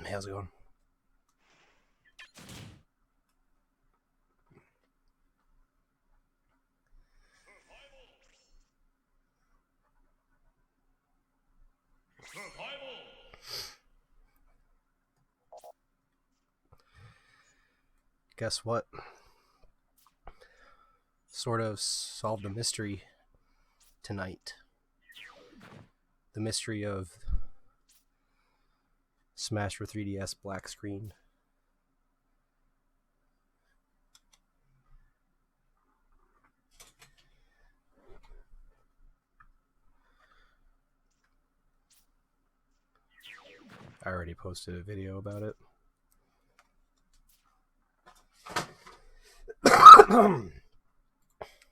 Hey, how's it going? Guess what? Sort of solved a mystery tonight. The mystery of Smash for 3DS black screen. I already posted a video about it.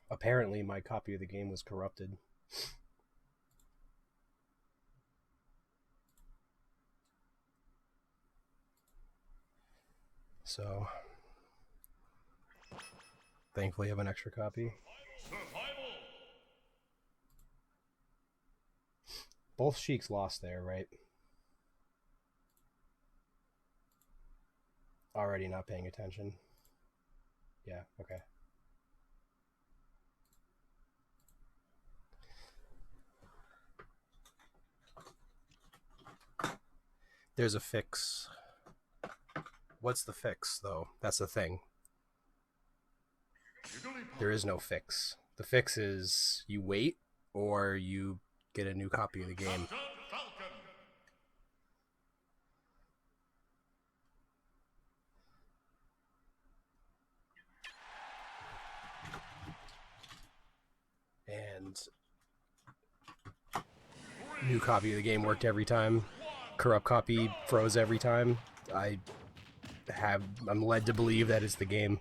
Apparently, my copy of the game was corrupted. So, thankfully, I have an extra copy. Both Sheiks lost there, right? Already not paying attention. Yeah, okay. There's a fix. What's the fix, though? That's the thing. There is no fix. The fix is you wait or you get a new copy of the game. And new copy of the game worked every time. Corrupt copy froze every time. I'm led to believe that it's the game.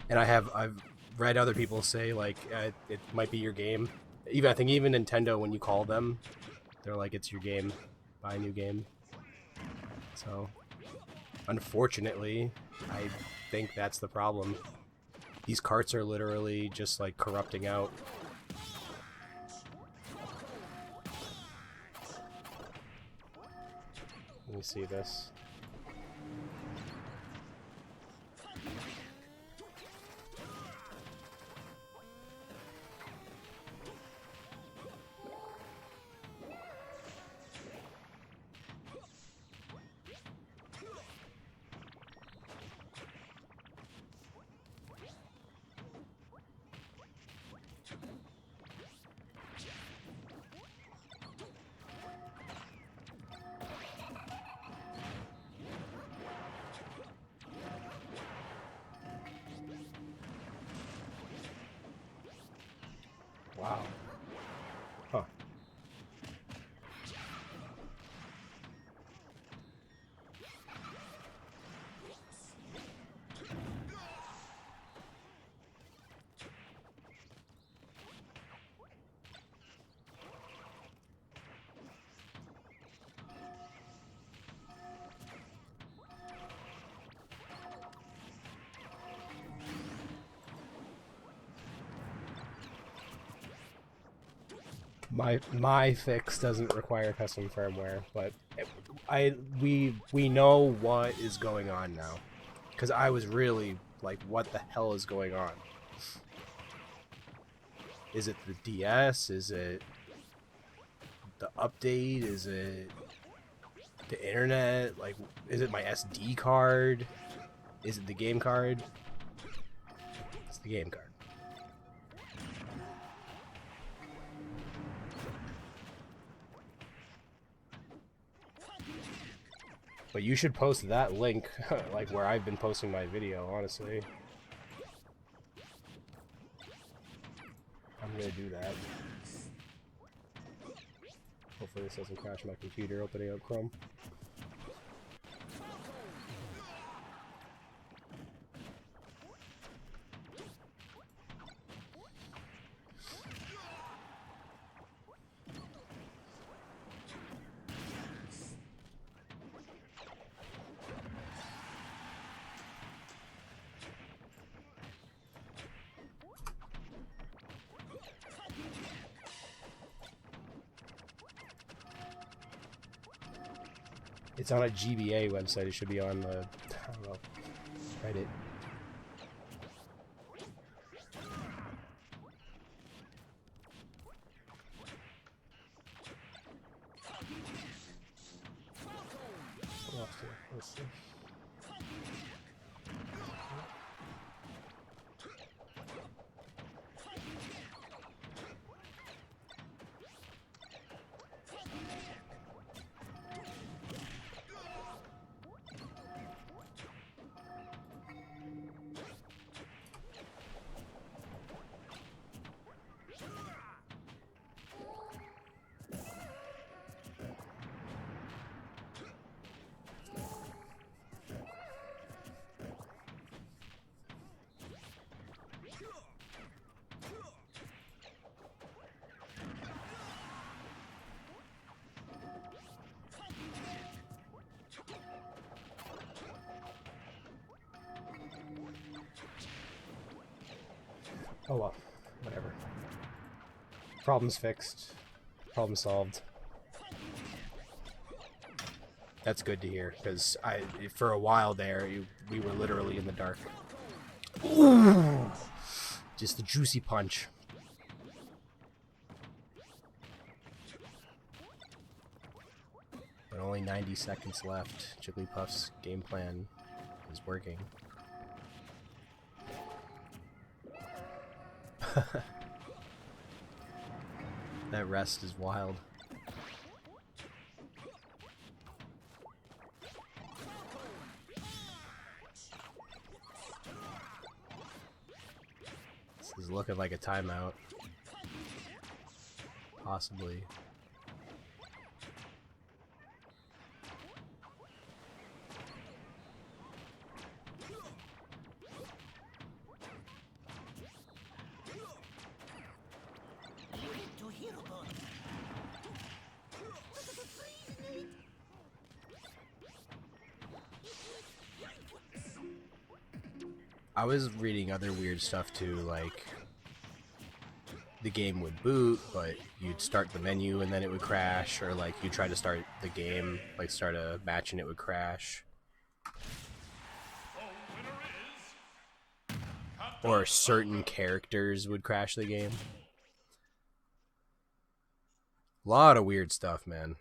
And I've read other people say like it might be your game. I think even Nintendo, when you call them, they're like, it's your game. Buy a new game. So unfortunately, I think that's the problem. These carts are literally just like corrupting out. Let me see this. Wow. Huh. My fix doesn't require custom firmware, but we know what is going on now, because I was really like, what the hell is going on? Is it the DS? Is it the update? Is it the internet? Like, is it my SD card? Is it the game card? It's the game card. But you should post that link, like where I've been posting my video, honestly. I'm gonna do that. Hopefully this doesn't crash my computer opening up Chrome. It's on a GBA website. It should be on the, I don't know, Reddit. Let's see. Oh well, whatever. Problems fixed. Problem solved. That's good to hear, because for a while there, we were literally in the dark. Ooh! Just the juicy punch. But only 90 seconds left. Jigglypuff's game plan is working. That rest is wild. This is looking like a timeout. Possibly. I was reading other weird stuff too, like the game would boot, but you'd start the menu and then it would crash, or like you try to start the game, like start a match and it would crash. Or certain characters would crash the game. A lot of weird stuff, man.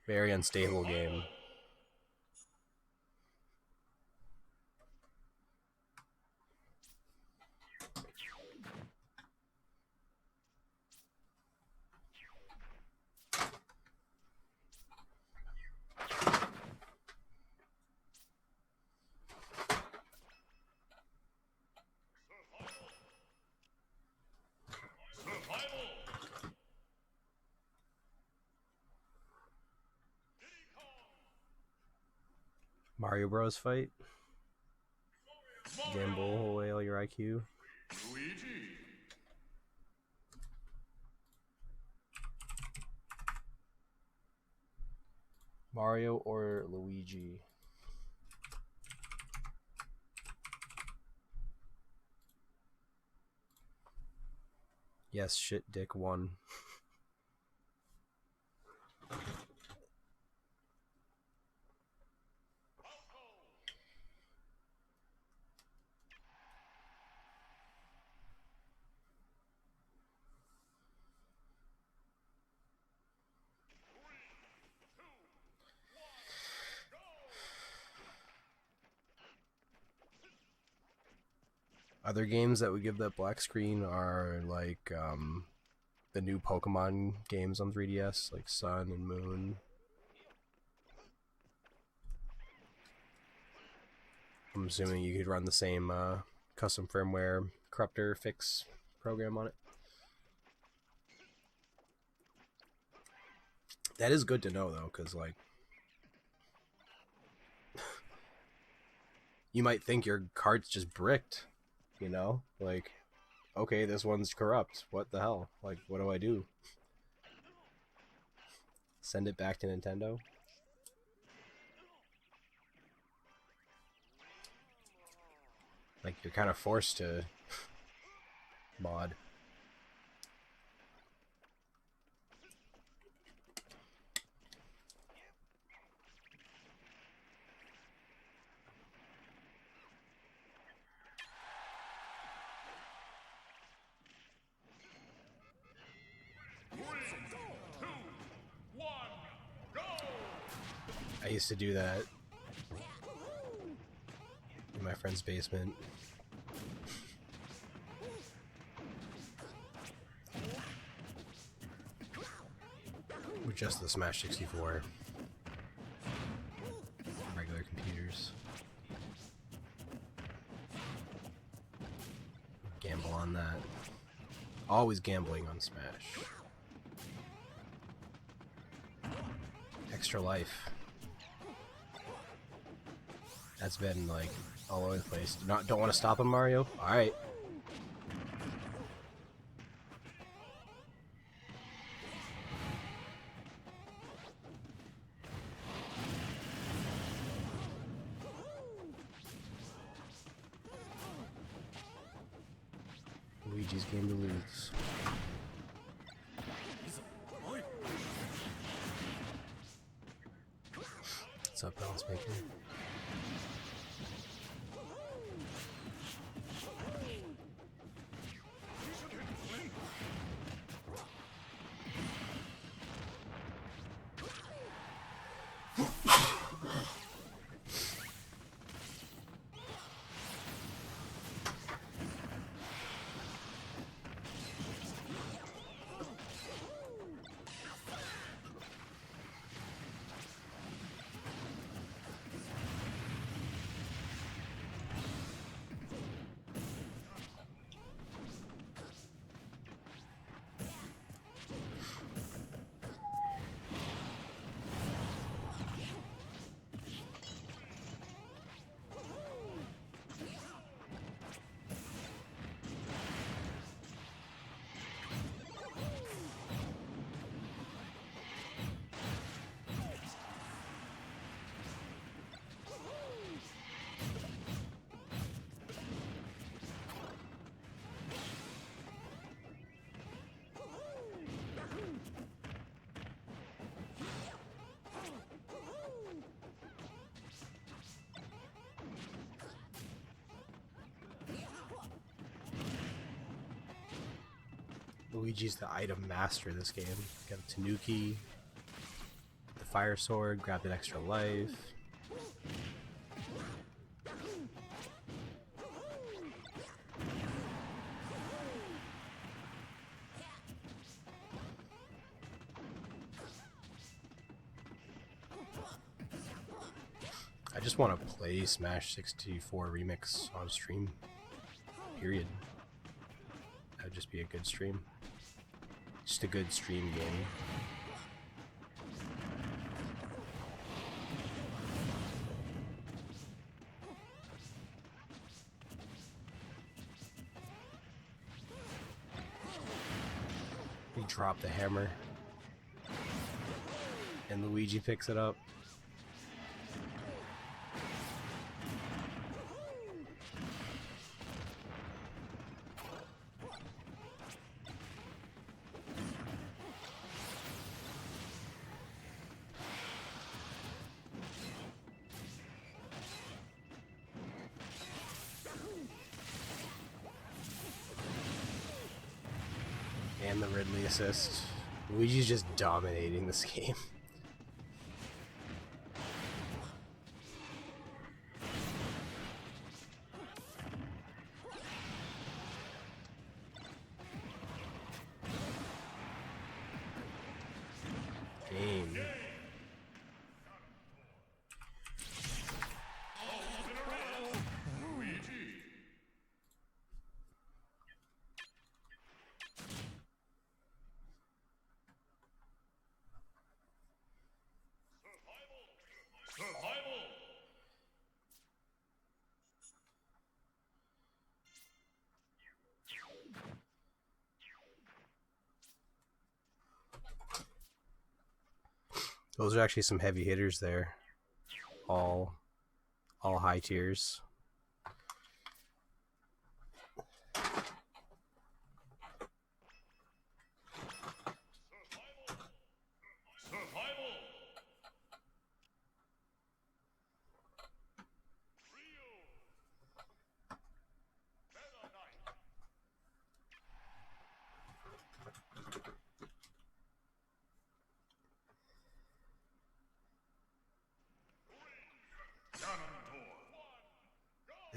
Very unstable game. Mario Bros. Fight. Gamble away all your IQ. Mario or Luigi? Yes, shit, dick, one. Other games that would give that black screen are like the new Pokemon games on 3DS, like Sun and Moon. I'm assuming you could run the same custom firmware corruptor fix program on it. That is good to know though, because like you might think your card's just bricked, you know? Like, okay, this one's corrupt. What the hell? Like, what do I do? Send it back to Nintendo? Like, you're kind of forced to mod. used to do that in my friend's basement. With just the Smash 64. Regular computers. Gamble on that. Always gambling on Smash. Extra life. That's been like all over the place. Don't want to stop him, Mario? Alright. Luigi's game to lose. What's up, Balance Maker? Luigi's the item master of this game. Got a Tanuki, the fire sword, grabbed an extra life. I just want to play Smash 64 Remix on stream. Period. That would just be a good stream. Just a good stream game. We drop the hammer. And Luigi picks it up. And the Ridley assist. Luigi's just dominating this game. Game. Those are actually some heavy hitters there. All high tiers.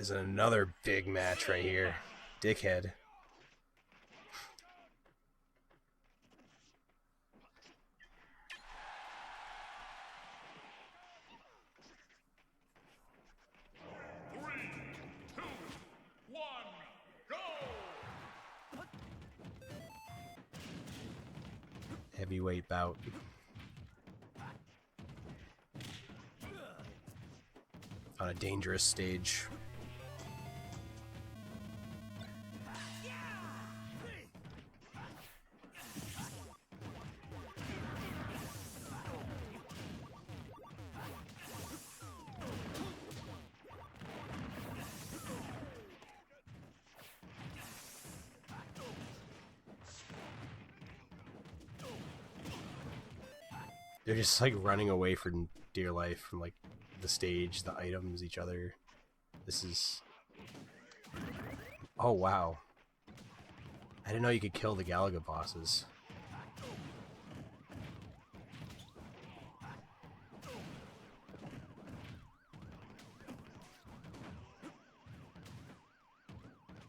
Is another big match right here. Dickhead. Heavyweight bout. On a dangerous stage. They're just like running away for dear life from like the stage, the items, each other. This is... Oh wow. I didn't know you could kill the Galaga bosses.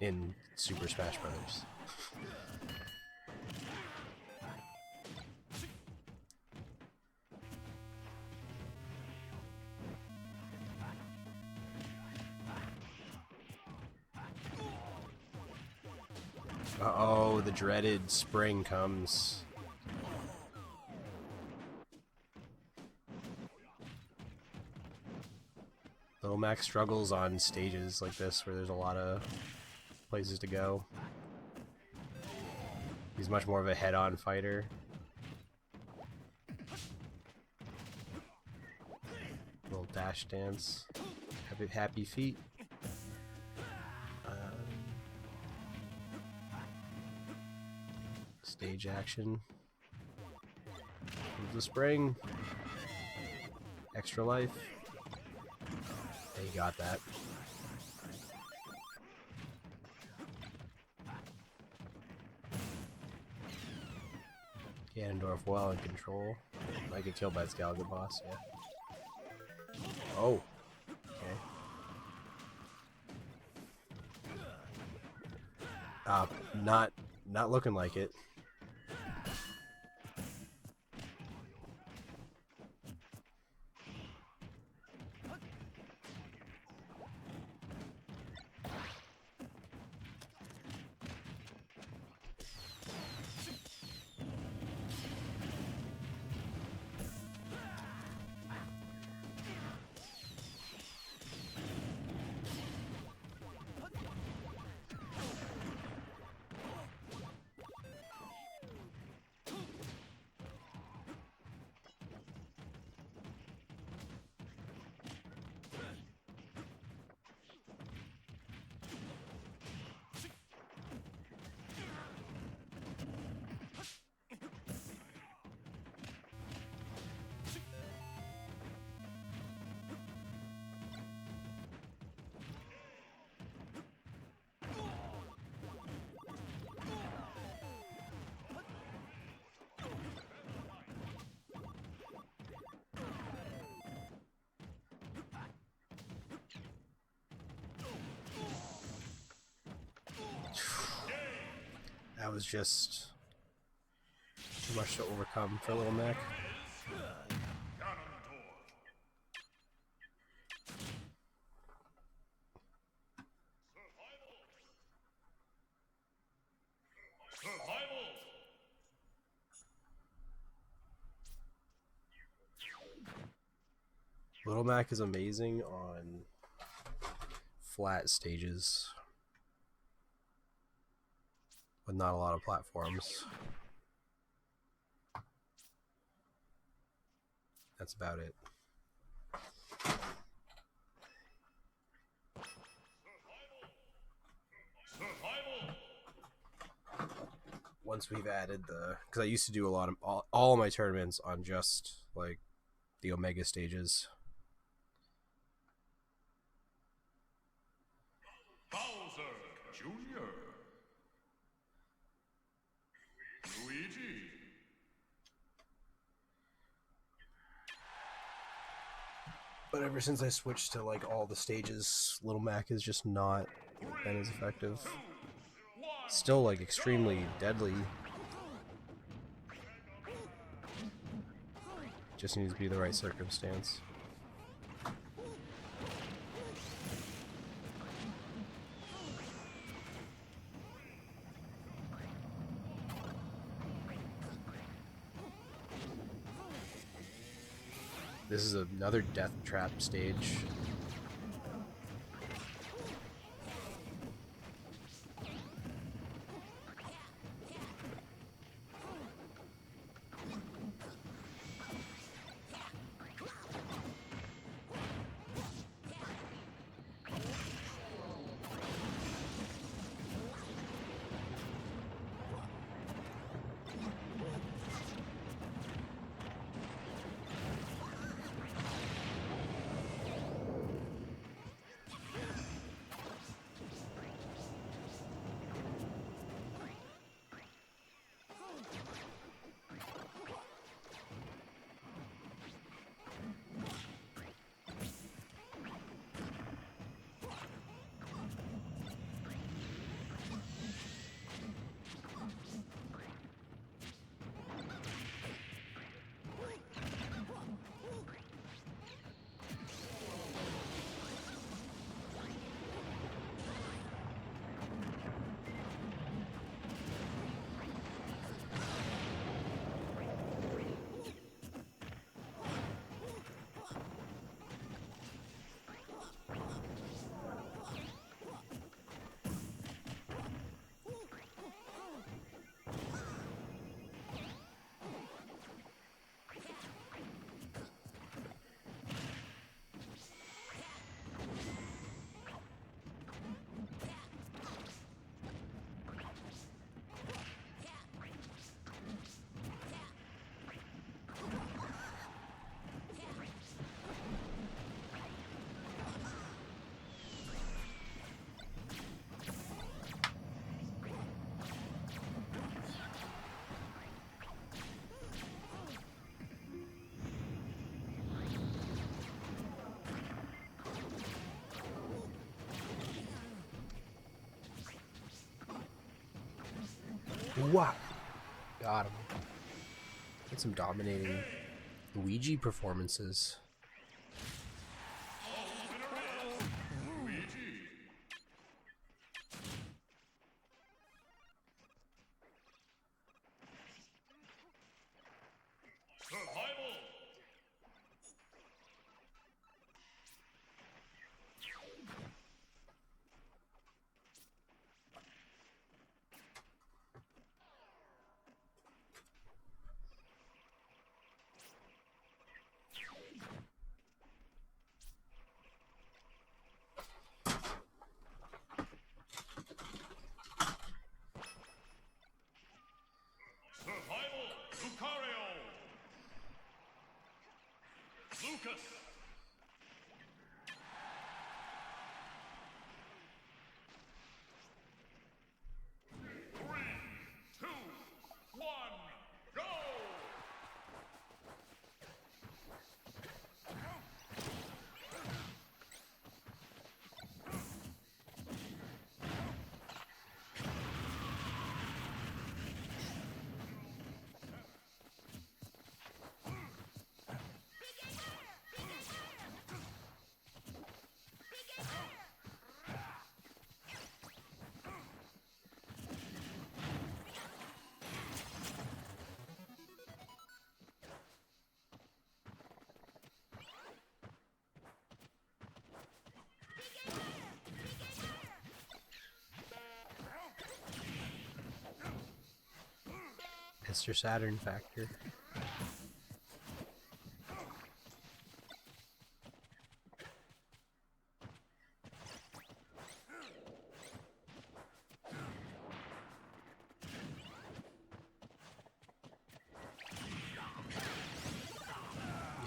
In Super Smash Brothers. Uh-oh, the dreaded spring comes. Little Mac struggles on stages like this where there's a lot of places to go. He's much more of a head-on fighter. Little dash dance. Happy feet. Stage action. The spring. Extra life. Yeah, you got that. Ganondorf well in control. Might get killed by this Galaga boss, yeah. Oh. Okay. Not looking like it. That was just too much to overcome for Little Mac. Little Mac is amazing on flat stages with not a lot of platforms. That's about it. Once we've added the... Because I used to do a lot of... All of my tournaments on just, like, the Omega stages. Bowser Jr. Luigi. But ever since I switched to like all the stages, Little Mac has just not been as effective. Still like extremely deadly. Just needs to be the right circumstance. This is another death trap stage. Wow. Got him. Get some dominating Luigi performances. Survival. Survival. Lucario. Lucas. Three, two, one, go! Mr. Saturn factor.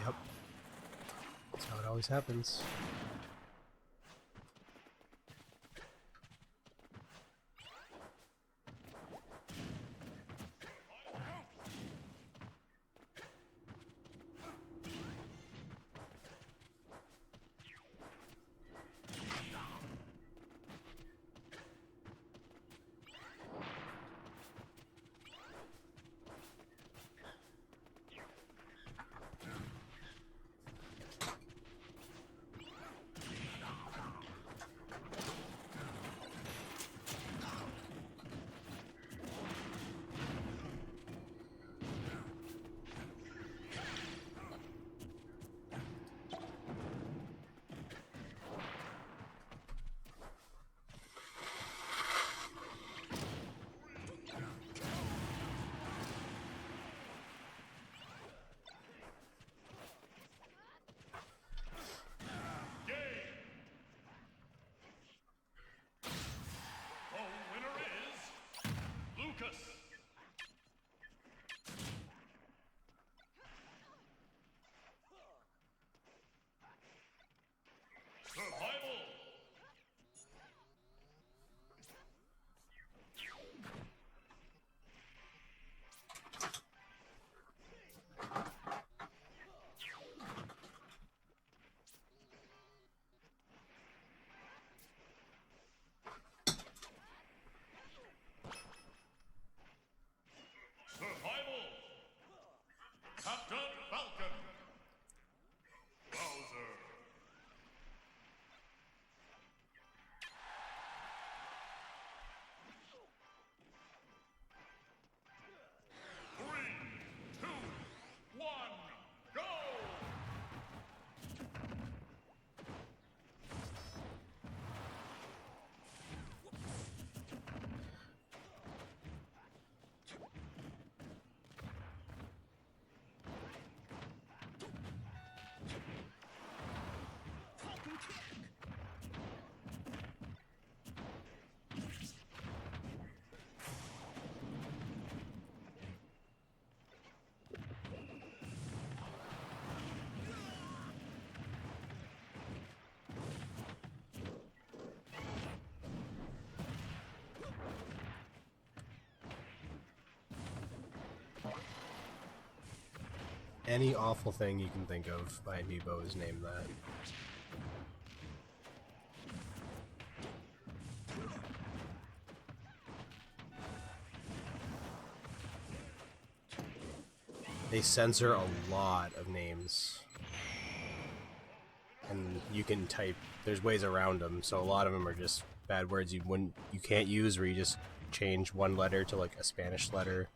Yep. That's how it always happens. Any awful thing you can think of by Amiibo is named that. They censor a lot of names. And you can type, there's ways around them, so a lot of them are just bad words you can't use, where you just change one letter to like a Spanish letter.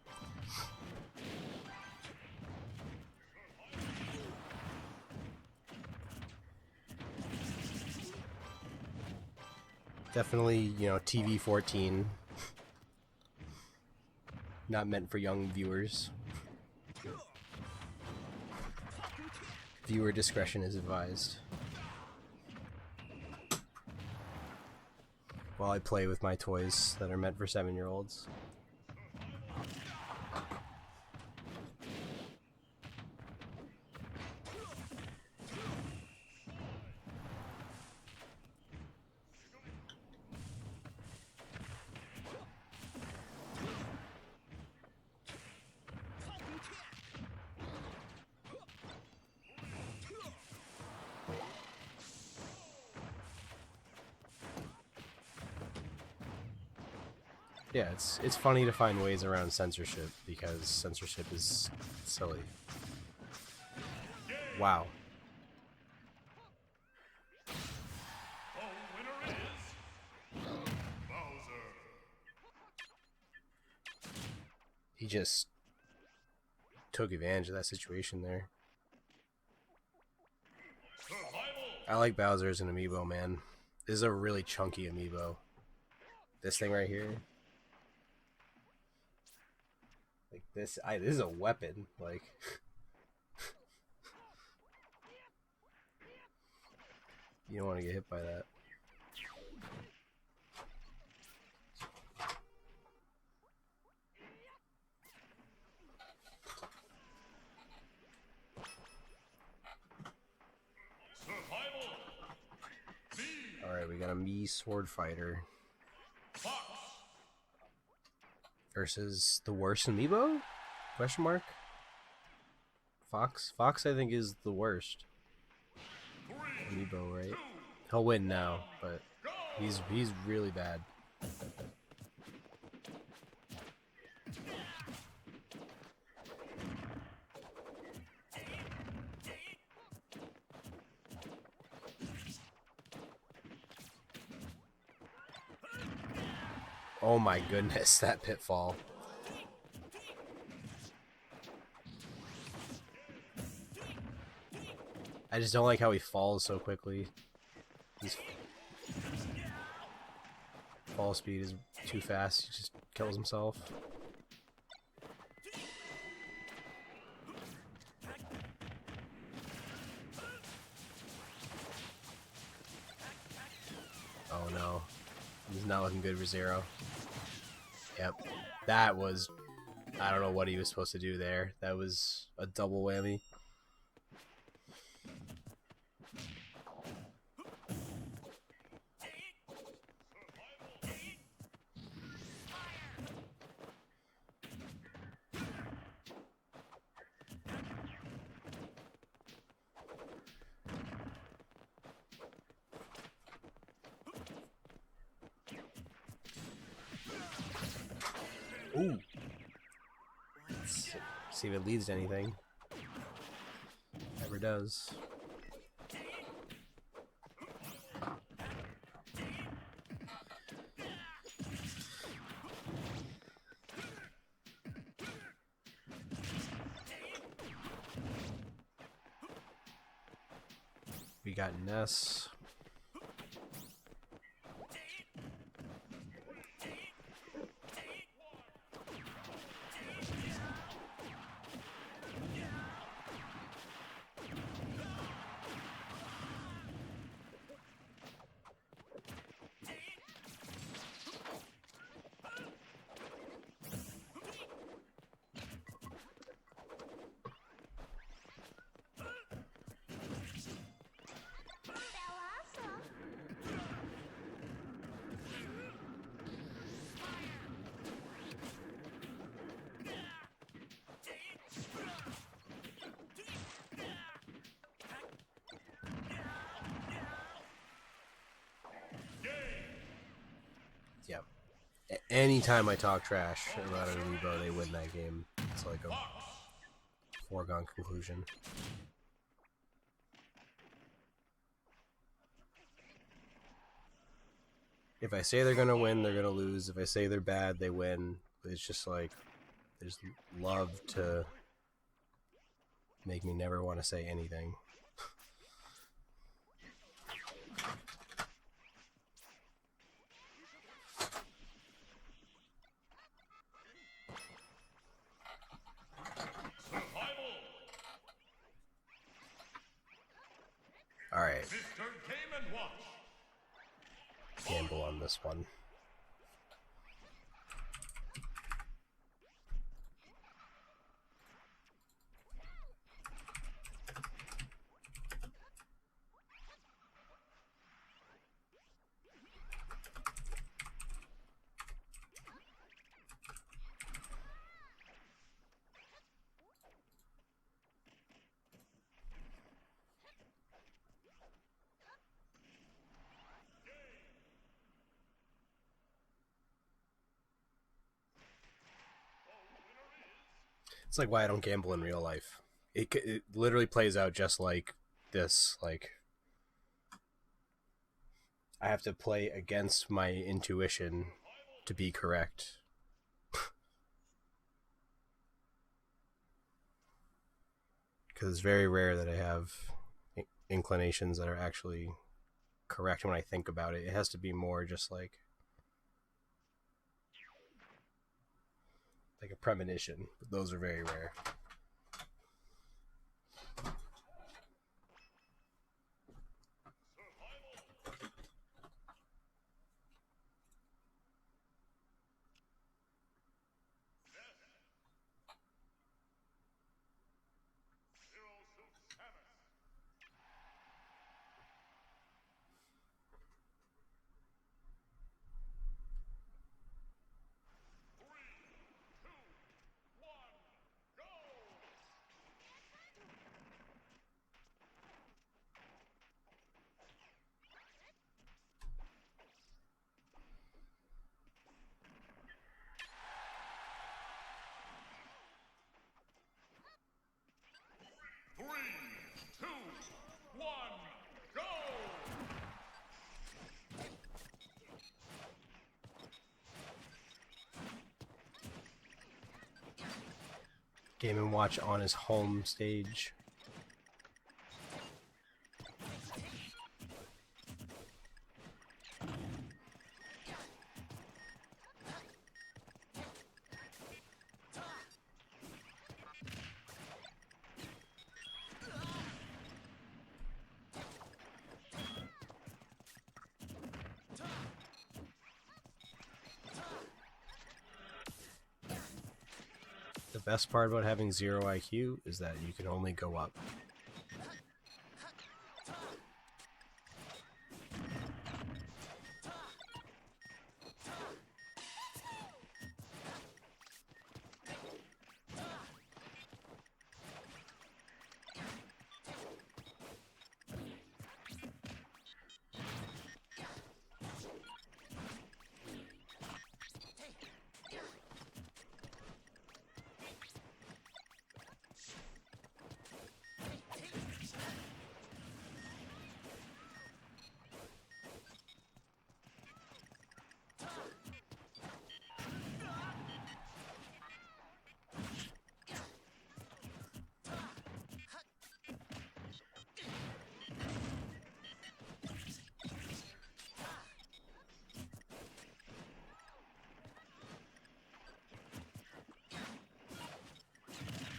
Definitely, you know, TV 14. Not meant for young viewers. Viewer discretion is advised. While I play with my toys that are meant for 7-year-olds. Yeah, it's funny to find ways around censorship, because censorship is silly. Wow. The winner is Bowser. He just took advantage of that situation there. Survival. I like Bowser as an amiibo, man. This is a really chunky amiibo. This thing right here. Like this, this is a weapon. Like, you don't want to get hit by that. Survival. B. All right, we got a Mii sword fighter Fox. versus the worst amiibo? Question mark. Fox. Fox, I think, is the worst 3, amiibo, right? He'll win now, but he's really bad. Oh my goodness, that pitfall. I just don't like how he falls so quickly. His fall speed is too fast, he just kills himself. Oh no. He's not looking good for Zero. Yep. That was... I don't know what he was supposed to do there. That was a double whammy. Ooh. Let's see if it leads to anything. Never does. We got Ness. Anytime I talk trash about an Amiibo, they win that game. It's like a foregone conclusion. If I say they're gonna win, they're gonna lose. If I say they're bad, they win. It's just like they just love to make me never want to say anything. Survival. All right, Mr. Game and Watch. gamble on this one. It's like why I don't gamble in real life. It literally plays out just like this. Like I have to play against my intuition to be correct. Because it's very rare that I have inclinations that are actually correct when I think about it. It has to be more just like a premonition, but those are very rare. Go! Game & Watch on his home stage. The best part about having 0 IQ is that you can only go up.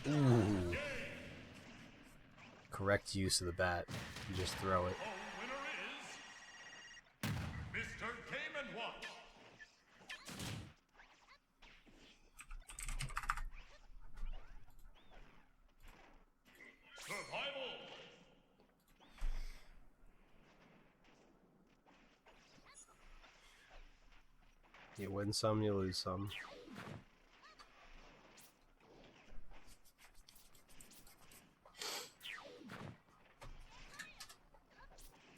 Ooh. Correct use of the bat. You just throw it. The winner is Mr. Game and Watch. Survival. You win some, you lose some.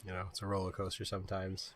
You know, it's a roller coaster sometimes.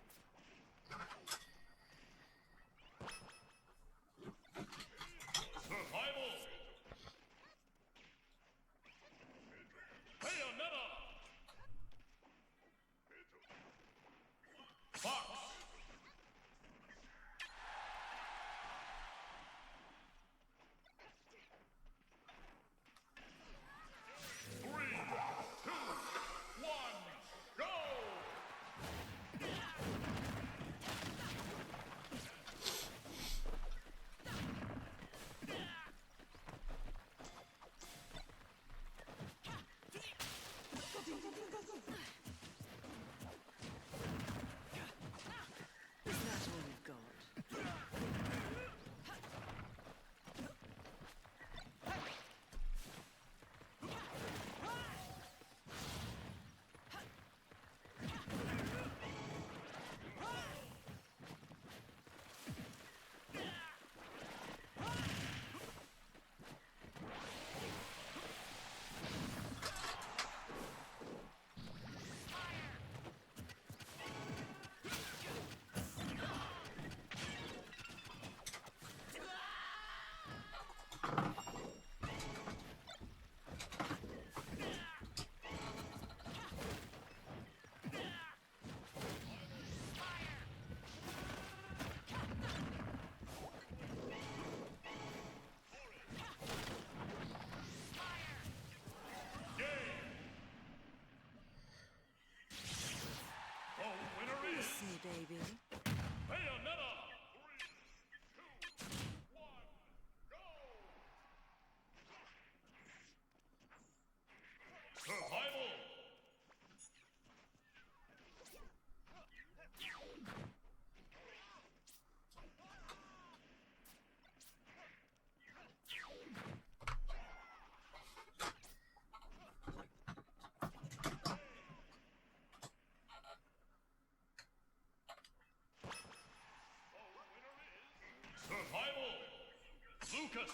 Lucas.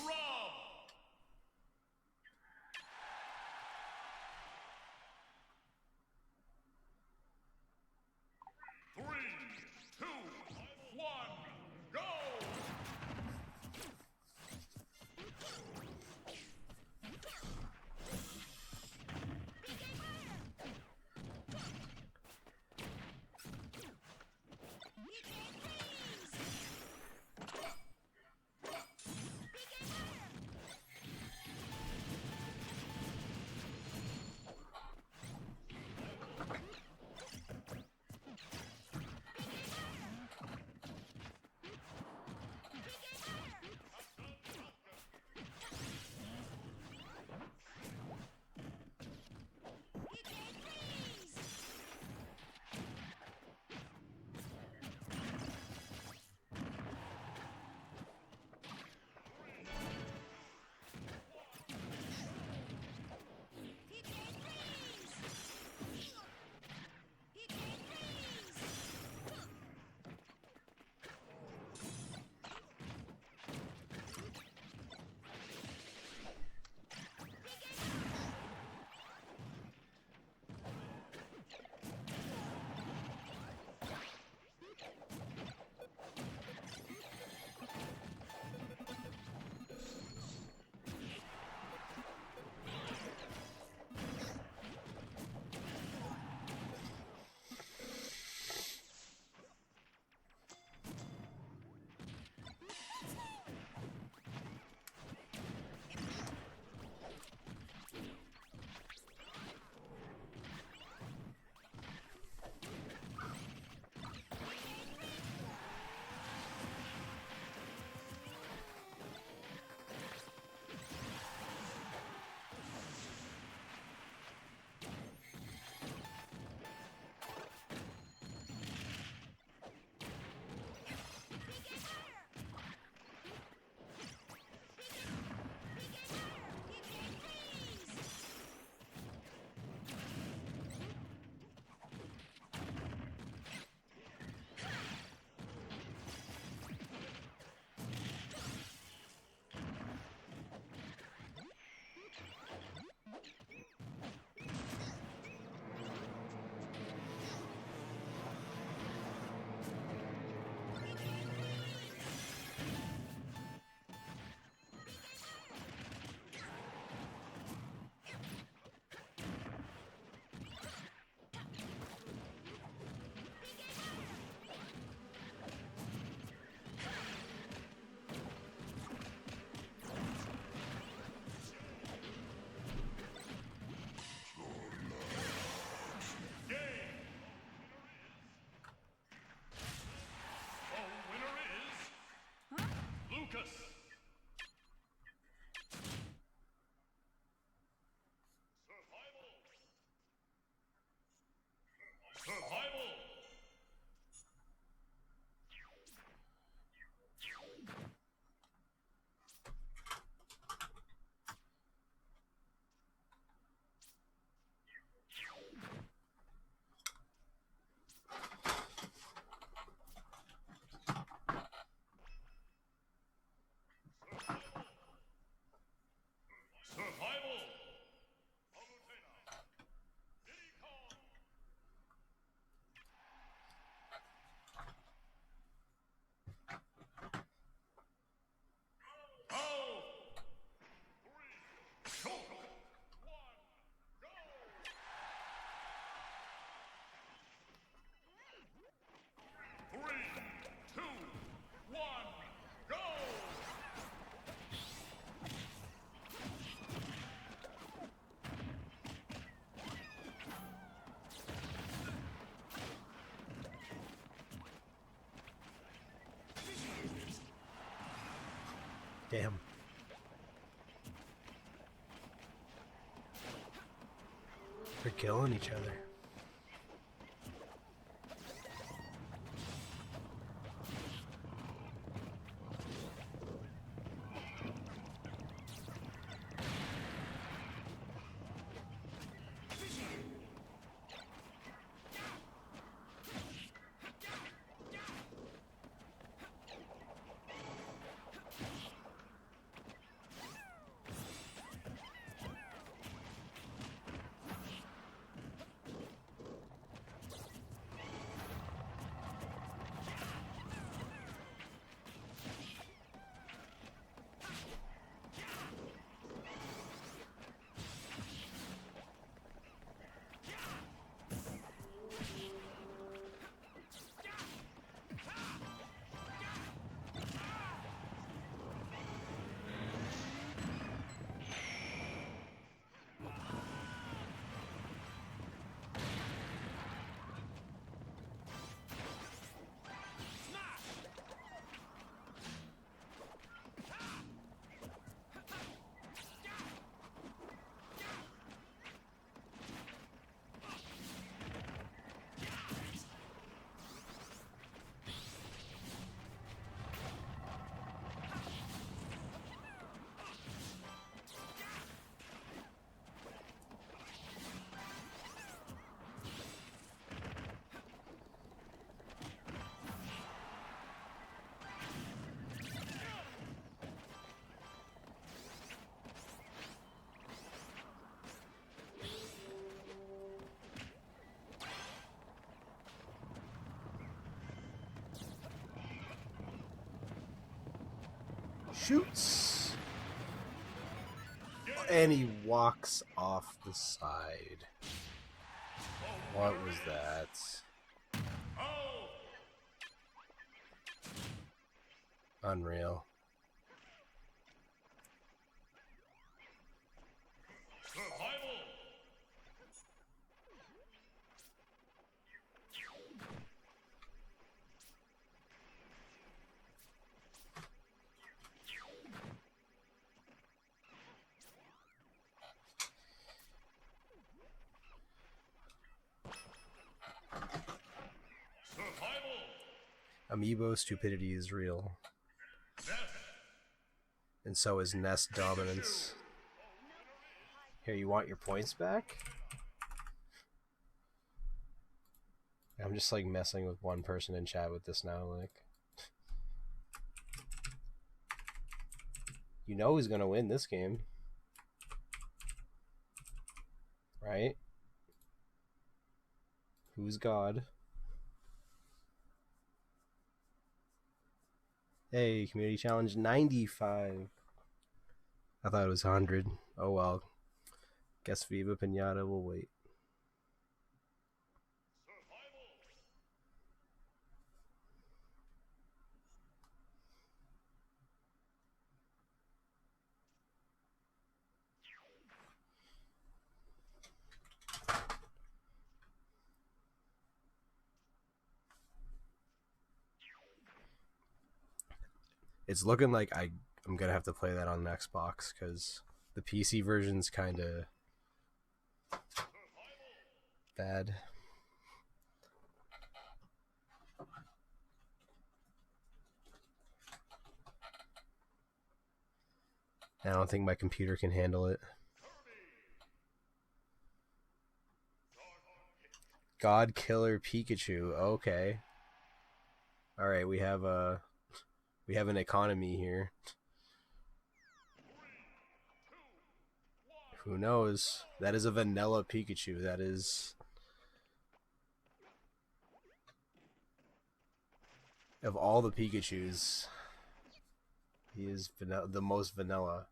Rob. 3, 2, 1, go! Lucas. Survival. Survival. Damn. They're killing each other. Shoots. And he walks off the side. What was that? Unreal. Survival. Amiibo stupidity is real. And so is Nest dominance. Here, you want your points back? I'm just like messing with one person in chat with this now, like. You know who's gonna win this game. Right? Who's God? Hey, community challenge 95. I thought it was 100. Oh well. Guess Viva Pinata will wait. It's looking like I'm gonna have to play that on Xbox because the PC version's kind of bad. I don't think my computer can handle it. God Killer Pikachu. Okay. All right, we have an economy here. Who knows? That is a vanilla Pikachu. That is, of all the Pikachus, he is the most vanilla.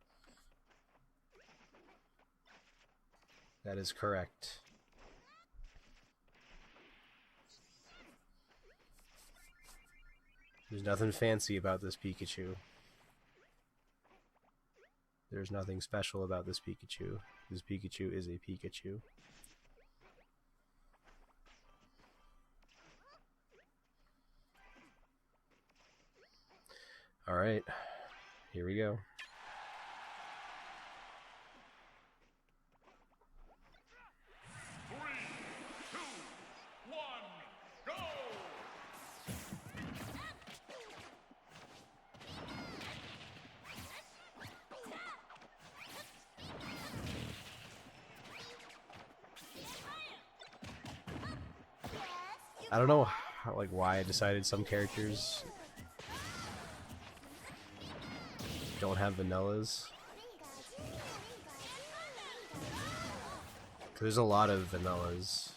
That is correct. There's nothing fancy about this Pikachu. There's nothing special about this Pikachu. This Pikachu is a Pikachu. Alright, here we go. I don't know how, like, why I decided some characters don't have vanillas. There's a lot of vanillas.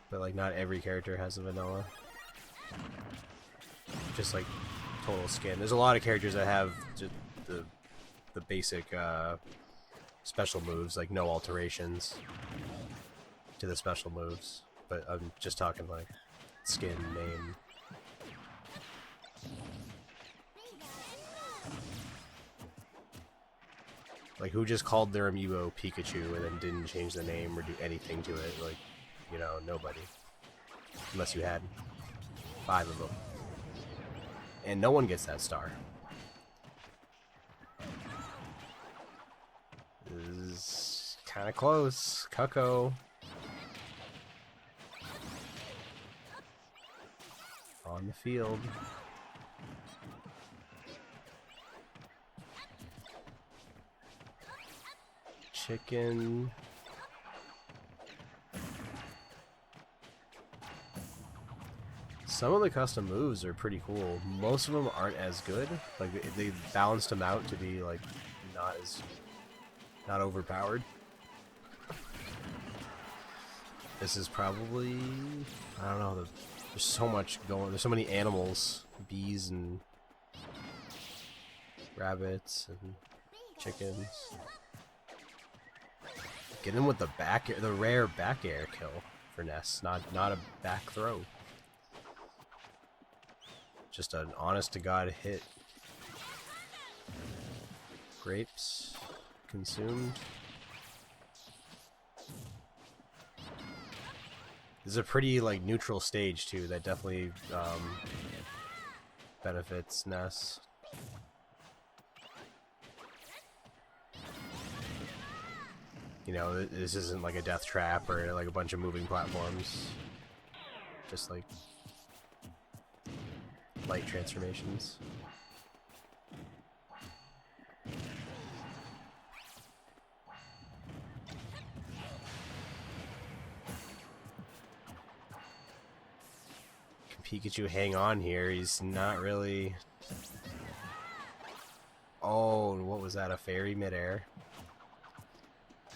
But like not every character has a vanilla. Just like total skin. There's a lot of characters that have just the basic special moves, like no alterations to the special moves. But I'm just talking like skin, name. Like, who just called their amiibo Pikachu and then didn't change the name or do anything to it? Like, you know, nobody. Unless you had 5 of them. And no one gets that star. This is kind of close. Cucko. On the field. Chicken. Some of the custom moves are pretty cool. Most of them aren't as good. Like they balanced them out to be like not overpowered. This is probably, I don't know, There's so much going. There's so many animals, bees and rabbits and chickens. Get him with the back air, the rare back air kill for Ness, not a back throw. Just an honest to God hit. Grapes consumed. This is a pretty like neutral stage too. That definitely benefits Ness. You know, this isn't like a death trap or like a bunch of moving platforms. Just like light transformations. Can Pikachu hang on here? He's not really... Oh, what was that? A fairy midair?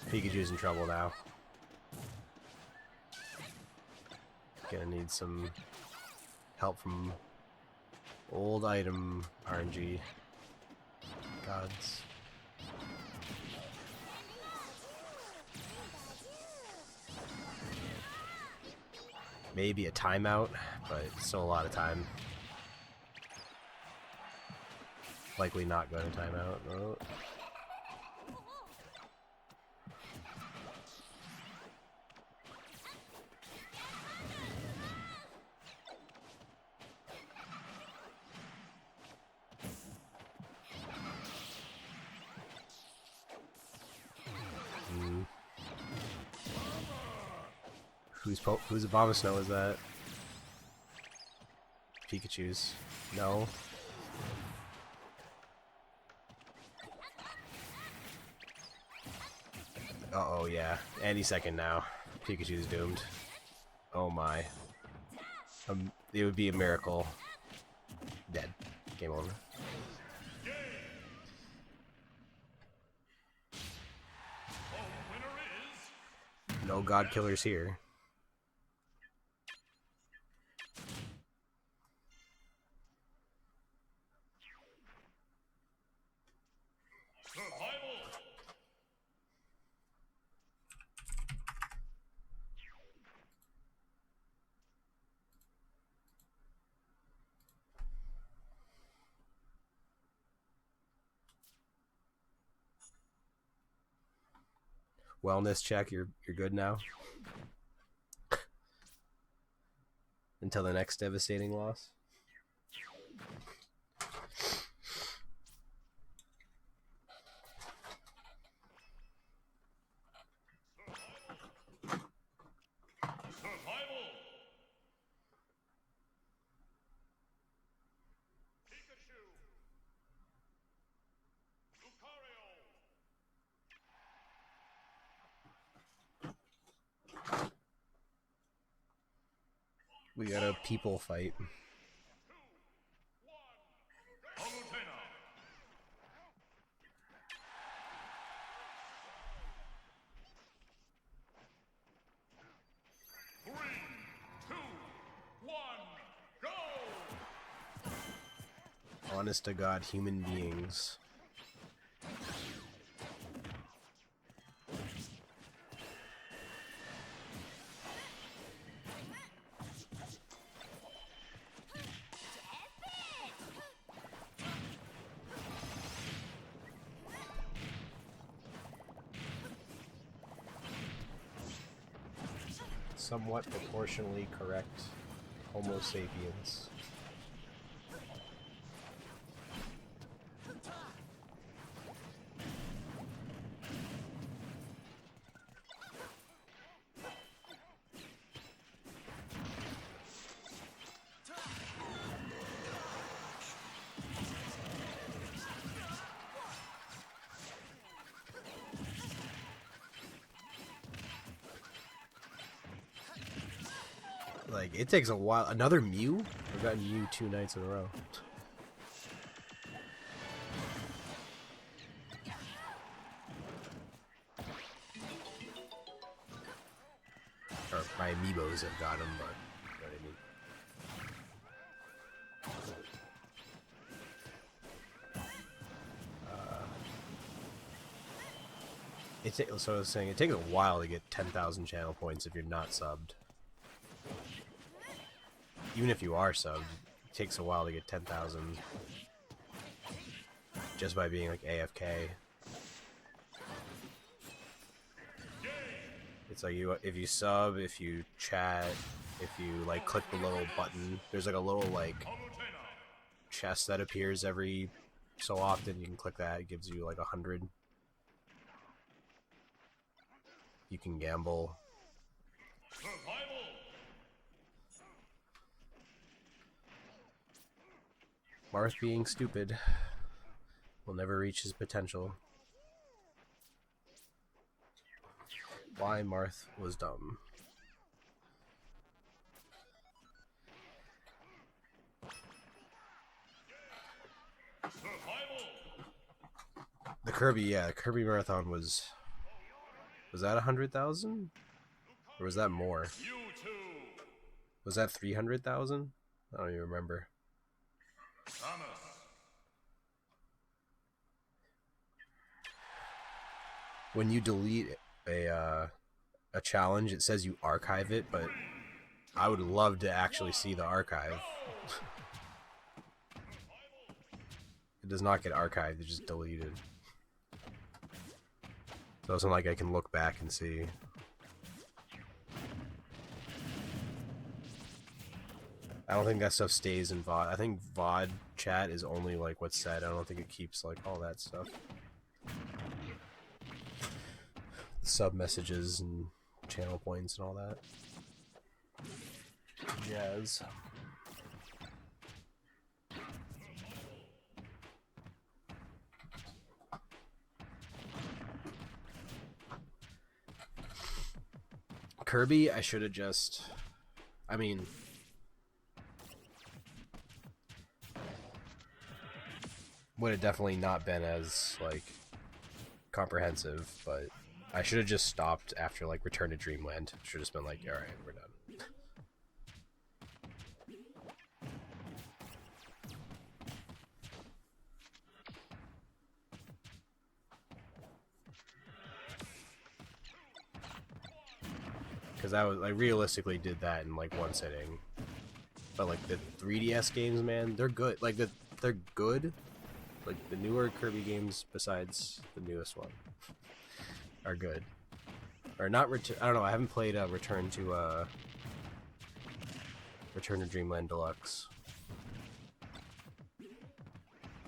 Pikachu's in trouble now. Gonna need some help from old item RNG gods. Maybe a timeout, but still a lot of time. Likely not going to timeout. Oh. Whose Abomasnow is that? Pikachu's. No. Uh-oh, yeah. Any second now. Pikachu's doomed. Oh my. It would be a miracle. Dead. Game over. No god killers here. Wellness check, you're good now. Until the next devastating loss. We got a people fight. Honest to God, human beings. Somewhat proportionally correct Homo sapiens. Like, it takes a while. Another Mew? I've gotten Mew 2 nights in a row. Or my Amiibos have got him, but you know what I mean. So I was saying, it takes a while to get 10,000 channel points if you're not subbed. Even if you are subbed, it takes a while to get 10,000 just by being like AFK. It's like if you sub, if you chat, if you like click the little button, there's like a little like chest that appears every so often. You can click that, it gives you like 100. You can gamble. Marth being stupid will never reach his potential. Why Marth was dumb. The Kirby, yeah, the Kirby Marathon was that 100,000? Or was that more? Was that 300,000? I don't even remember. When you delete a challenge, it says you archive it, but I would love to actually see the archive. It does not get archived, it's just deleted. So it's not like I can look back and see. I don't think that stuff stays in VOD. I think VOD chat is only like what's said. I don't think it keeps like all that stuff. Sub messages and channel points and all that jazz. Kirby, I should have just, I mean, would have definitely not been as like comprehensive, but I should have just stopped after like Return to Dreamland. Should have just been like, all right, we're done. Because I realistically did that in like one sitting. But like the 3DS games, man, they're good. Like they're good. Like the newer Kirby games, besides the newest one, are good. Or not. I don't know. I haven't played Return to Dreamland Deluxe.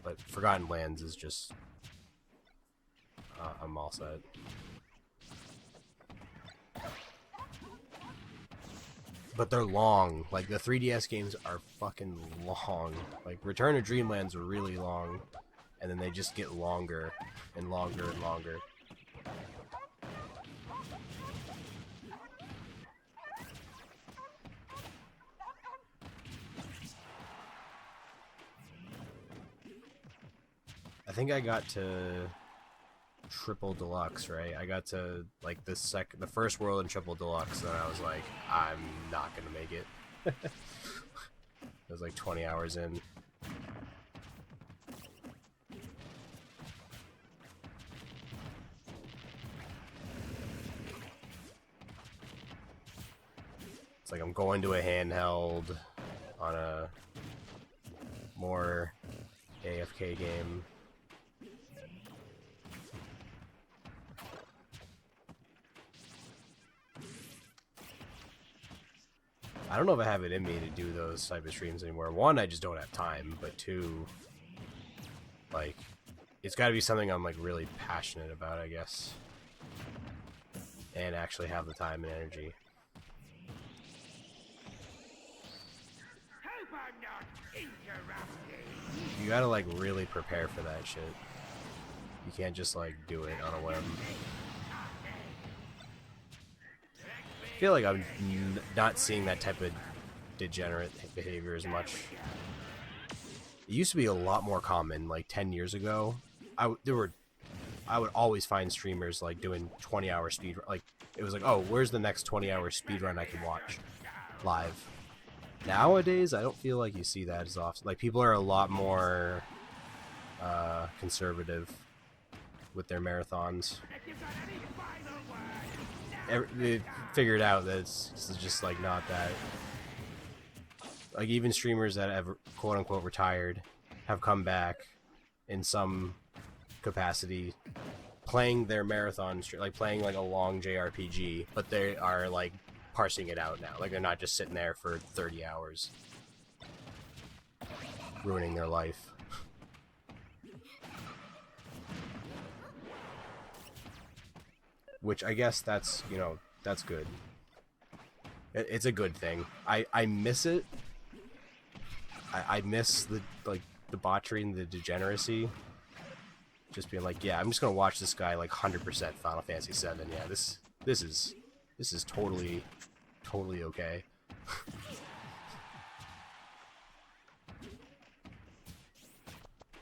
But Forgotten Lands is just I'm all set. But they're long. Like, the 3DS games are fucking long. Like, Return to Dreamland's really long. And then they just get longer and longer and longer. I think I got to Triple Deluxe, right? I got to like the first world in Triple Deluxe, and I was like, I'm not gonna make it. It was like 20 hours in. It's like I'm going to a handheld on a more AFK game. I don't know if I have it in me to do those type of streams anymore. One, I just don't have time, but two, like, it's got to be something I'm like really passionate about, I guess, and actually have the time and energy. You gotta like really prepare for that shit. You can't just like do it on a whim. I feel like I'm not seeing that type of degenerate behavior as much. It used to be a lot more common, like 10 years ago. I would always find streamers like doing 20-hour speed. Like it was like, oh, where's the next 20-hour speed run I can watch live? Nowadays, I don't feel like you see that as often. Like, people are a lot more conservative with their marathons. They figured out that it's just like not that. Like, even streamers that have quote unquote retired have come back in some capacity, playing their marathon, like playing like a long JRPG, but they are like parsing it out now. Like, they're not just sitting there for 30 hours, ruining their life. Which I guess that's, you know, that's good. It's a good thing. I miss it. I miss the, like, debauchery and the degeneracy. Just being like, yeah, I'm just gonna watch this guy like 100% Final Fantasy VII. Yeah, this is totally okay.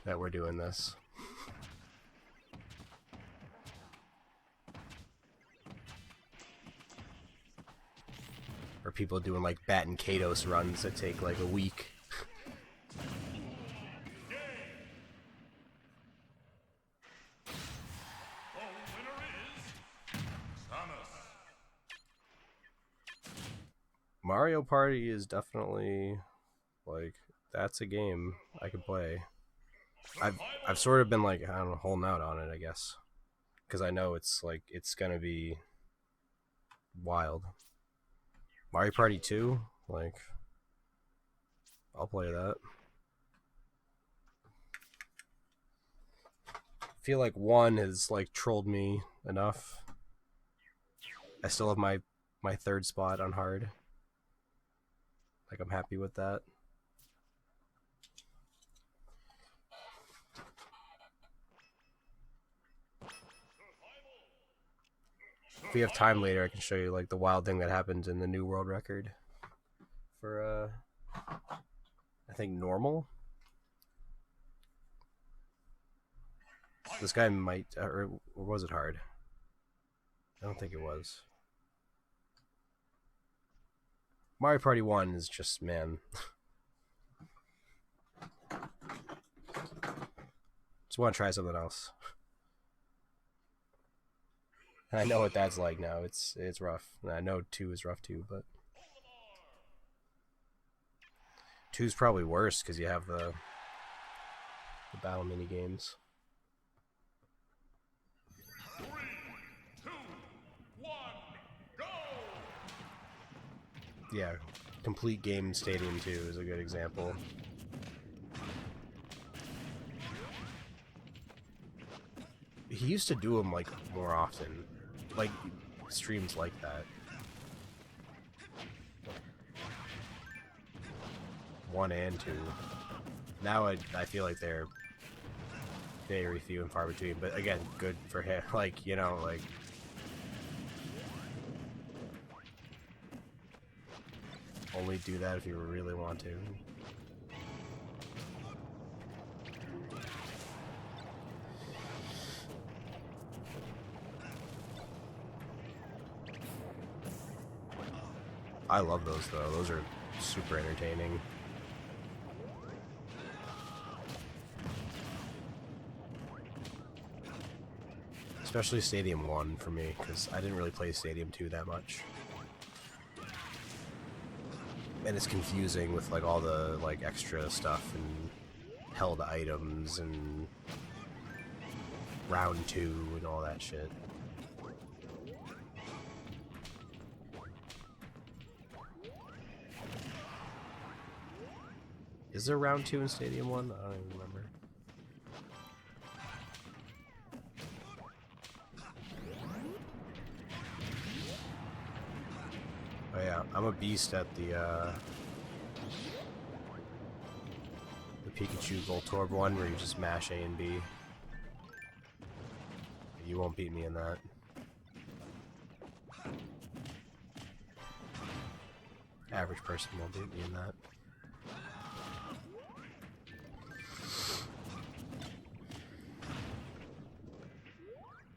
That we're doing this. Or people doing like Bat and Kados runs that take like a week. Mario Party is definitely, like, that's a game I could play. I've sort of been like, I don't know, holding out on it, I guess, because I know it's like it's gonna be wild. Mario Party 2, like, I'll play that. I feel like 1 has like trolled me enough. I still have my third spot on hard. Like, I'm happy with that. If we have time later, I can show you like the wild thing that happened in the new world record for I think normal. This guy might, or was it hard? I don't think it was. Mario Party 1 is just, man. Just want to try something else. I know what that's like now. It's rough. And I know 2 is rough too, but 2's probably worse because you have the battle mini games. 3, 2, 1, go! Yeah, complete game Stadium 2 is a good example. He used to do them like more often, like streams like that. 1 and 2. Now I feel like they're very few and far between, but again, good for him. Like, you know, like, only do that if you really want to. I love those though. Those are super entertaining. Especially Stadium 1 for me, because I didn't really play Stadium 2 that much. And it's confusing with like all the like extra stuff and held items and round 2 and all that shit. Is there round 2 in Stadium 1? I don't even remember. Oh yeah, I'm a beast at the Pikachu Voltorb one where you just mash A and B. You won't beat me in that. Average person won't beat me in that.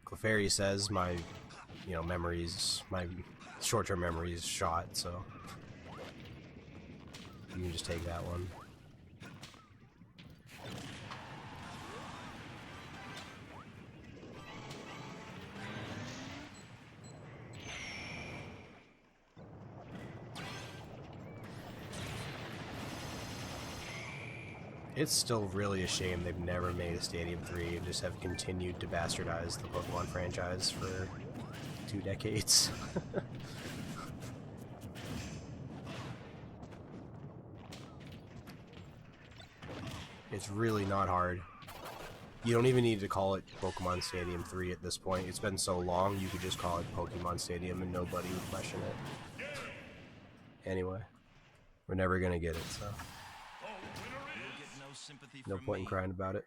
Clefairy says my, you know, memories, my short-term memory is shot, so You can just take that one. It's still really a shame they've never made a Stadium 3 and just have continued to bastardize the Pokemon franchise for 2 decades. It's really not hard. You don't even need to call it Pokemon Stadium 3 at this point. It's been so long, you could just call it Pokemon Stadium and nobody would question it. Anyway, we're never gonna get it, so no point in crying about it.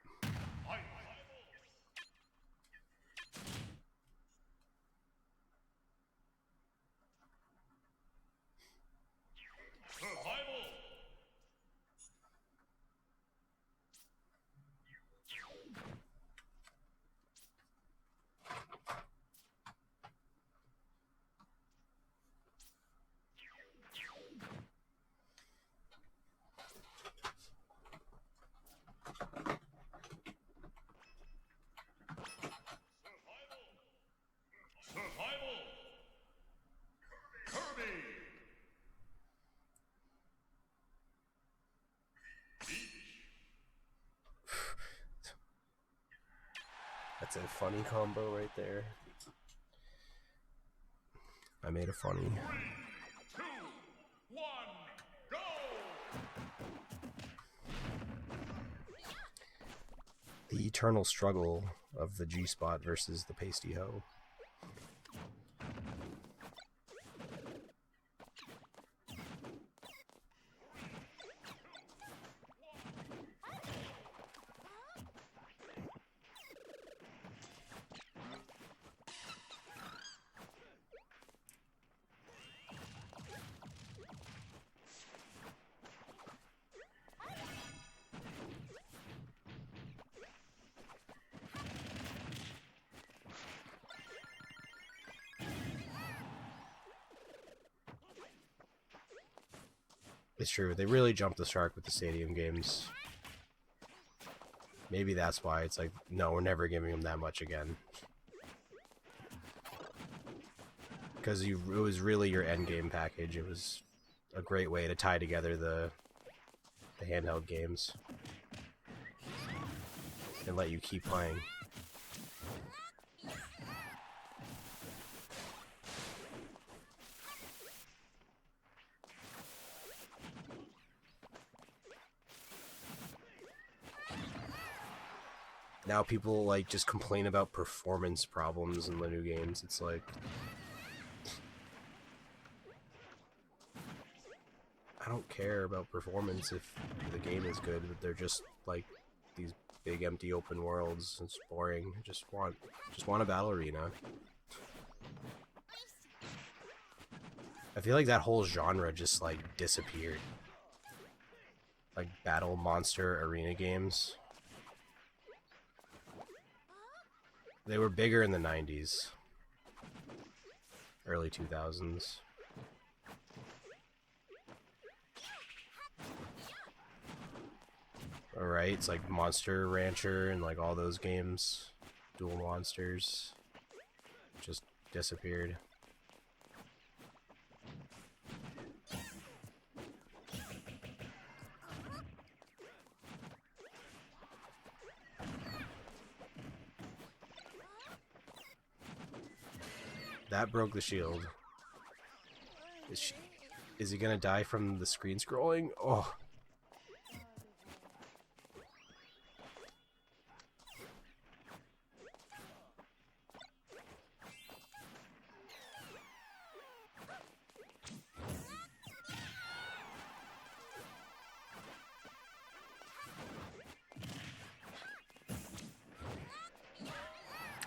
That's a funny combo right there. I made a funny. 3, 2, 1, go! The eternal struggle of the G-Spot versus the Pasty Hoe. It's true, they really jumped the shark with the Stadium games. Maybe that's why it's like, no, we're never giving them that much again. Because it was really your endgame package. It was a great way to tie together the handheld games. And let you keep playing. Now people like just complain about performance problems in the new games. It's like, I don't care about performance if the game is good, but they're just like these big empty open worlds. It's boring. I just want a battle arena. I feel like that whole genre just like disappeared. Like battle monster arena games. They were bigger in the 90s, early 2000s. Alright, it's like Monster Rancher and like all those games, Dual Monsters, just disappeared. That broke the shield. Is he gonna die from the screen scrolling? Oh.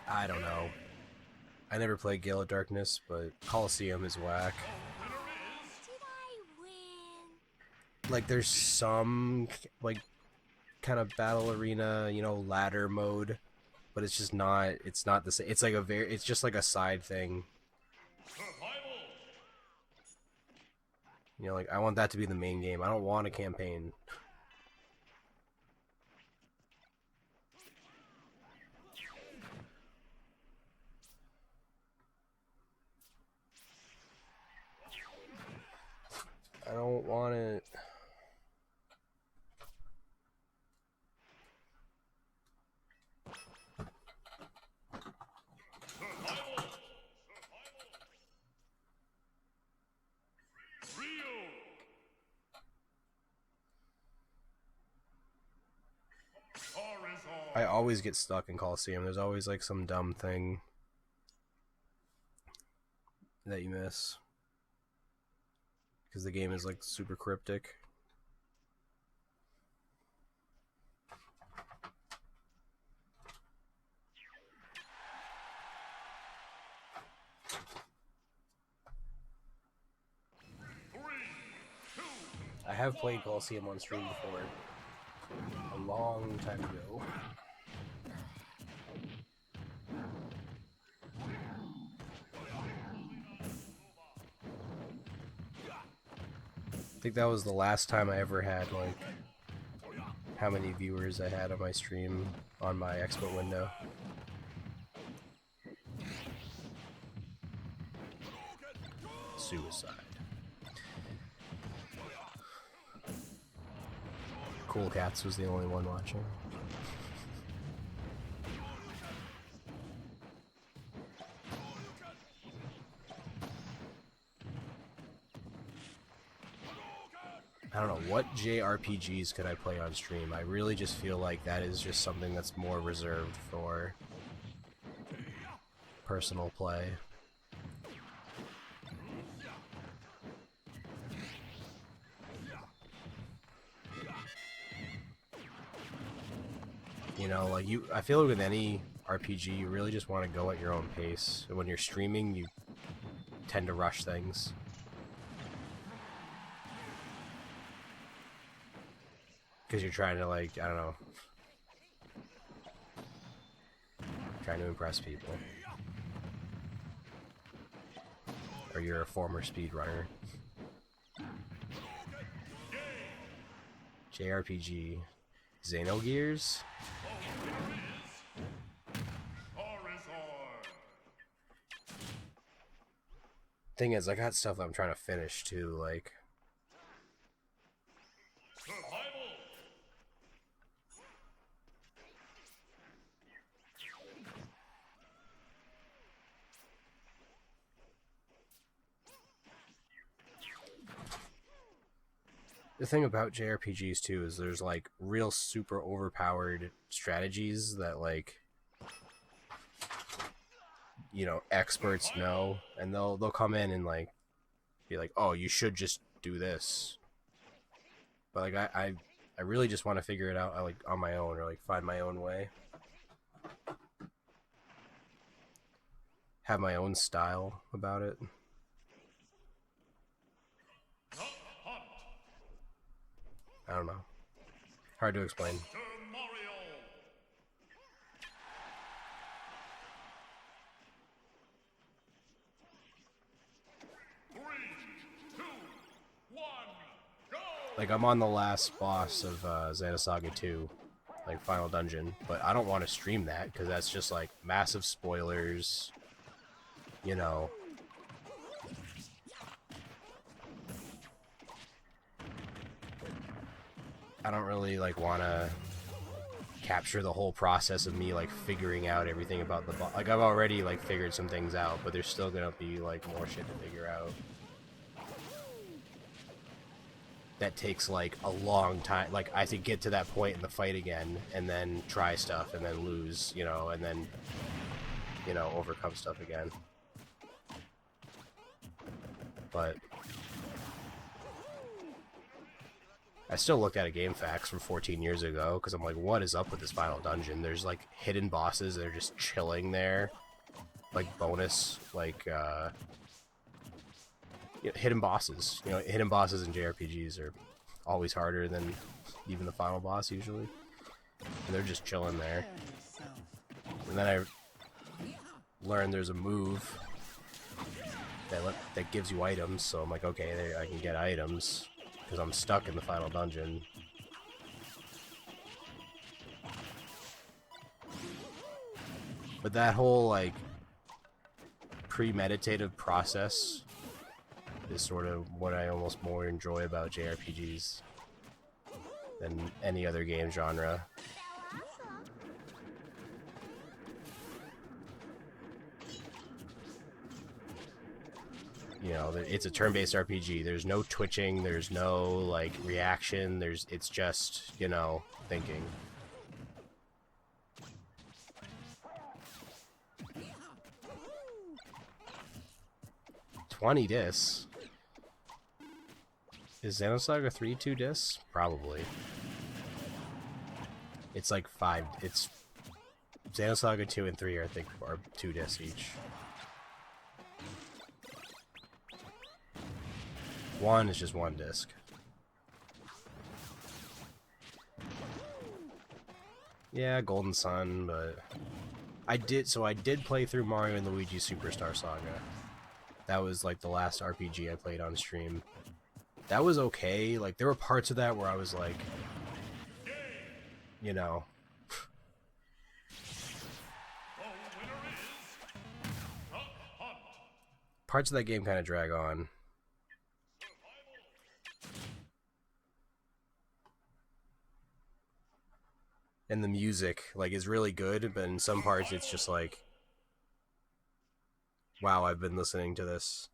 I don't know. I never played Gale of Darkness, but Coliseum is whack. Like, there's some, like, kind of battle arena, you know, ladder mode, but it's just not, it's not the same. It's like it's just like a side thing. You know, like, I want that to be the main game. I don't want a campaign. I don't want it. I always get stuck in Coliseum. There's always like some dumb thing that you miss because the game is like super cryptic. I have played Coliseum on stream before, a long time ago. I think that was the last time I ever had, like, how many viewers I had on my stream on my expo window. Suicide. Cool Cats was the only one watching. I don't know, what JRPGs could I play on stream? I really just feel like that is just something that's more reserved for personal play. You know, like I feel like with any RPG, you really just want to go at your own pace. And when you're streaming, you tend to rush things. Because you're trying to, like, I don't know, trying to impress people. Or you're a former speedrunner. JRPG. Xenogears? Thing is, I got stuff that I'm trying to finish too, like... The thing about JRPGs too is there's like real super overpowered strategies that, like, you know, experts know, and they'll come in and like be like, oh, you should just do this. But like I really just want to figure it out like on my own, or like find my own way. Have my own style about it. I don't know. Hard to explain. Like, I'm on the last boss of Xenosaga 2, like, final dungeon, but I don't want to stream that, because that's just, like, massive spoilers, you know. I don't really, like, want to capture the whole process of me, like, figuring out everything about the boss. Like, I've already, like, figured some things out, but there's still gonna be, like, more shit to figure out. That takes like a long time. Like, I have to get to that point in the fight again, and then try stuff, and then lose, you know, and then, you know, overcome stuff again. But I still look at a game facts from 14 years ago, because I'm like, what is up with this final dungeon? There's like hidden bosses that are just chilling there, like bonus, like hidden bosses. You know, hidden bosses in JRPGs are always harder than even the final boss usually. And they're just chilling there. And then I learned there's a move that gives you items. So I'm like, okay, there, I can get items because I'm stuck in the final dungeon. But that whole like premeditative process is sort of what I almost more enjoy about JRPGs than any other game genre. You know, it's a turn-based RPG. There's no twitching, there's no like reaction, it's just, you know, thinking. $20 discs. Is Xenosaga 3 2 discs? Probably. It's like 5. It's Xenosaga 2 and 3 I think are 2 discs each. 1 is just 1 disc. Yeah, Golden Sun, but I did play through Mario and Luigi Superstar Saga. That was like the last RPG I played on stream. That was okay. Like there were parts of that where I was like, you know, parts of that game kind of drag on. And the music like is really good, but in some parts it's just like, wow, I've been listening to this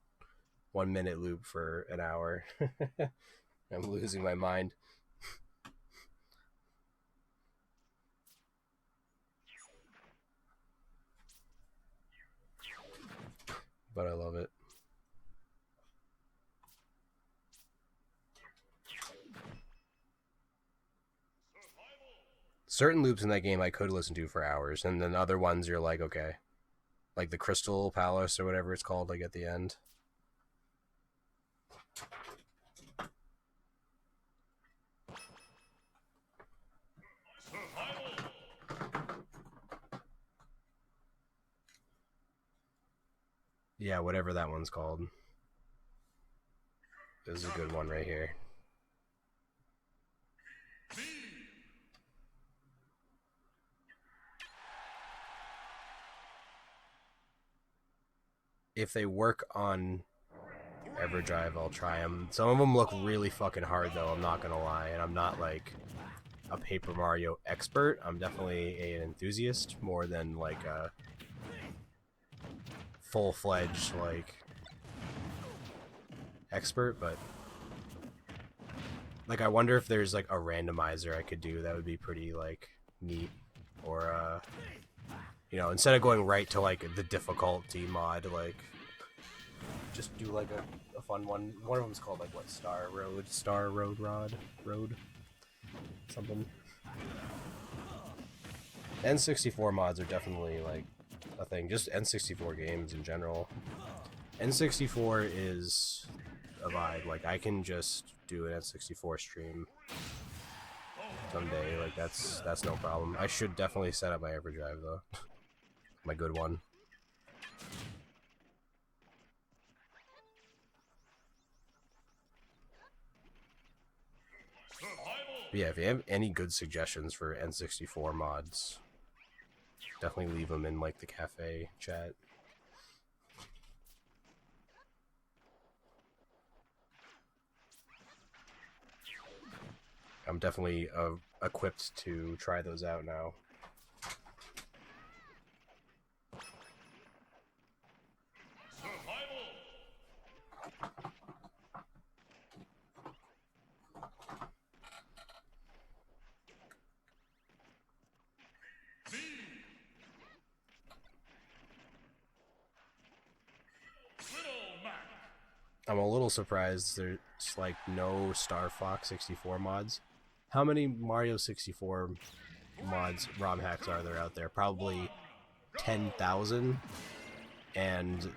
1 minute loop for an hour. I'm losing my mind. But I love it. Certain loops in that game I could listen to for hours, and then other ones you're like, okay. Like the Crystal Palace or whatever it's called, like at the end. Yeah, whatever that one's called. This is a good one right here. If they work on EverDrive, I'll try them. Some of them look really fucking hard, though, I'm not gonna lie. And I'm not, like, a Paper Mario expert. I'm definitely an enthusiast more than, like, a full-fledged, like, expert. But, like, I wonder if there's, like, a randomizer I could do that would be pretty, like, neat. Or, you know, instead of going right to, like, the difficulty mod, like, just do, like, a fun one. One of them's called, like, what, Star Road Road? Something. N64 mods are definitely, like, a thing. Just N64 games in general. N64 is a vibe. Like, I can just do an N64 stream someday. Like, that's no problem. I should definitely set up my EverDrive, though. My good one. But yeah, if you have any good suggestions for N64 mods, definitely leave them in, like, the cafe chat. I'm definitely equipped to try those out now. I'm a little surprised there's, like, no Star Fox 64 mods. How many Mario 64 mods, ROM hacks are there out there? Probably 10,000. And,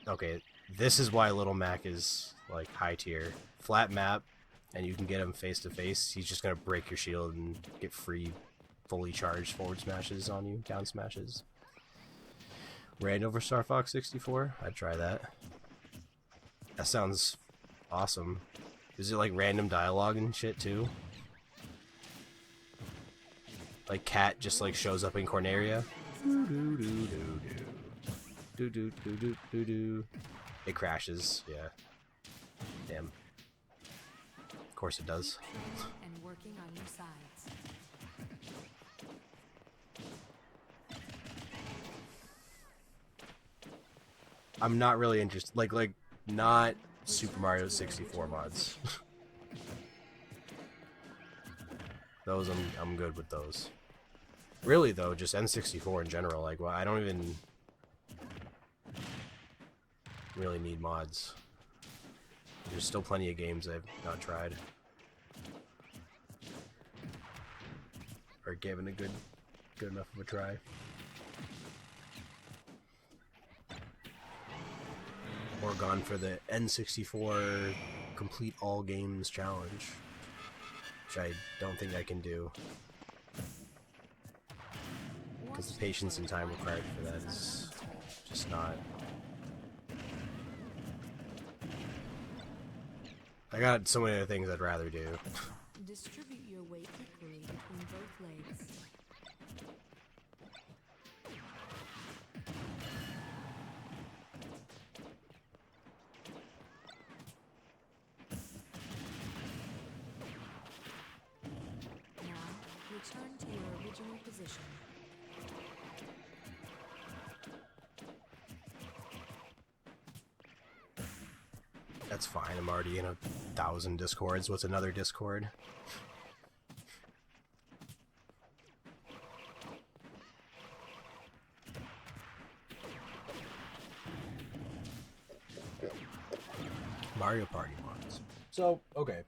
okay, this is why Little Mac is, like, high tier. Flat map, and you can get him face to face. He's just gonna break your shield and get free, fully charged forward smashes on you, down smashes. Random for Star Fox 64? I'd try that. That sounds awesome. Is it like random dialogue and shit too? Like Cat just like shows up in Corneria. It crashes, yeah. Damn. Of course it does. And working on your sides. I'm not really interested. Like not Super Mario 64 mods. Those I'm good with those. Really though, just N64 in general. Like, well, I don't even really need mods. There's still plenty of games I've not tried or given a good enough of a try. Or gone for the N64 complete all games challenge, which I don't think I can do because the patience and time required for that is just not. I got so many other things I'd rather do. Distribute your weight equally between both legs. Now, return to your original position. That's fine, I'm already in 1,000 discords. What's another discord? Mario Party mods. So, okay.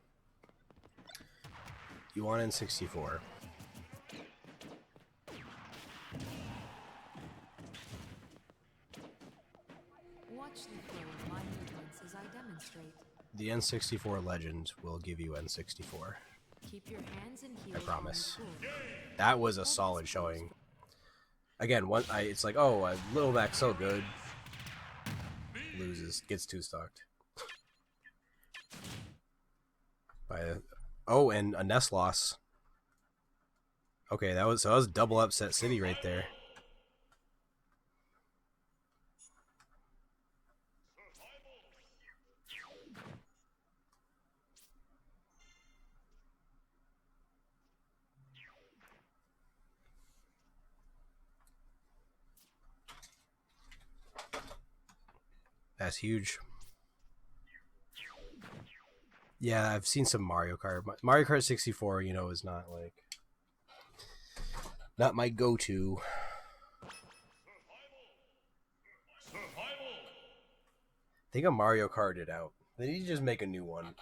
You want N64. Watch the flow of my movements as I demonstrate. The N64 Legend will give you N64. Keep your hands and heels I promise. on the floor. That was a solid showing. Again, it's like, oh, Little Mac's so good. Loses, gets two stocked. And a Nest loss. Okay, that was double upset city right there. That's huge. Yeah, I've seen some Mario Kart. Mario Kart 64, you know, is not my go-to. I think a Mario Karted out. They need to just make a new one.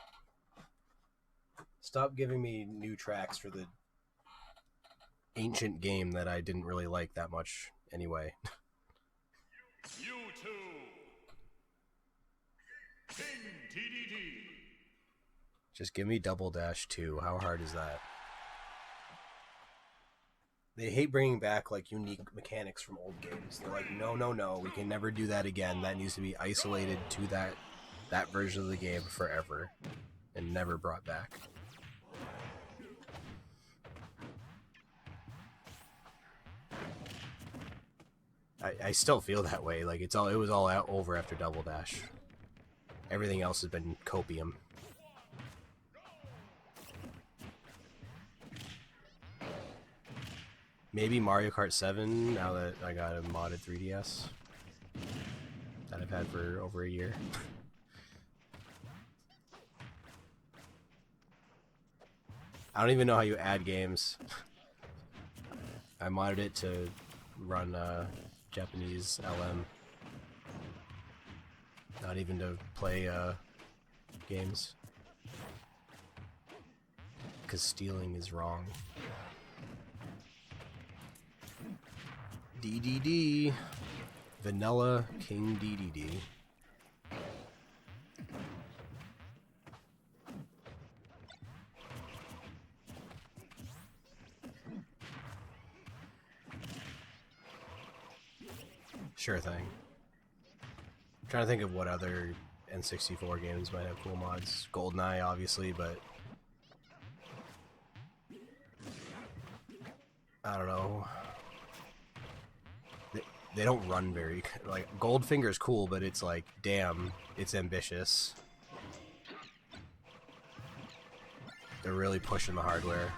Stop giving me new tracks for the ancient game that I didn't really like that much anyway. You two. King DDD. Just give me Double Dash 2. How hard is that? They hate bringing back like unique mechanics from old games. They're like, no, we can never do that again. That needs to be isolated to that version of the game forever and never brought back. I still feel that way. Like it was all out over after Double Dash. Everything else has been copium. Maybe Mario Kart 7 now that I got a modded 3DS that I've had for over a year. I don't even know how you add games. I modded it to run Japanese LM. Not even to play games. Because stealing is wrong. DDD. Vanilla King DDD. Sure thing. I'm trying to think of what other N64 games might have cool mods. GoldenEye, obviously, but I don't know. They don't run very... Like, Goldfinger's cool, but it's like, damn, it's ambitious. They're really pushing the hardware.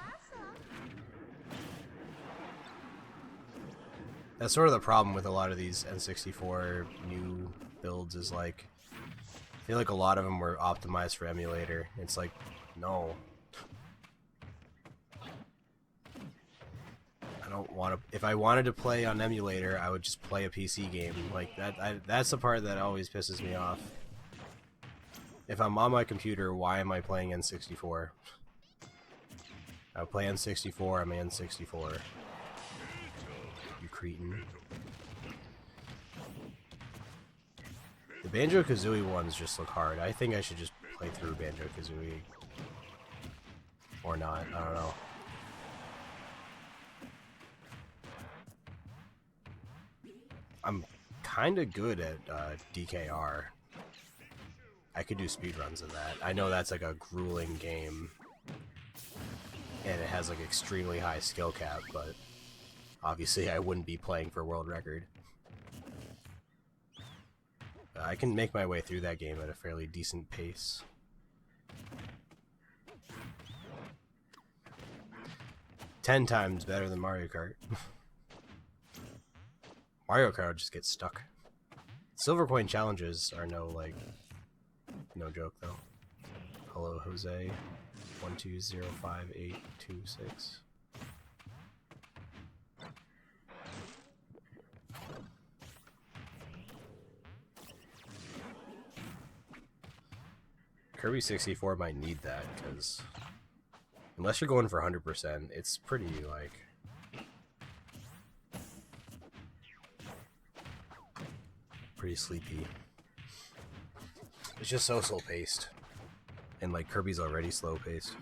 That's sort of the problem with a lot of these N64 new builds is like, I feel like a lot of them were optimized for emulator. It's like, no. I don't want to... If I wanted to play on emulator, I would just play a PC game. Like, that's the part that always pisses me off. If I'm on my computer, why am I playing N64? I play N64, I'm N64. You cretin. The Banjo-Kazooie ones just look hard. I think I should just play through Banjo-Kazooie. Or not, I don't know. I'm kinda good at DKR. I could do speedruns of that. I know that's like a grueling game. And it has like extremely high skill cap, but obviously I wouldn't be playing for world record. I can make my way through that game at a fairly decent pace. Ten times better than Mario Kart. Mario Kart just gets stuck. Silver coin challenges are no joke though. Hello, Jose. 1205826. Kirby 64 might need that because unless you're going for 100%, it's pretty like pretty sleepy. It's just so slow paced. And like Kirby's already slow paced.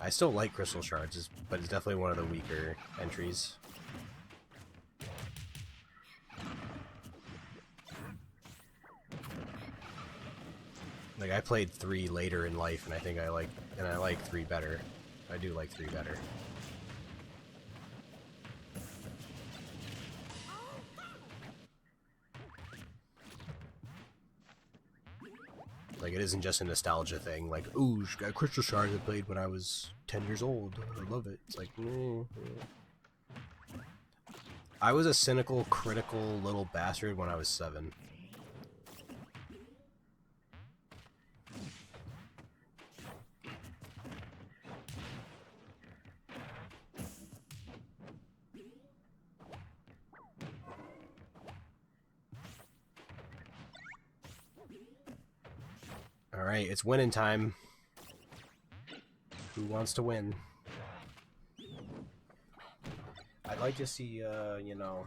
I still like Crystal Shards, but it's definitely one of the weaker entries. Like I played 3 later in life, and I think I like 3 better. I do like 3 better. Like, it isn't just a nostalgia thing, like, ooh, got Crystal Shards I played when I was 10 years old. I love it. It's like, I was a cynical, critical little bastard when I was 7. Alright, it's winning time. Who wants to win? I'd like to see, you know,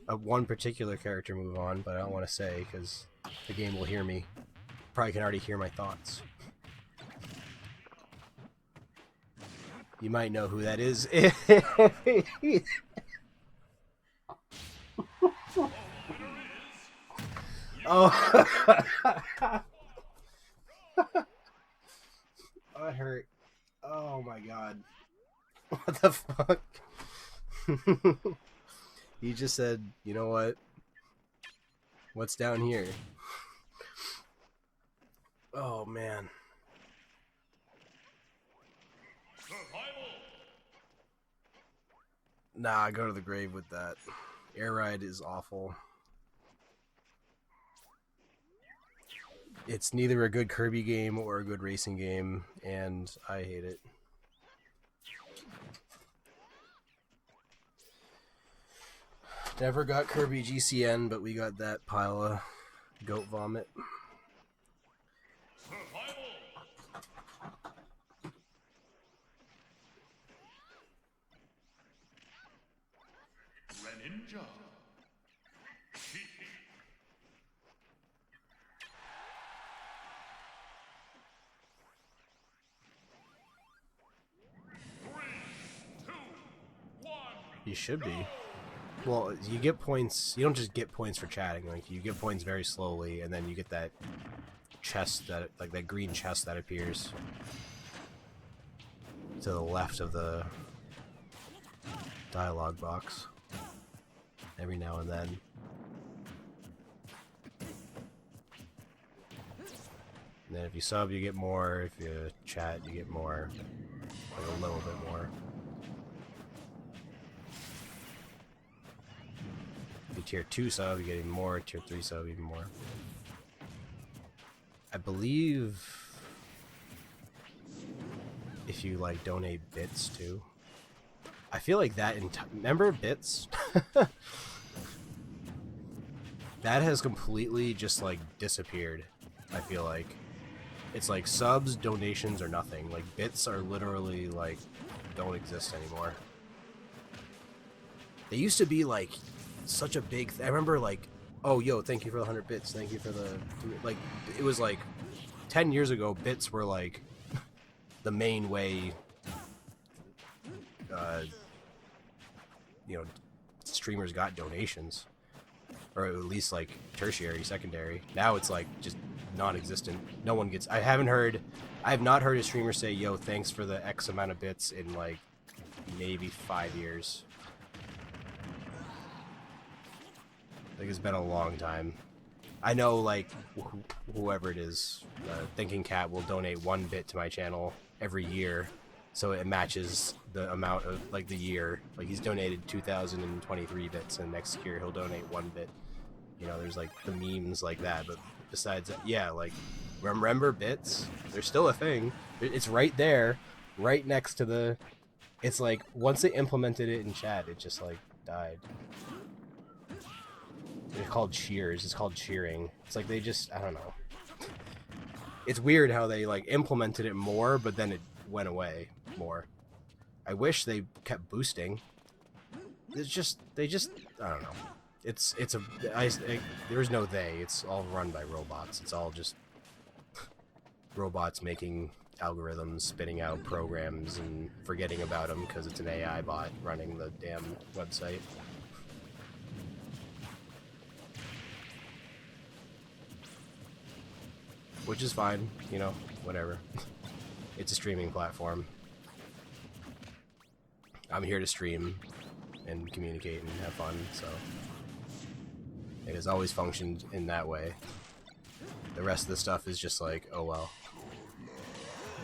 one particular character move on, but I don't want to say because the game will hear me. Probably can already hear my thoughts. You might know who that is. Oh, that hurt. Oh my god. What the fuck? He just said, you know what? What's down here? Oh man. Nah, go to the grave with that. Air Ride is awful. It's neither a good Kirby game or a good racing game, and I hate it. Never got Kirby GCN, but we got that pile of goat vomit. Greninja. You should be. Well, you get points. You don't just get points for chatting. Like, you get points very slowly, and then you get that chest that, like, that green chest that appears to the left of the dialogue box every now and then. And then if you sub, you get more. If you chat, you get more. Like a little bit more. If you tier 2 sub, you get even more. Tier 3 sub, even more. I believe if you like donate bits too. I feel like that remember bits? That has completely just like disappeared. I feel like it's like subs, donations, or nothing. Like bits are literally like don't exist anymore. They used to be like such a big I remember like, oh yo, thank you for the 100 bits, thank you for the, like, it was like 10 years ago bits were like the main way you know, streamers got donations, or at least like tertiary, secondary. Now it's like just non-existent. No one gets. I have not heard a streamer say, yo, thanks for the X amount of bits in like maybe 5 years. Like, it's been a long time. I know, like, whoever it is, Thinking Cat will donate 1 bit to my channel every year, so it matches the amount of, like, the year. Like, he's donated 2,023 bits, and next year he'll donate 1 bit. You know, there's, like, the memes like that, but besides that, yeah, like, remember bits? They're still a thing. It's right there, right next to the... It's like, once they implemented it in chat, it just, like, died. It's called cheers. It's called cheering. It's like they just, I don't know. It's weird how they like implemented it more, but then it went away more. I wish they kept boosting. It's just, I don't know. There's no they. It's all run by robots. It's all just robots making algorithms, spitting out programs, and forgetting about them because it's an AI bot running the damn website. Which is fine, you know, whatever. It's a streaming platform. I'm here to stream and communicate and have fun, so it has always functioned in that way. The rest of the stuff is just like, oh well.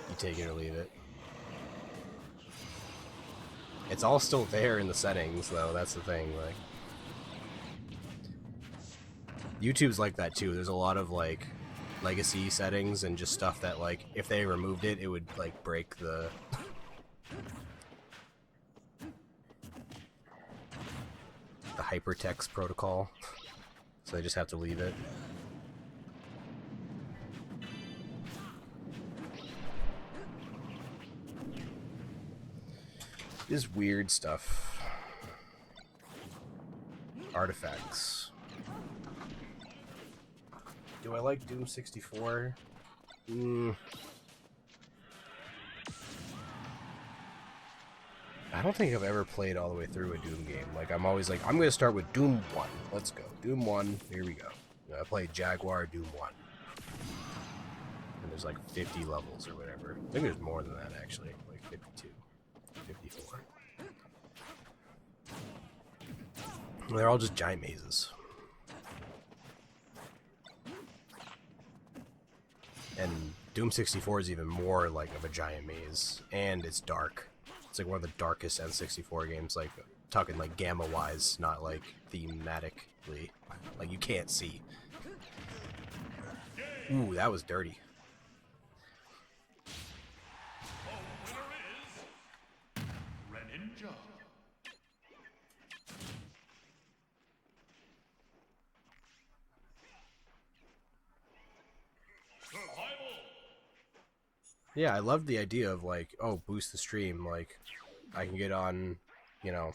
You take it or leave it. It's all still there in the settings, though, that's the thing, like... YouTube's like that, too. There's a lot of, like, legacy settings and just stuff that, like, if they removed it, it would, like, break the... the hypertext protocol. So they just have to leave it. Just weird stuff. Artifacts. Do I like Doom 64? I don't think I've ever played all the way through a Doom game. Like, I'm always like, I'm going to start with Doom 1. Let's go. Doom 1, here we go. I played Jaguar Doom 1. And there's like 50 levels or whatever. I think there's more than that, actually. Like 52. 54. They're all just giant mazes. And Doom 64 is even more like of a giant maze, and it's dark. It's like one of the darkest N64 games, like talking like gamma wise, not like thematically. Like you can't see. Ooh, that was dirty. Yeah, I love the idea of like, oh, boost the stream. Like, I can get on, you know,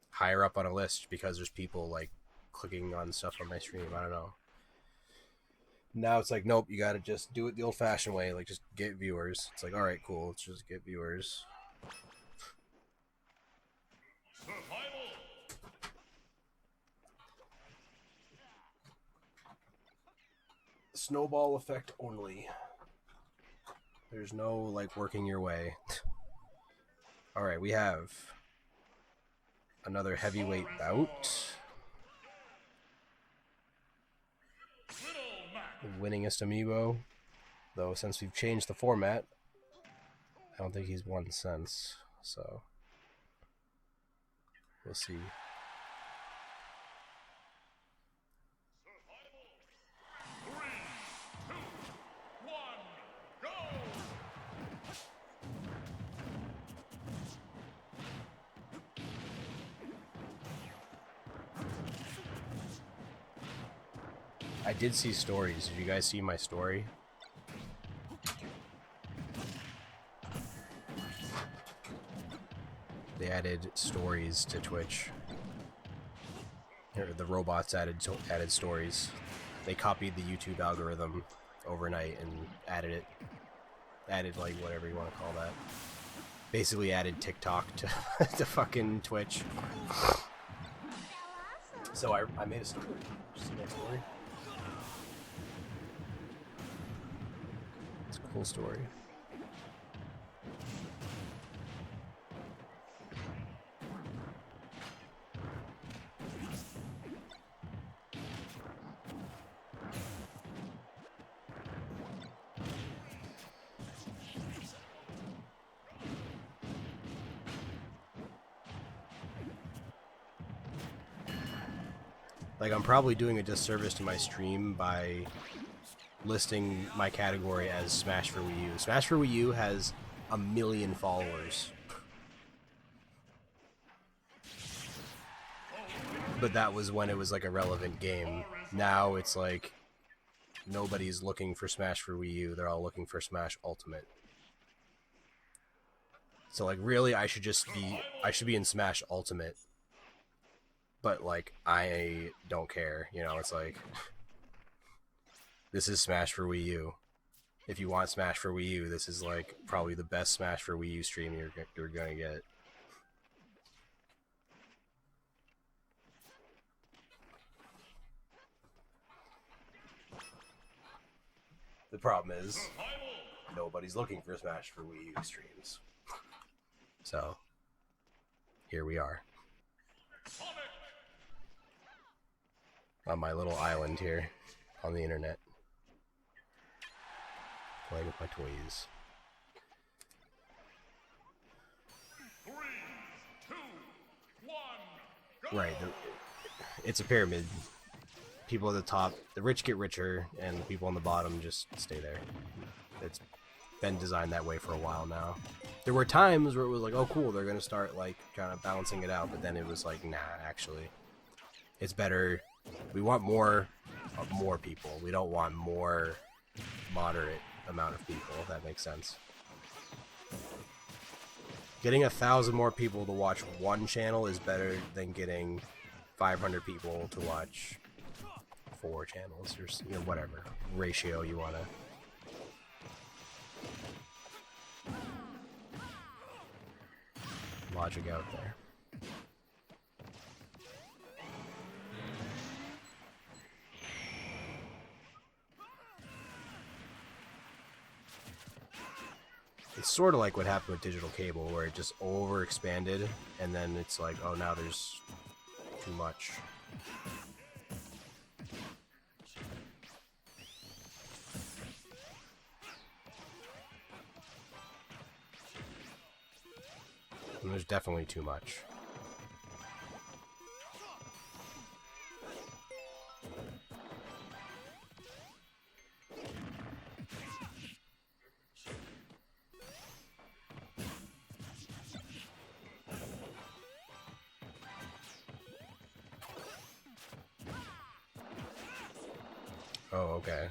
higher up on a list because there's people like clicking on stuff on my stream. I don't know. Now it's like, nope, you gotta just do it the old-fashioned way. Like, just get viewers. It's like, all right, cool, let's just get viewers. Survival. Snowball effect only. There's no, like, working your way. Alright, we have another heavyweight bout. The winningest amiibo. Though, since we've changed the format, I don't think he's won since. So, we'll see. I did see stories. Did you guys see my story? They added stories to Twitch. Or the robots added stories. They copied the YouTube algorithm overnight and added it. Added, like, whatever you want to call that. Basically added TikTok to, to fucking Twitch. So I made a story. Just see my story. It's a cool story. Like, I'm probably doing a disservice to my stream by listing my category as Smash for Wii U. Smash for Wii U has 1 million followers. But that was when it was like a relevant game. Now it's like nobody's looking for Smash for Wii U. They're all looking for Smash Ultimate. So, like, really, I should be in Smash Ultimate. But, like, I don't care, you know, it's like, this is Smash for Wii U. If you want Smash for Wii U, this is, like, probably the best Smash for Wii U stream you're gonna get. The problem is, nobody's looking for Smash for Wii U streams. So, here we are. On my little island here on the internet, playing with my toys. 3, 2, 1, go! Right, it's a pyramid. People at the top, the rich get richer, and the people on the bottom just stay there. It's been designed that way for a while now. There were times where it was like, oh cool, they're gonna start like kind of balancing it out, but then it was like, nah, actually, it's better. We want more people. We don't want more moderate amount of people, if that makes sense. Getting 1,000 more people to watch one channel is better than getting 500 people to watch 4 channels, or, you know, whatever ratio you want to logic out there. It's sort of like what happened with digital cable, where it just overexpanded, and then it's like, oh, now there's too much. And there's definitely too much. Oh, okay.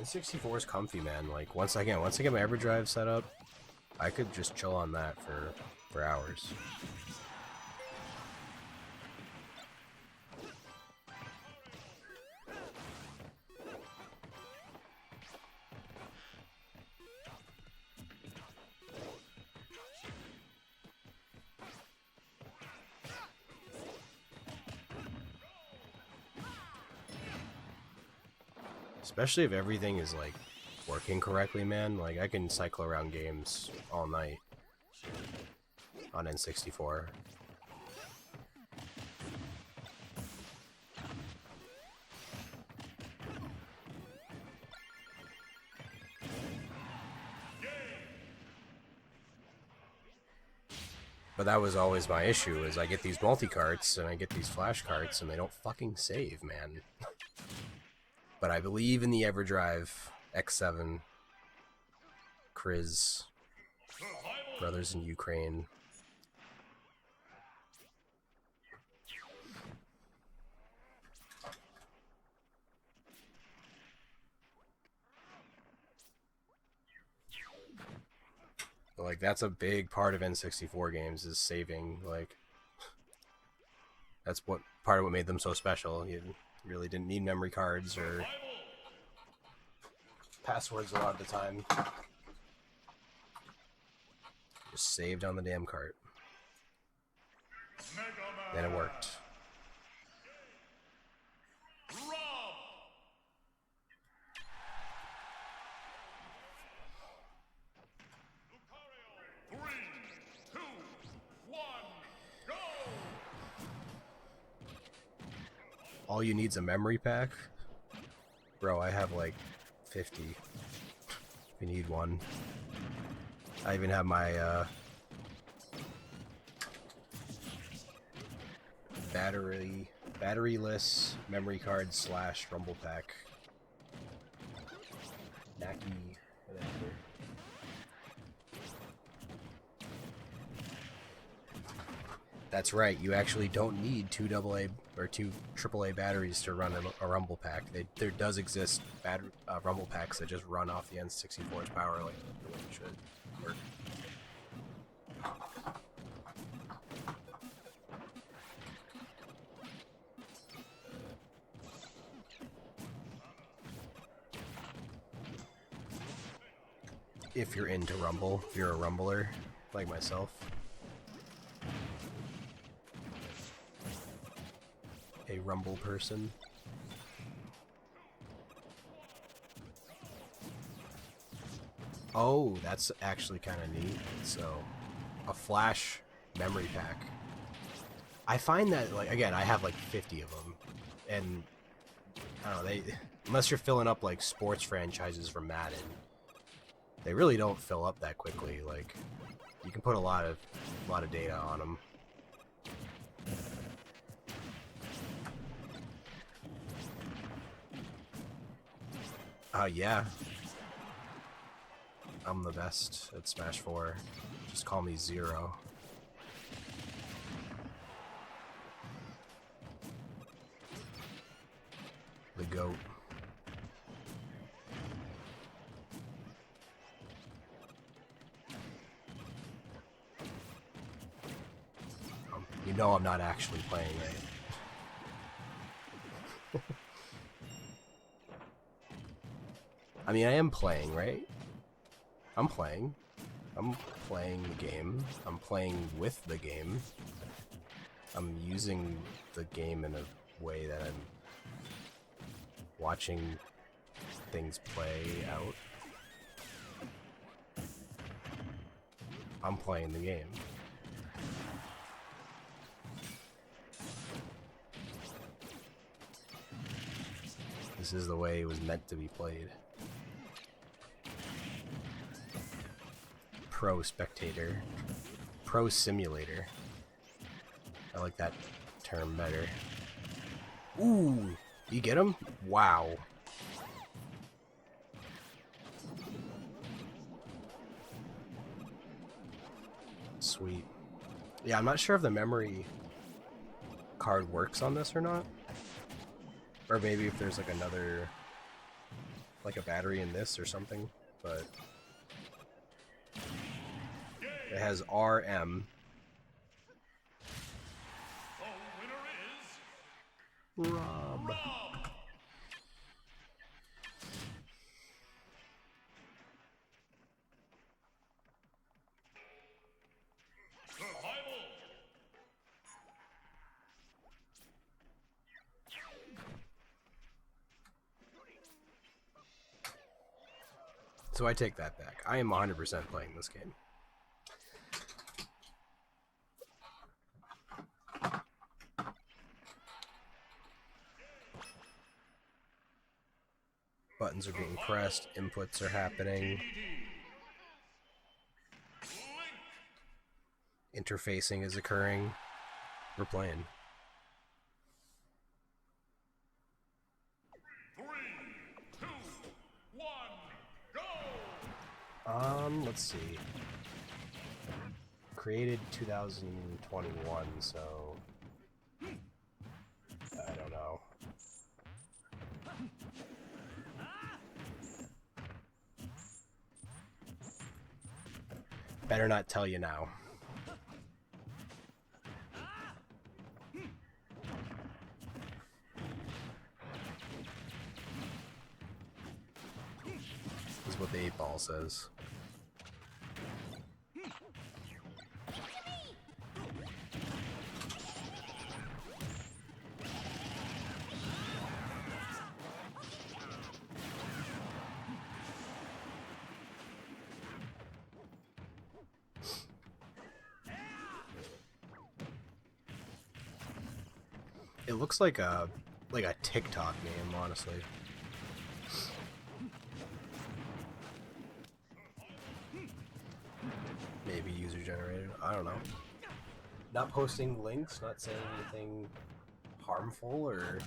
N64 is comfy, man. Like, once I get my EverDrive set up, I could just chill on that for hours. Especially if everything is like working correctly, man. Like I can cycle around games all night on N64. But that was always my issue, is I get these multi-carts and I get these flash carts and they don't fucking save, man. But I believe in the EverDrive X7 Kriz brothers in Ukraine. Like, that's a big part of N64 games, is saving. Like, that's what part of what made them so special. You really didn't need memory cards or passwords a lot of the time. Just saved on the damn cart. Then it worked. All you need's a memory pack? Bro, I have like 50. If you need one. I even have my batteryless memory card / rumble pack. Naki, whatever. That's right, you actually don't need 2 AA or 2 AAA batteries to run a rumble pack. There does exist rumble packs that just run off the N64's power like the way it should work. If you're into Rumble, if you're a Rumbler, like myself. A Rumble person. Oh, that's actually kind of neat. So, a flash memory pack. I find that, like, again, I have like 50 of them, and I don't know, unless you're filling up like sports franchises from Madden, they really don't fill up that quickly. Like, you can put a lot of data on them. Yeah. I'm the best at Smash 4. Just call me Zero. The GOAT. You know I'm not actually playing it. I mean, I am playing, right? I'm playing. I'm playing the game. I'm playing with the game. I'm using the game in a way that I'm watching things play out. I'm playing the game. This is the way it was meant to be played. Pro spectator. Pro simulator. I like that term better. Ooh! You get him? Wow. Sweet. Yeah, I'm not sure if the memory card works on this or not. Or maybe if there's like another, like a battery in this or something, but it has RM. Rob. So I take that back. I am 100% playing this game. Buttons are being pressed, inputs are happening, interfacing is occurring. We're playing. 3, 2, 1, go! Let's see. Created 2021, so I don't know. Better not tell you now. This is what the 8-ball says. It looks like a TikTok game, honestly. Maybe user generated. I don't know. Not posting links, not saying anything harmful or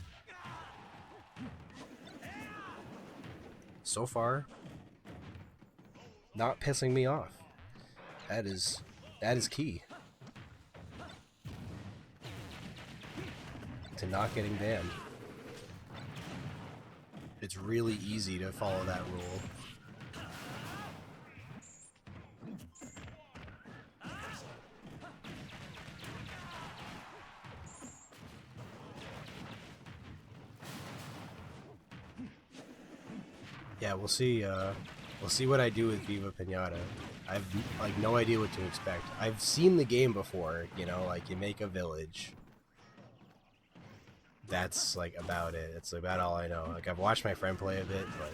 so far not pissing me off. That is key to not getting banned. It's really easy to follow that rule. Yeah, we'll see. We'll see what I do with Viva Pinata. I've like no idea what to expect. I've seen the game before, you know, like you make a village. That's like about it. It's about all I know. Like I've watched my friend play a bit, but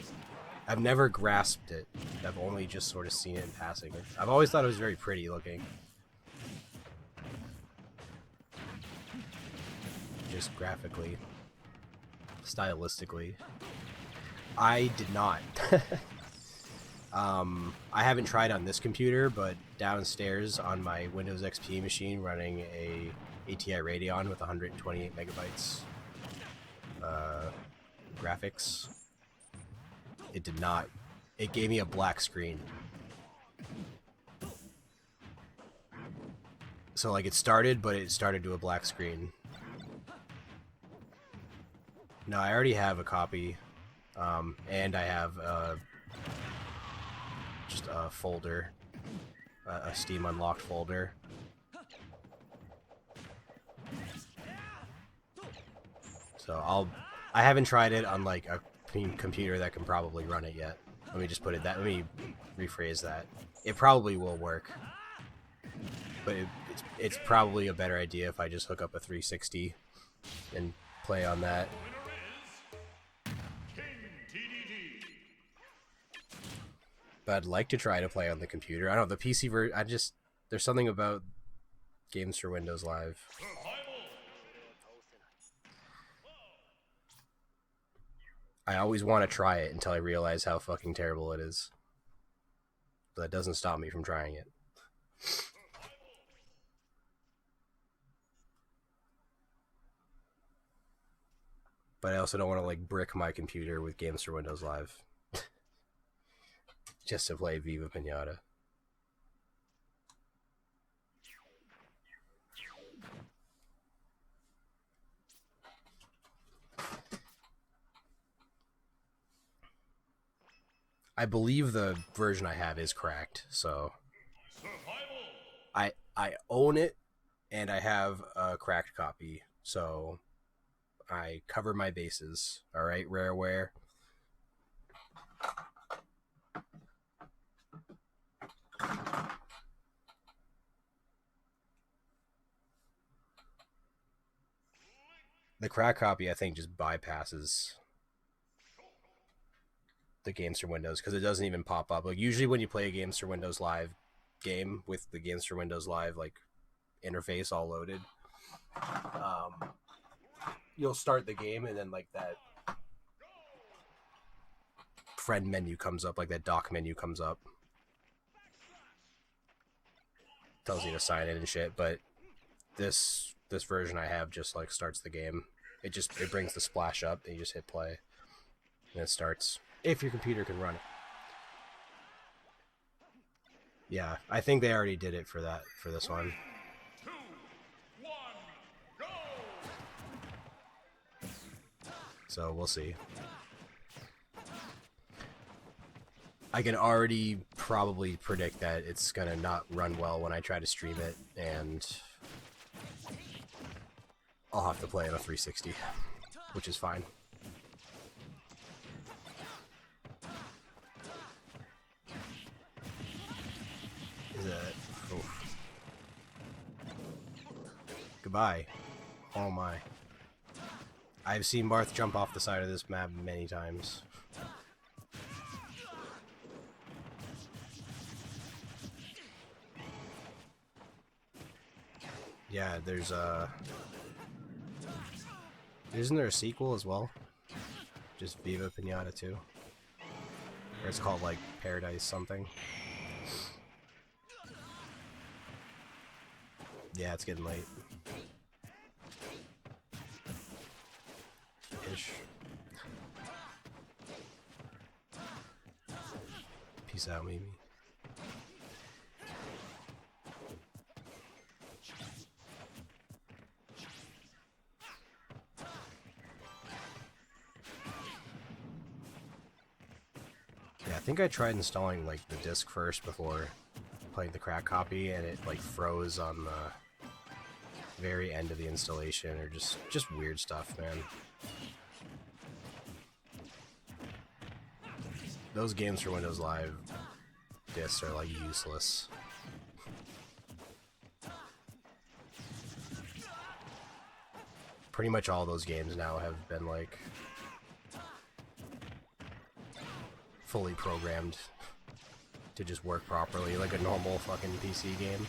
I've never grasped it. I've only just sort of seen it in passing. I've always thought it was very pretty looking. Just graphically, stylistically. I did not. I haven't tried on this computer, but downstairs on my Windows XP machine running a ATI Radeon with 128 megabytes graphics, it did not. It gave me a black screen. So like it started, but it started to a black screen. No, I already have a copy. And I have just a folder, a Steam unlocked folder. So I haven't tried it on like a computer that can probably run it yet. Let me just put it that. Let me rephrase that. It probably will work, but it's probably a better idea if I just hook up a 360 and play on that. But I'd like to try to play on the computer. I don't know, the PC version, there's something about games for Windows Live. I always want to try it until I realize how fucking terrible it is. But that doesn't stop me from trying it. But I also don't want to like brick my computer with games for Windows Live. Just to play Viva Pinata. I believe the version I have is cracked, so I own it and I have a cracked copy, so I cover my bases. All right, Rareware. The crack copy, I think, just bypasses the games for Windows because it doesn't even pop up. Like usually when you play a games for Windows Live game with the games for Windows Live like interface all loaded, you'll start the game and then like that friend menu comes up, like that dock menu comes up, tells you to sign in and shit. But this version I have just like starts the game. It brings the splash up and you just hit play and it starts if your computer can run it. Yeah, I think they already did it for this one. 2, 1, go! So we'll see. I can already probably predict that it's gonna not run well when I try to stream it, and I'll have to play on a 360, which is fine. Is that... Oh. Goodbye. Oh my. I've seen Barth jump off the side of this map many times. Yeah, there's isn't there a sequel as well? Just Viva Pinata 2? Or it's called like Paradise something. Yeah, it's getting late. Ish. Peace out, Mimi. Yeah, I think I tried installing like the disc first before playing the crack copy, and it like froze on the very end of the installation, or just weird stuff, man. Those games for Windows Live discs are like useless. Pretty much all those games now have been like fully programmed to just work properly like a normal fucking PC game.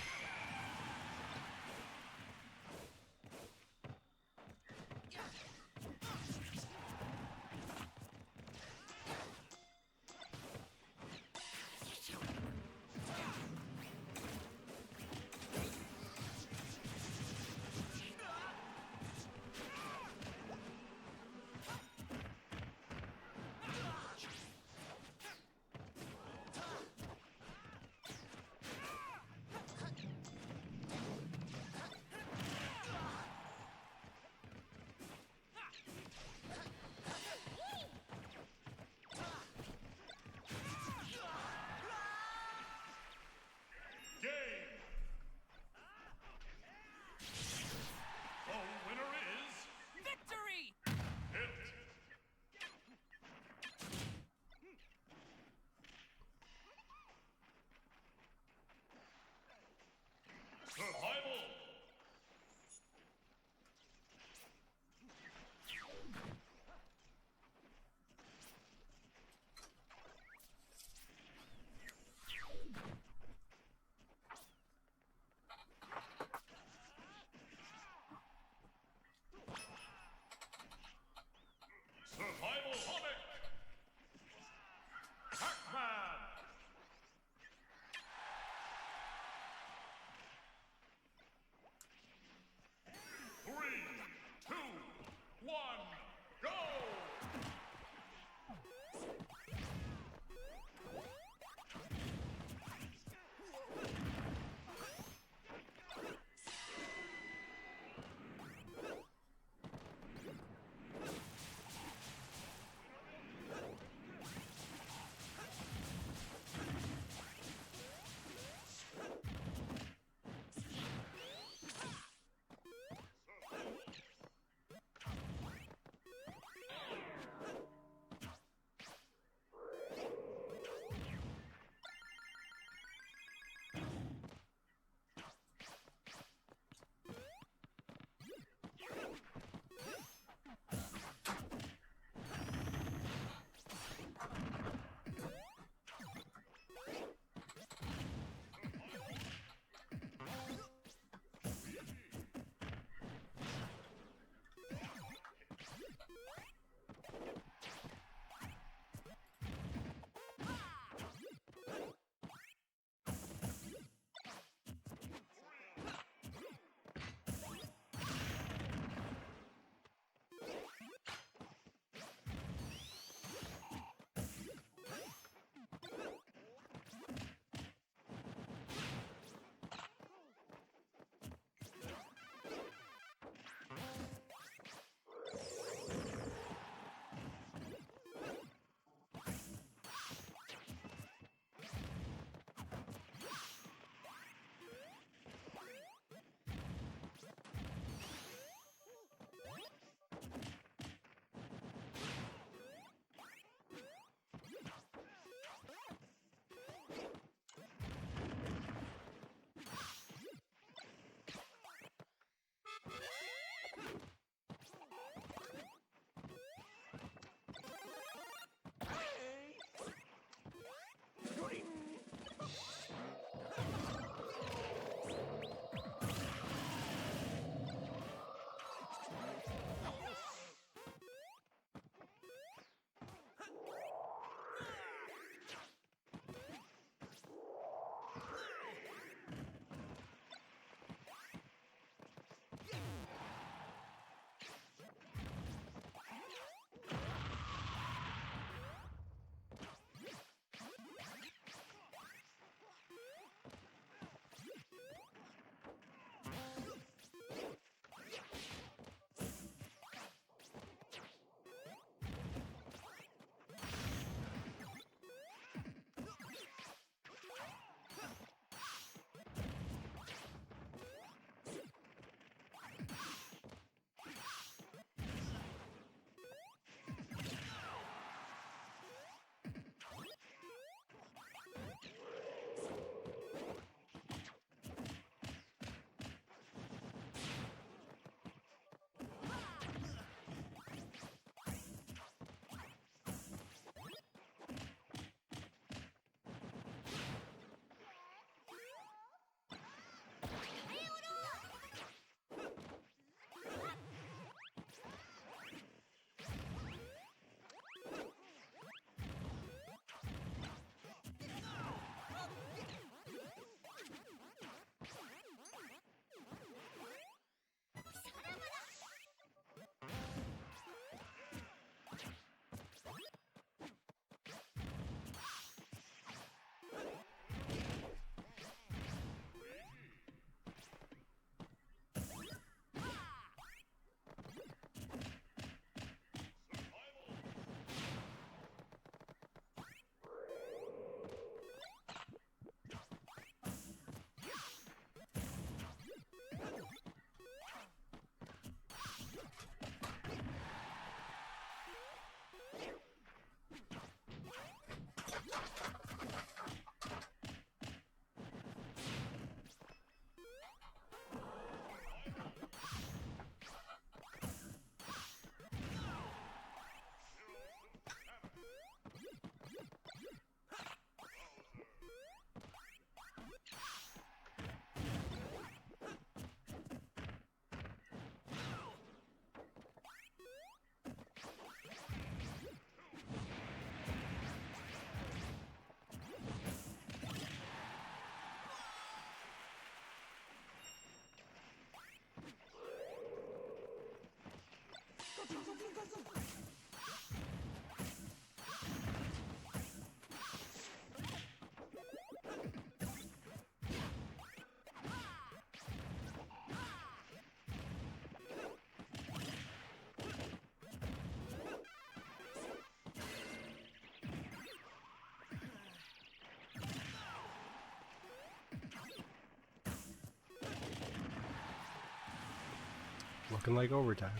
Looking like overtime.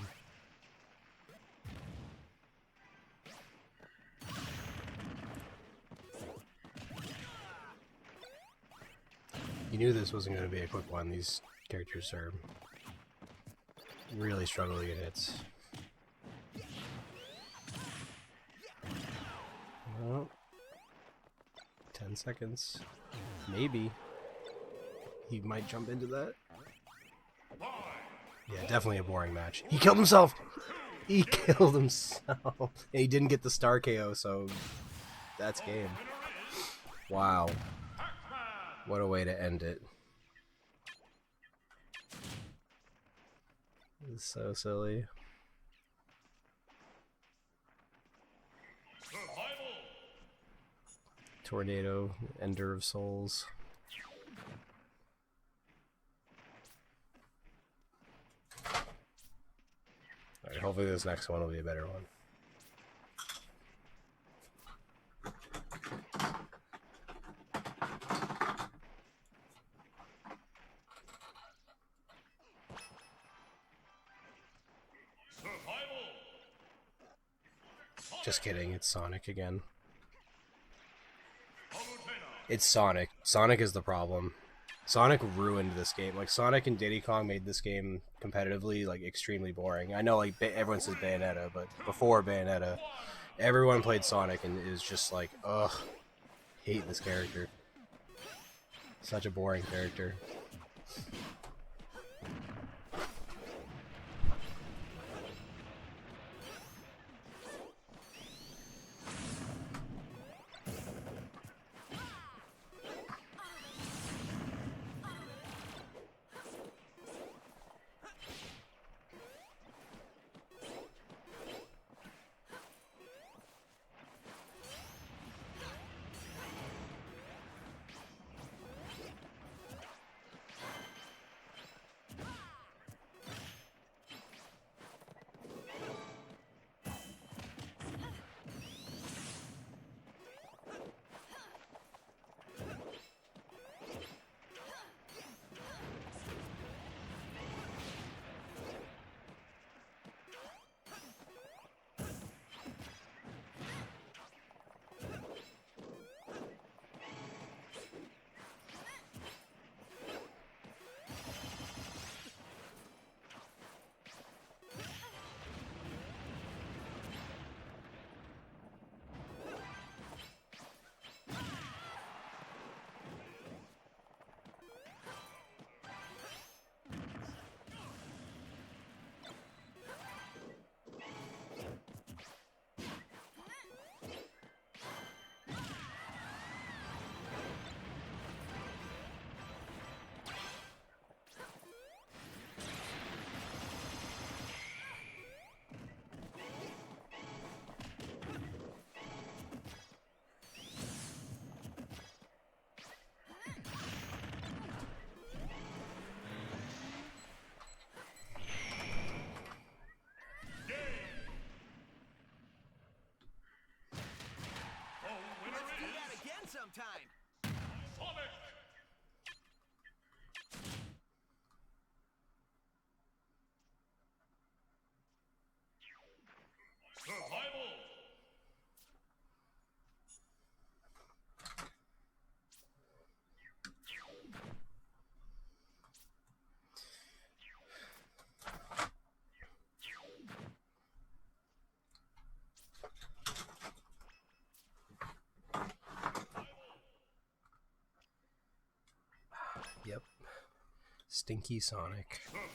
You knew this wasn't going to be a quick one. These characters are really struggling to get hits. Well, 10 seconds. Maybe. He might jump into that. Yeah, definitely a boring match. He killed himself! He killed himself! And he didn't get the star KO, so that's game. Wow. What a way to end it. This is so silly. Tornado, Ender of Souls. Alright, hopefully this next one will be a better one. Just kidding, it's Sonic again. It's Sonic. Sonic is the problem. Sonic ruined this game. Like, Sonic and Diddy Kong made this game competitively, like, extremely boring. I know, like, everyone says Bayonetta, but before Bayonetta, everyone played Sonic and it was just like, ugh, hate this character. Such a boring character. Sometime. Sonic. Survival. Yep. Stinky Sonic. Survival.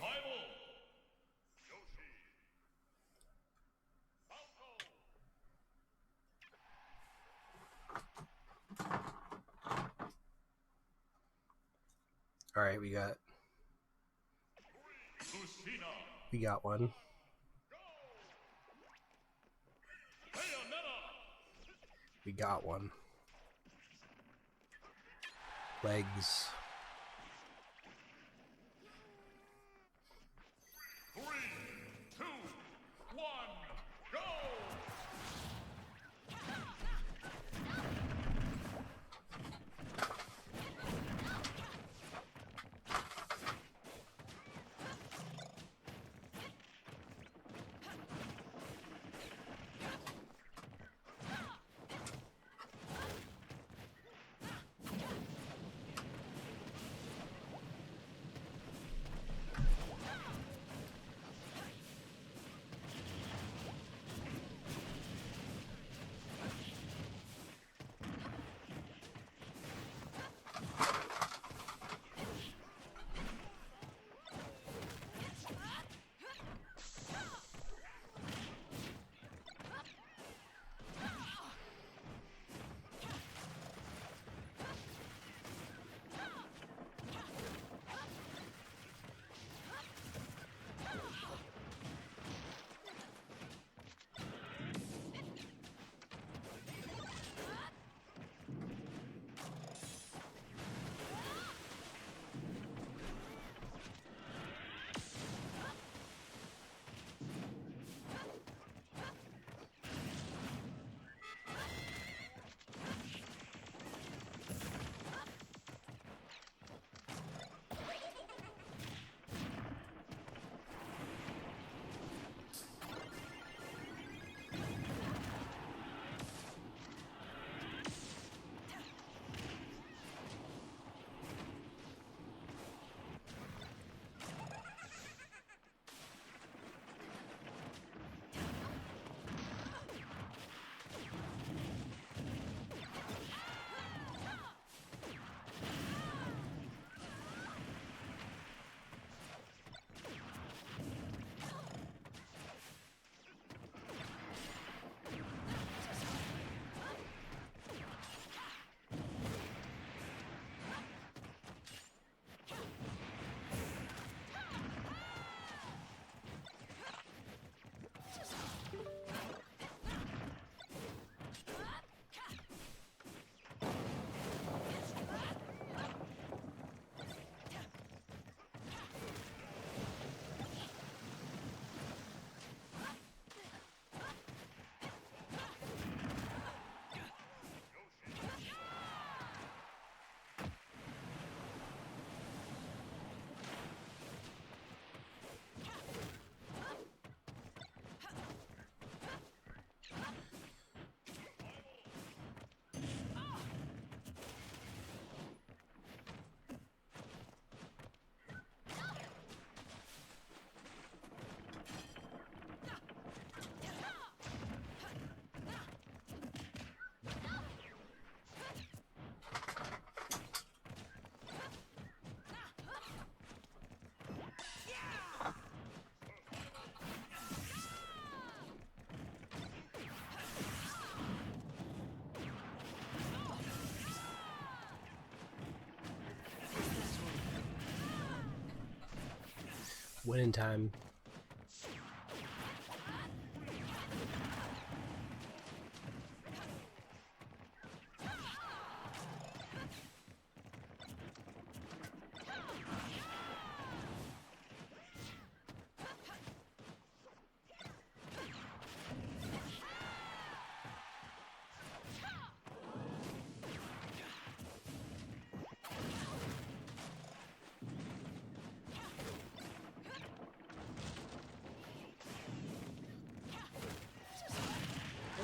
Alright, we got one. We got one. Legs. 3, 2, 1, go! Winning time.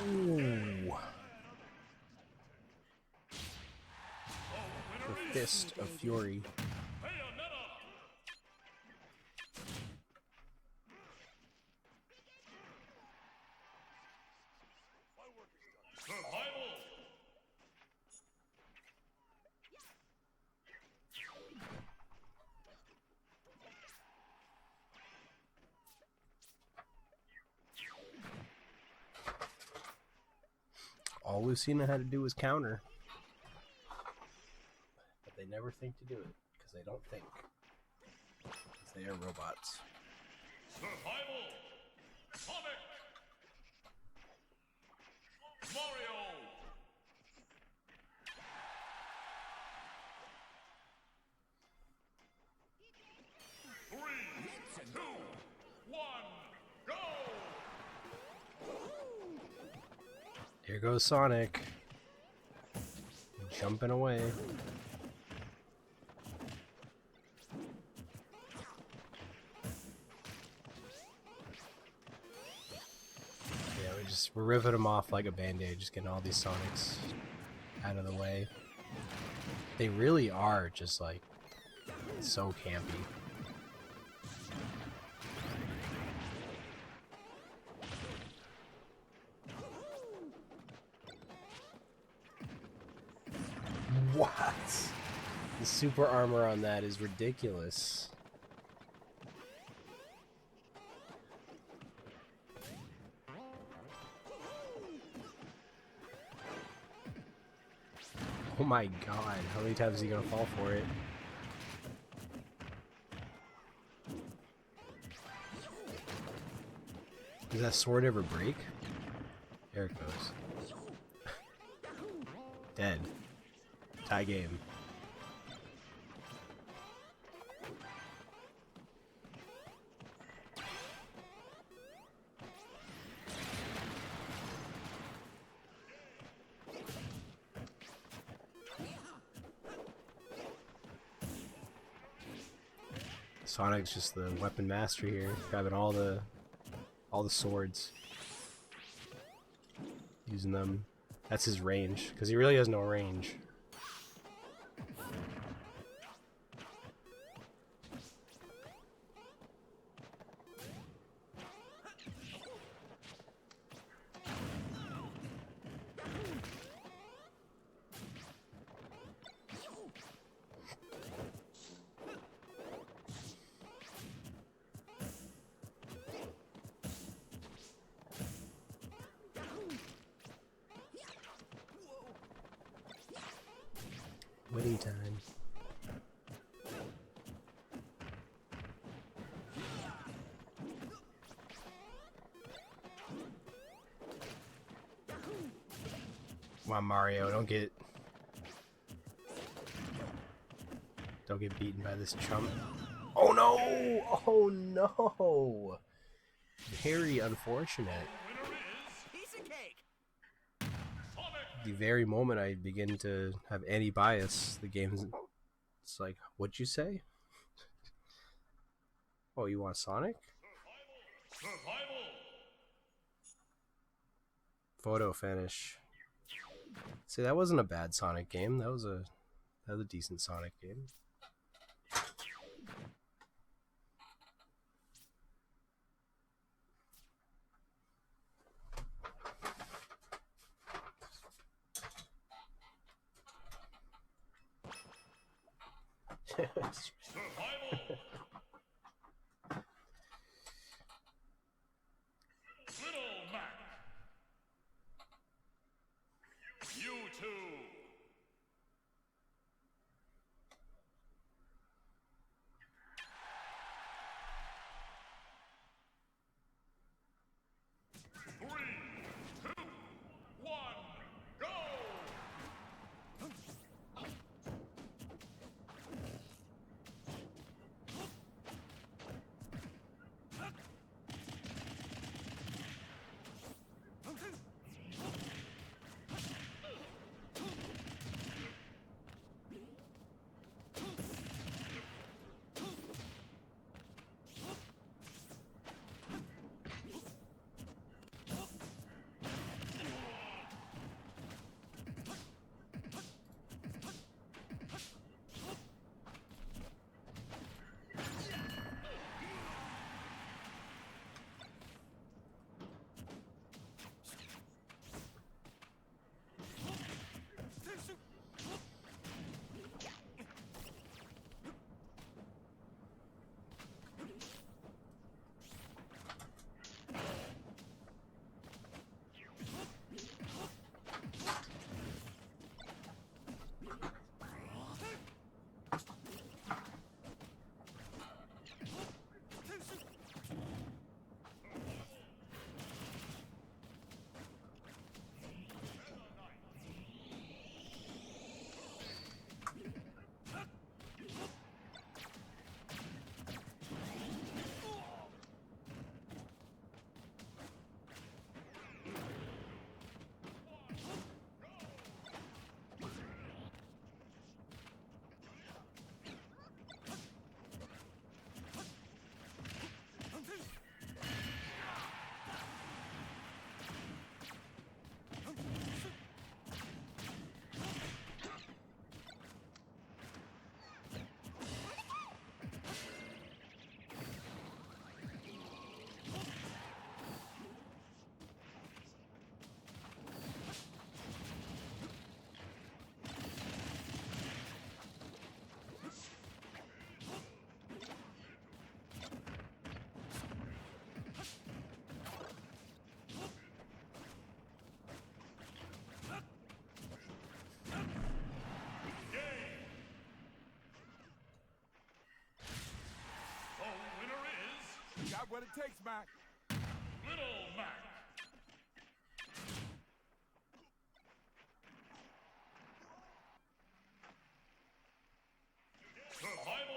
Ooh. The Fist of Fury. Survival! All Lucina had to do was counter. But they never think to do it, because they don't think. Because they are robots. Survival! Sonic! Mario! goes Sonic. Jumping away. Yeah, we're ripping them off like a band-aid, just getting all these Sonics out of the way. They really are just like so campy. What? The super armor on that is ridiculous. Oh my god, how many times is he gonna fall for it? Does that sword ever break? There it goes. Dead. Tie game. Sonic's just the weapon master here, grabbing all the swords, using them. That's his range, because he really has no range. Winning time. Come on, Mario, don't get beaten by this chump. Oh no! Oh no! Very unfortunate. The very moment I begin to have any bias, the game's it's like, what'd you say? Oh, you want Sonic? Survival. Photo finish. See, that wasn't a bad Sonic game. That was a decent Sonic game. Survival. Little Mac. You two. Three, two, one, go! what it takes, Mac. Little Mac. Survival.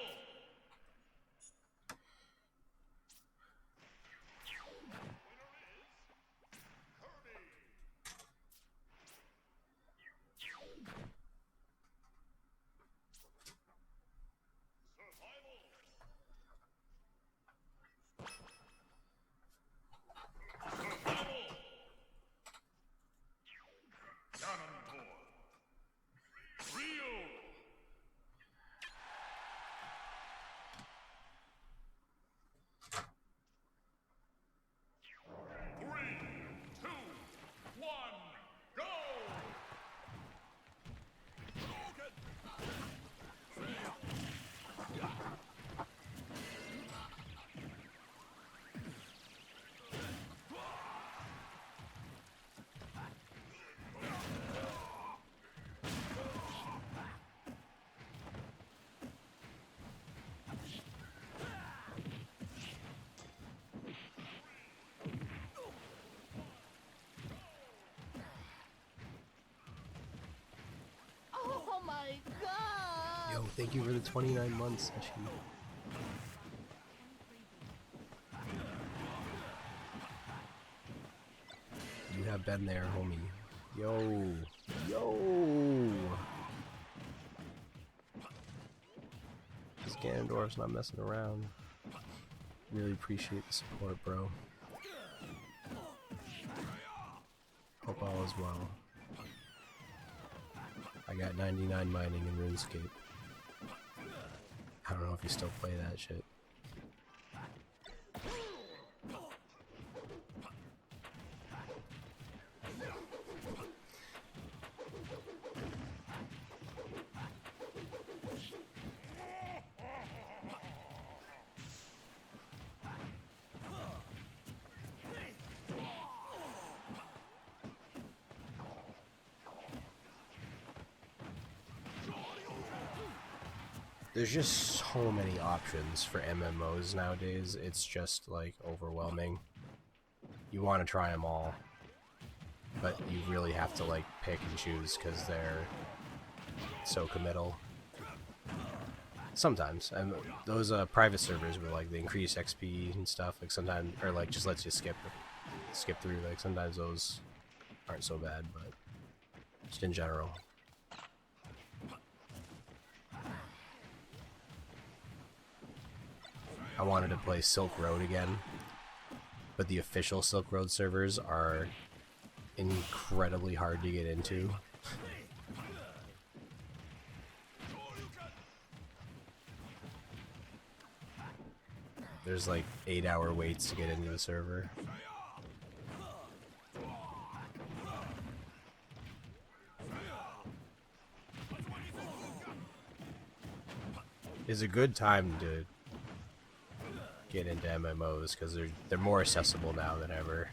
Oh my god! Yo, thank you for the 29 months, Sashi. You have been there, homie. Yo. Yo. This Ganondorf's not messing around. Really appreciate the support, bro. Hope all is well. I got 99 mining in RuneScape. I don't know if you still play that shit. There's just so many options for MMOs nowadays, it's just like overwhelming. You want to try them all, but you really have to like pick and choose because they're so committal. Sometimes, and those private servers with like the increased XP and stuff, like sometimes, or like just lets you skip through, like sometimes those aren't so bad, but just in general. I wanted to play Silk Road again, but the official Silk Road servers are incredibly hard to get into. There's like 8-hour waits to get into the server. It's a good time to get into MMOs because they're more accessible now than ever.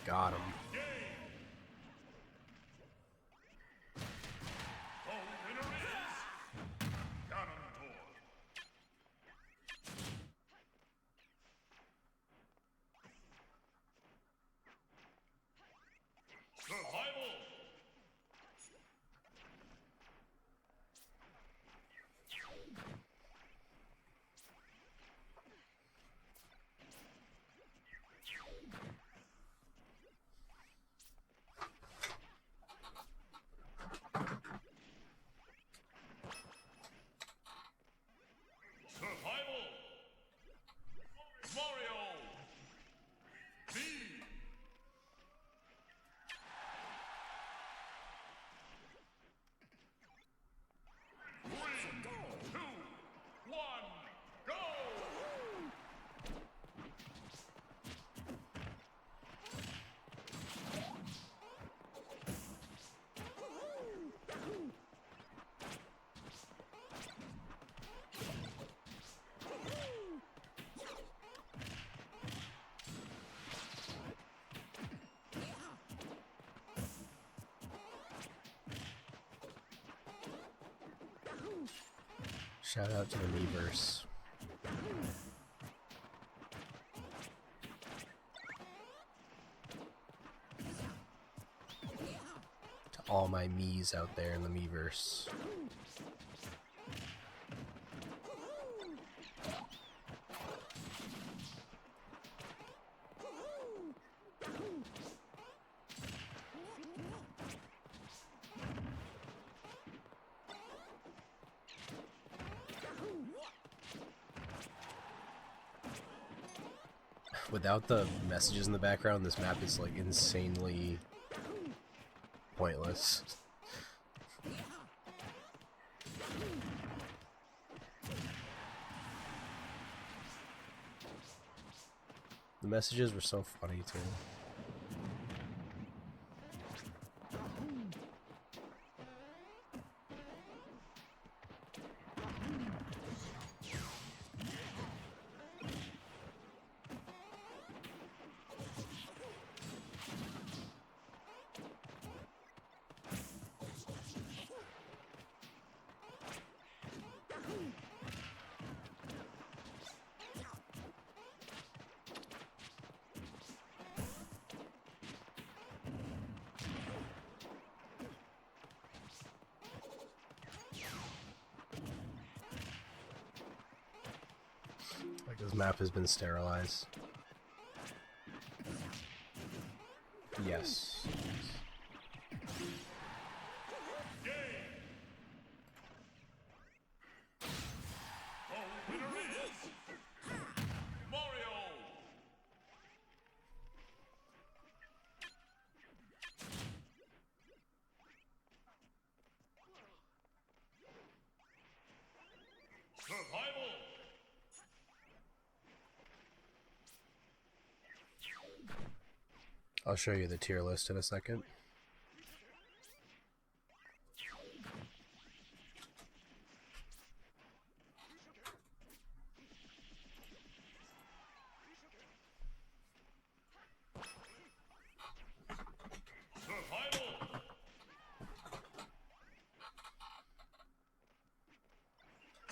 Got him. The winner is Ganondorf. Shout out to the Amiibos. To all my Miis out there in the Miiverse. Without the messages in the background, this map is like insanely pointless. The messages were so funny too. Like this map has been sterilized. Yes. The winner is Mario. Survival. I'll show you the tier list in a second. Survival.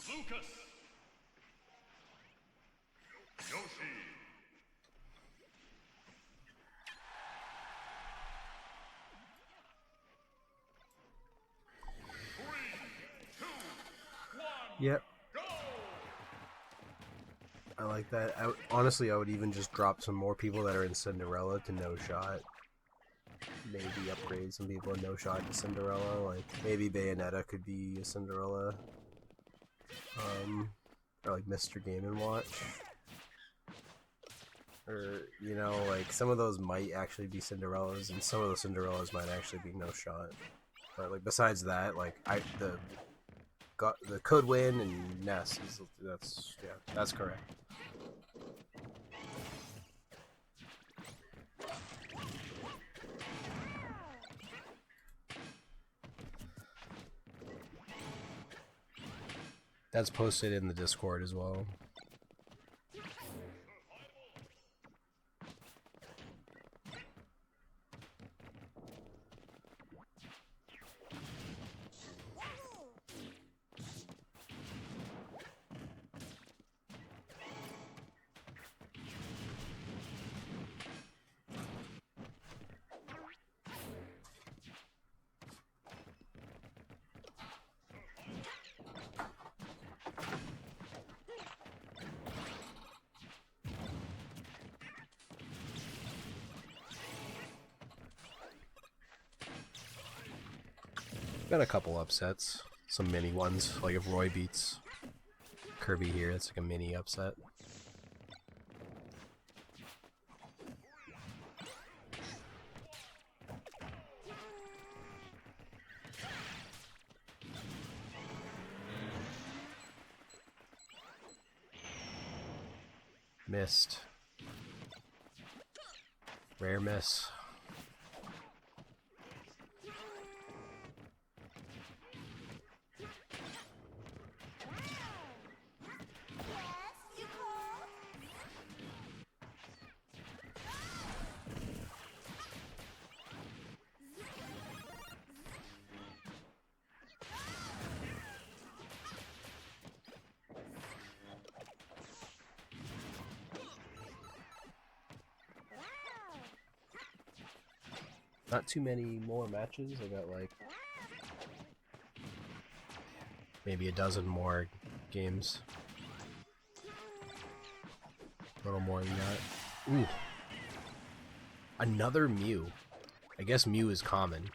Lucas. Yoshi. Yep. Go! I like that. Honestly, I would even just drop some more people that are in Cinderella to no shot. Maybe upgrade some people in no shot to Cinderella. Like maybe Bayonetta could be a Cinderella. Or like Mr. Game & Watch. Or, you know, like some of those might actually be Cinderellas, and some of those Cinderellas might actually be no shot. But like besides that, like the Could Win and Ness is that's correct. That's posted in the Discord as well. Got a couple upsets, some mini ones, like if Roy beats Kirby here, it's like a mini upset. Missed. Rare miss. Not too many more matches. I got like maybe a dozen more games. A little more than that. Ooh. Another Mew. I guess Mew is common.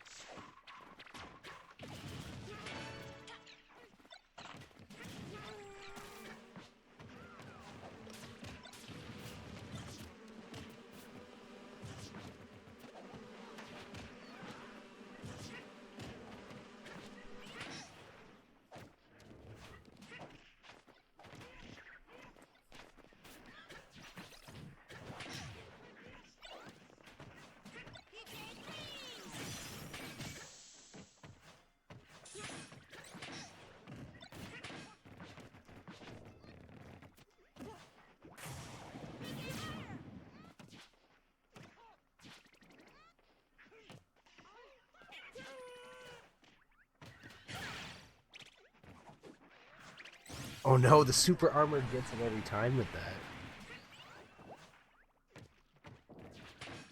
Oh no, the super armor gets him every time with that.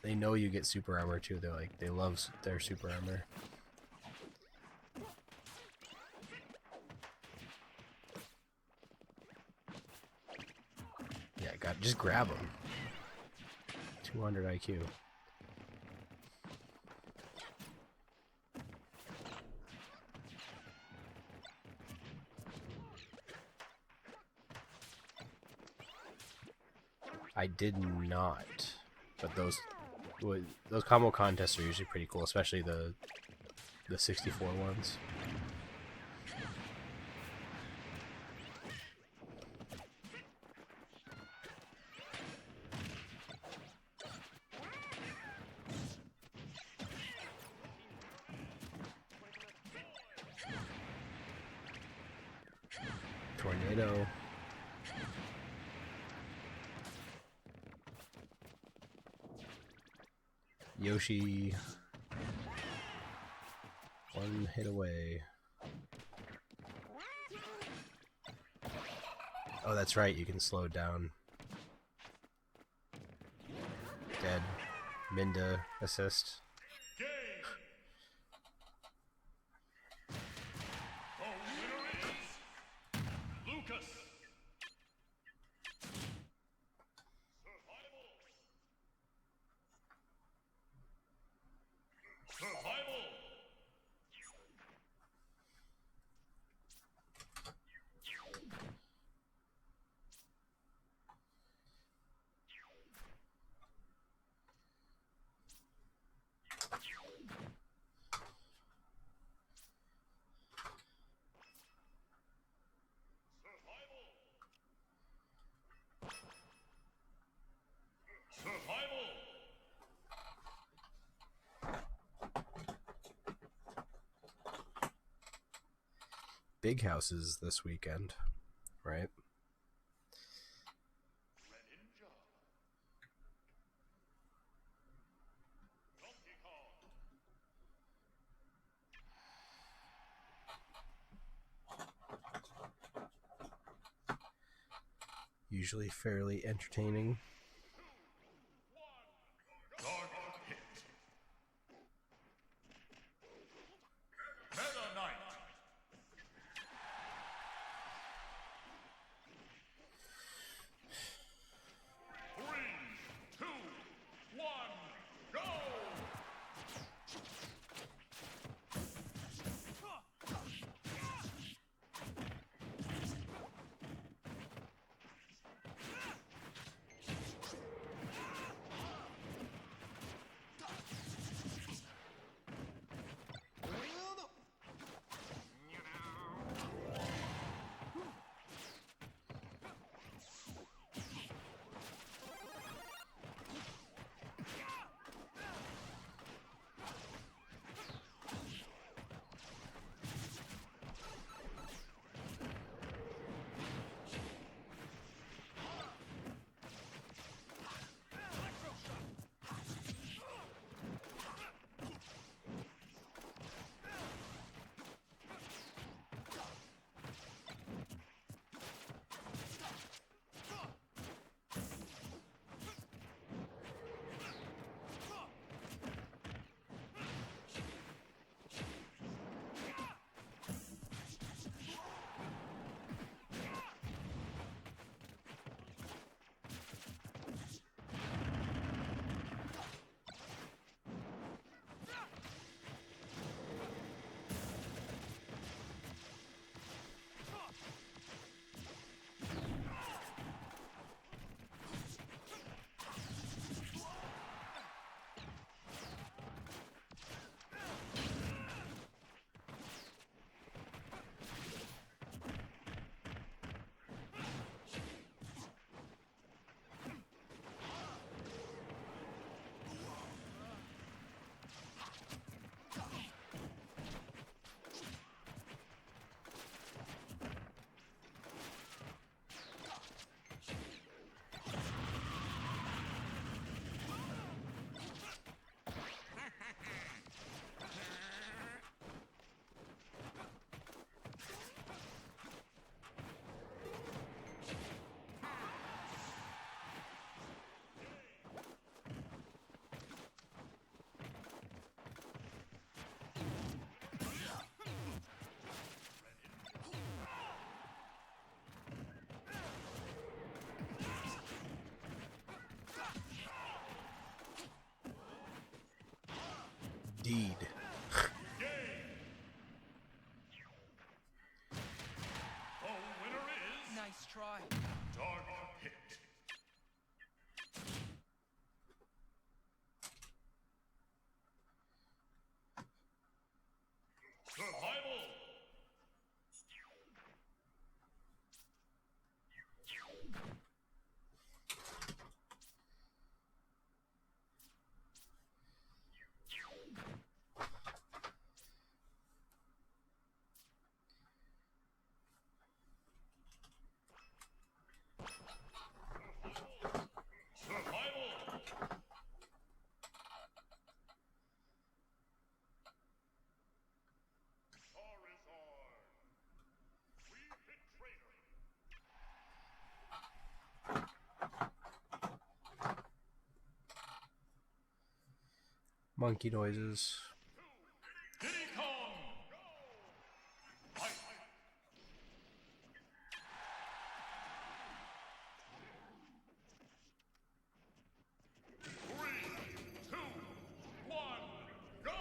They know you get super armor too. They're like, they love their super armor. Yeah, just grab them. 200 IQ. I did not, but those combo contests are usually pretty cool, especially the 64 ones. Tornado. Yoshi. One hit away. Oh, that's right, you can slow it down. Dead. Minda assist. Game. The winner is Lucas. Survival. Survival. Big houses this weekend, right? Greninja. Donkey Kong. Usually fairly entertaining. Dark Pit. Meta Knight. Three, two, one, go! Indeed. The winner is Nice try. Dark Pit. Survival. Survival. Charizard. Three-hit trainer. Monkey noises. Diddy Kong. Fight. Three, two, one, go!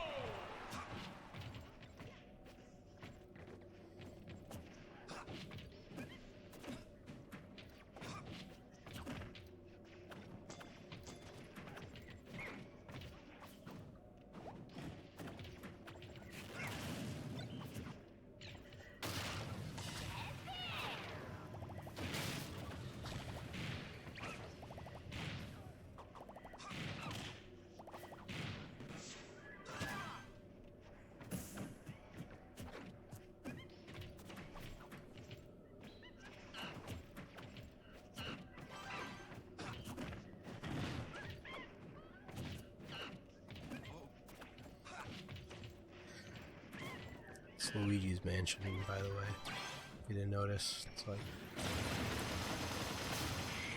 It's Luigi's Mansion, by the way. If you didn't notice, it's like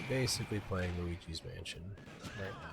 basically playing Luigi's Mansion right now.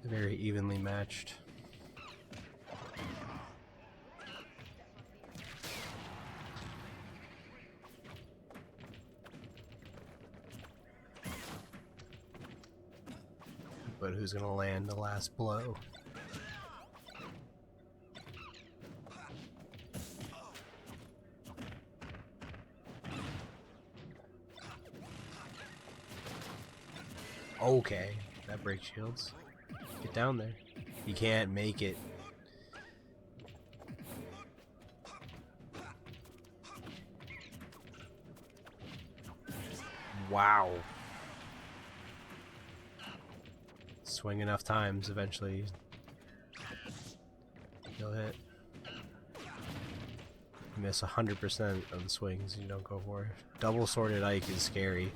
Very evenly matched. But who's gonna land the last blow? Okay, that breaks shields. Get down there. You can't make it. Wow. Swing enough times, eventually you'll hit. You miss 100% of the swings you don't go for. Double Sworded Ike is scary.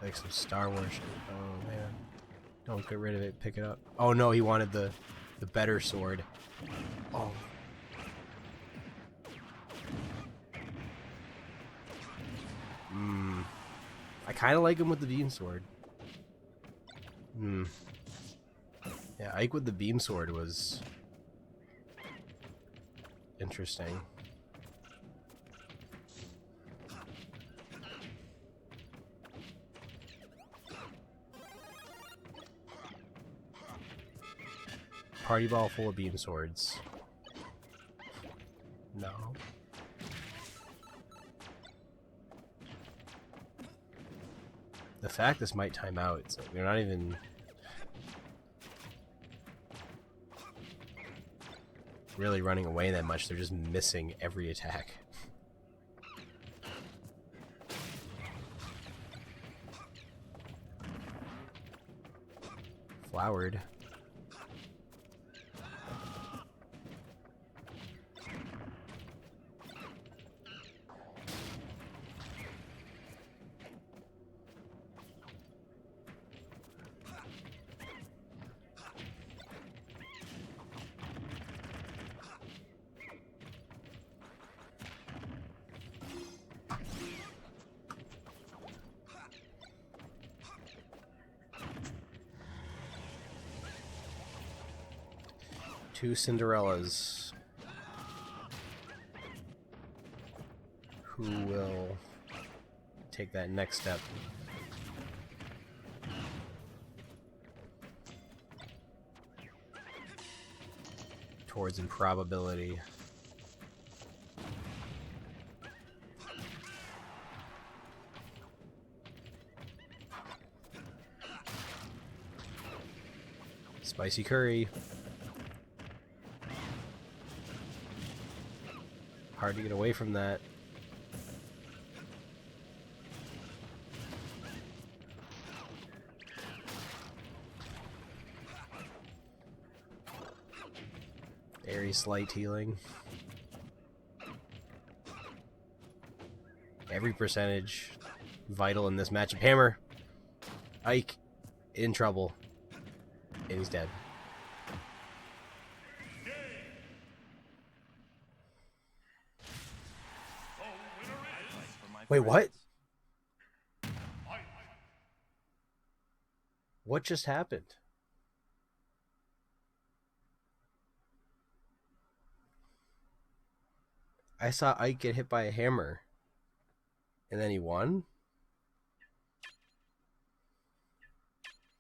Like some Star Wars shit. Oh man. Don't get rid of it, pick it up. Oh no, he wanted the better sword. Oh. I kinda like him with the beam sword. Yeah, Ike with the beam sword was interesting. Party ball full of beam swords. No. The fact this might time out, it's like they're not even really running away that much, they're just missing every attack. Flowered. Two Cinderellas. Who will take that next step? Towards improbability. Spicy curry. Hard to get away from that. Very slight healing. Every percentage vital in this matchup. Hammer. Ike in trouble. And he's dead. Wait, what? What just happened? I saw Ike get hit by a hammer. And then he won?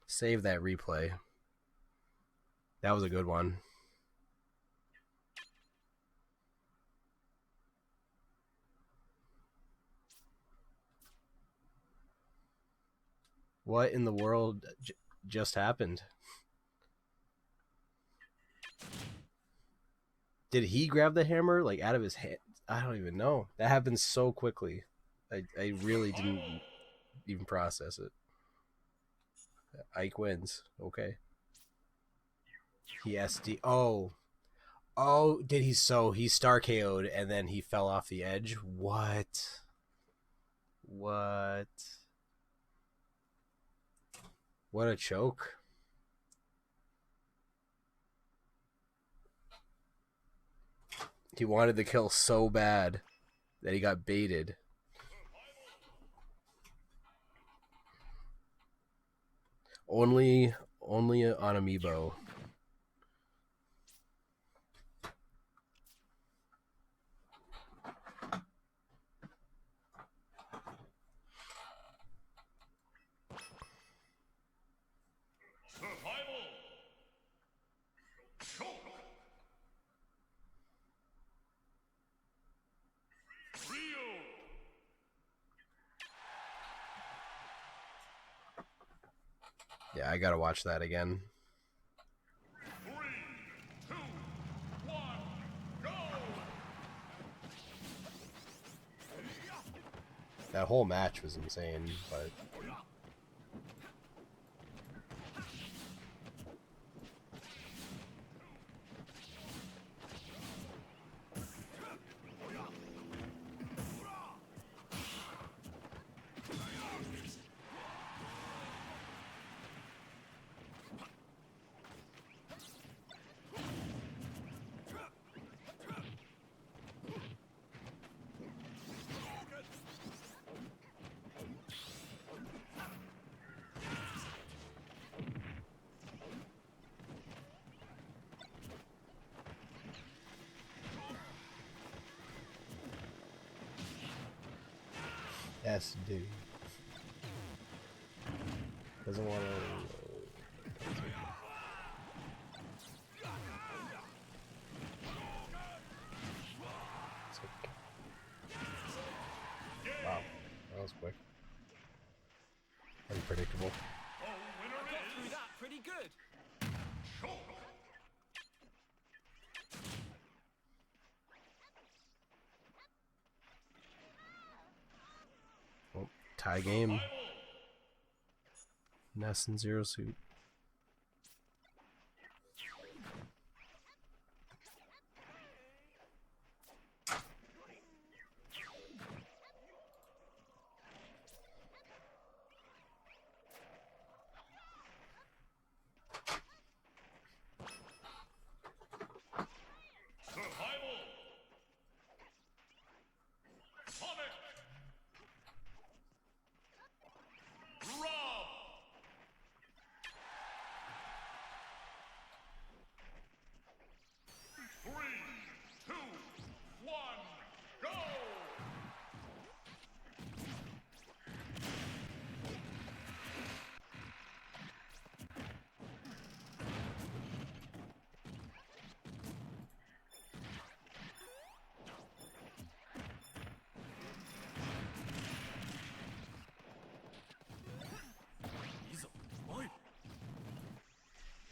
Save that replay. That was a good one. What in the world just happened? Did he grab the hammer like out of his hand? I don't even know. That happened so quickly. I really didn't even process it. Ike wins. Okay. He SD. Oh. Oh, did he? So he star KO'd and then he fell off the edge? What? What? What a choke. He wanted the kill so bad that he got baited. Only on Amiibo. Survival. Choke. Rio. Yeah, I gotta watch that again. 3, 2, 1, go. That whole match was insane, but yes, dude. Doesn't want to. Wow, that was quick. Unpredictable. Got through that pretty good. Oh, tie game. Ness and Zero Suit.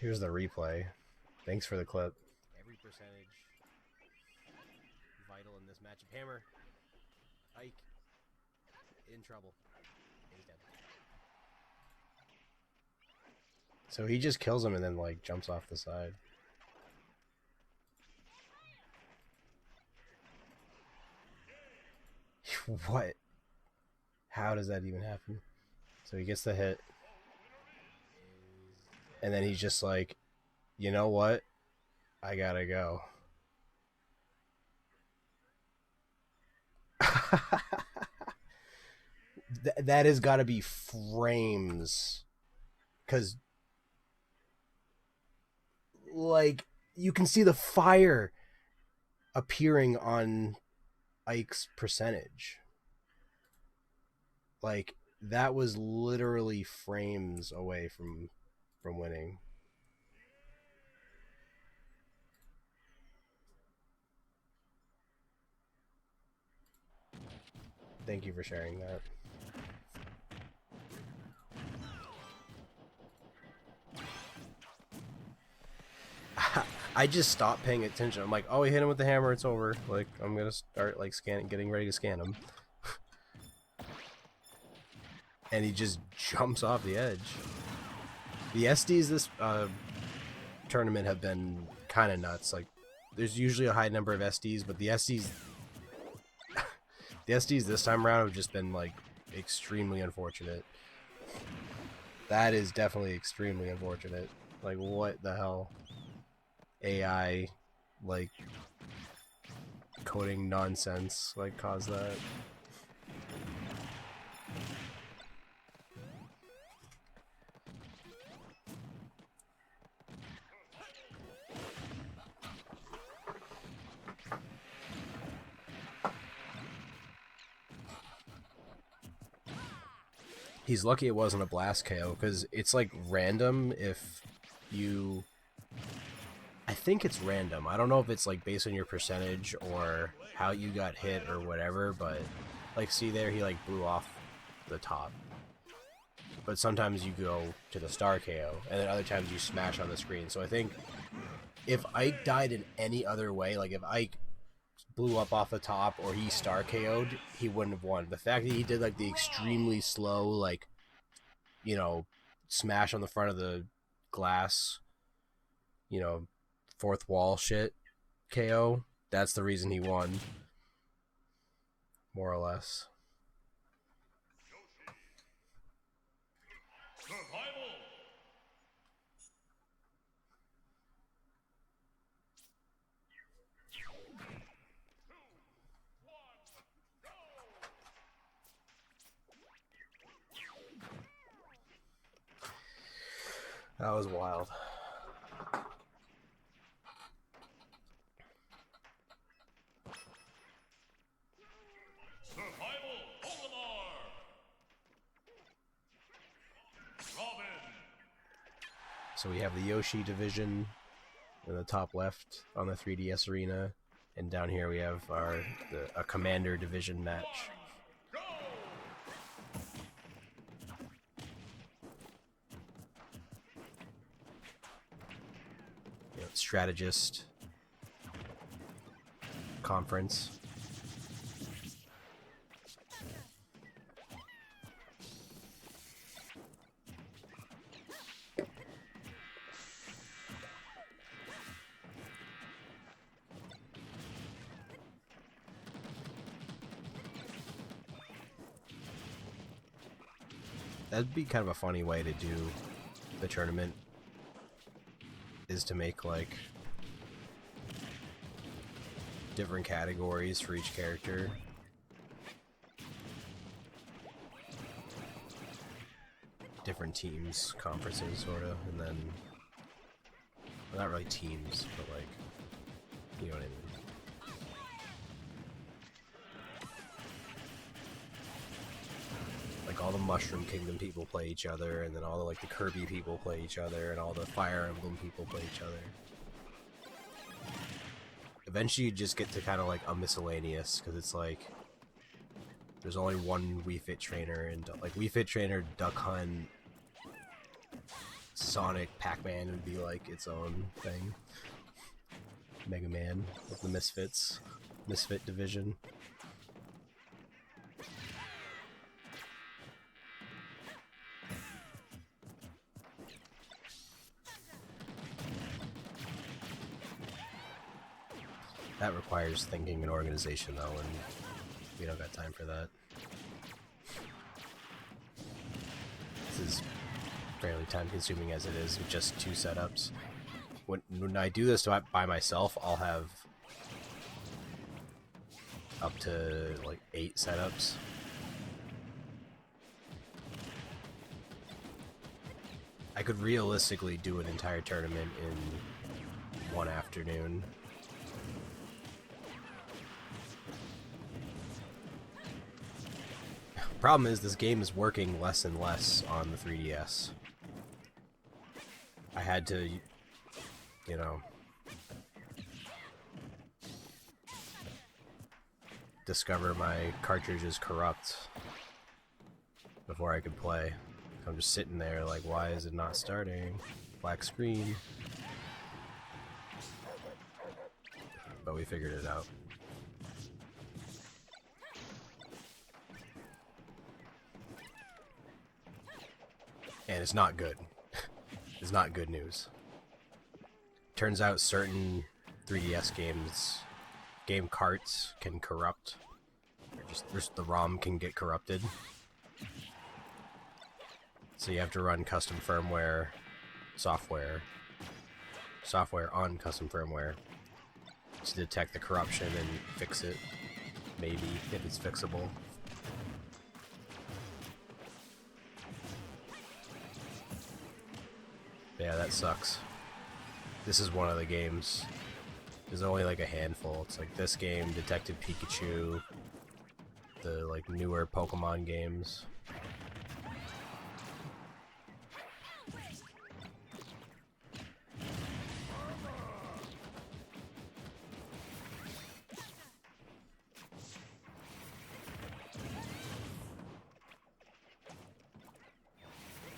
Here's the replay. Thanks for the clip. Every percentage vital in this matchup. Hammer. Ike. In trouble. He's dead. So he just kills him and then like jumps off the side. What? How does that even happen? So he gets the hit. And then he's just like, you know what? I gotta go. That has got to be frames. Because, like, you can see the fire appearing on Ike's percentage. Like, that was literally frames away from winning. Thank you for sharing that. I just stopped paying attention. I'm like, oh, he hit him with the hammer, it's over. Like, I'm gonna start like getting ready to scan him. And he just jumps off the edge. The SDs this tournament have been kind of nuts. Like, there's usually a high number of SDs, but the SDs this time around have just been like extremely unfortunate. That is definitely extremely unfortunate. Like, what the hell? AI, like, coding nonsense, like, caused that. He's lucky it wasn't a blast KO, because it's like random if you... I think it's random. I don't know if it's like based on your percentage or how you got hit or whatever, but like, see there, he like blew off the top. But sometimes you go to the star KO, and then other times you smash on the screen. So I think if Ike died in any other way, like if Ike blew up off the top or he star KO'd, he wouldn't have won. The fact that he did like the extremely slow, like, you know, smash on the front of the glass, you know, fourth wall shit KO, that's the reason he won. More or less. Survival. That was wild. Survival. Olimar. Robin. So we have the Yoshi division in the top left on the 3DS arena, and down here we have a Commander division match. Go. You know, strategist conference. That'd be kind of a funny way to do the tournament, is to make like different categories for each character. Different teams, conferences, sort of, and then, well, not really teams, but like, you know what I mean. Like all the Mushroom Kingdom people play each other, and then all the like the Kirby people play each other, and all the Fire Emblem people play each other. Eventually you just get to kind of like a miscellaneous, because it's like there's only one Wii Fit trainer, and like Wii Fit trainer, Duck Hunt, Sonic, Pac-Man would be like its own thing. Mega Man with the Misfit division. That requires thinking and organization though, and we don't got time for that. This is fairly time consuming as it is with just 2 setups. When I do this by myself, I'll have up to like 8 setups. I could realistically do an entire tournament in 1 afternoon. Problem is, this game is working less and less on the 3DS. I had to, you know, discover my cartridge is corrupt before I could play. I'm just sitting there like, why is it not starting? Black screen. But we figured it out. And it's not good. It's not good news. Turns out certain 3DS game carts can corrupt. Or just the ROM can get corrupted. So you have to run custom firmware, software on custom firmware to detect the corruption and fix it. Maybe, if it's fixable. Yeah, that sucks. This is one of the games. There's only like a handful. It's like this game, Detective Pikachu, the like newer Pokemon games.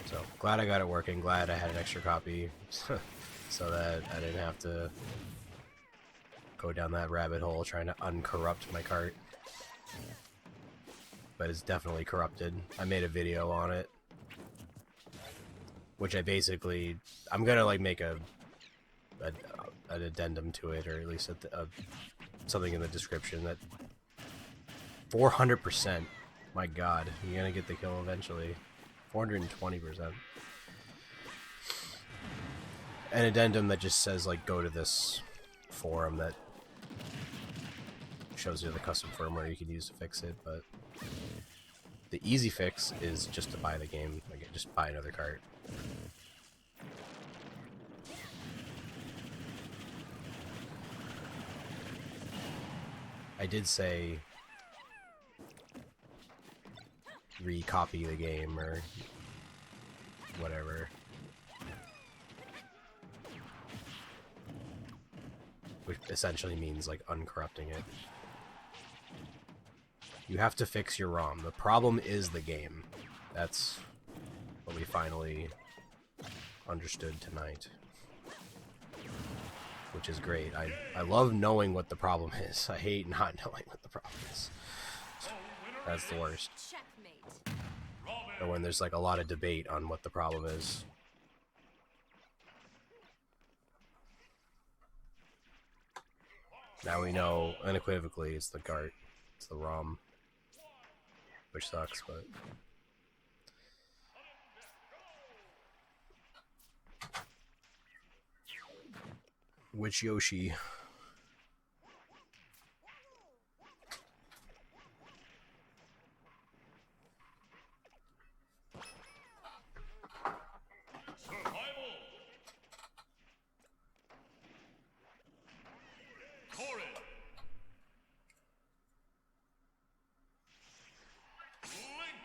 So, glad I got it working, glad I had an extra copy so that I didn't have to go down that rabbit hole trying to uncorrupt my cart. But it's definitely corrupted. I made a video on it, which I'm gonna like make an addendum to it, or at least something in the description that 400%. My God, you're gonna get the kill eventually. 420%. An addendum that just says like go to this forum that shows you the custom firmware you can use to fix it, but the easy fix is just to buy the game. Like, just buy another cart. I did say recopy the game or whatever, which essentially means like uncorrupting it. You have to fix your ROM. The problem is the game. That's what we finally understood tonight, which is great. I love knowing what the problem is. I hate not knowing what the problem is. That's the worst. Checkmate. Or when there's like a lot of debate on what the problem is. Now we know unequivocally it's the cart. It's the ROM. Which sucks, but... Which Yoshi? Survival. Torrid. Link.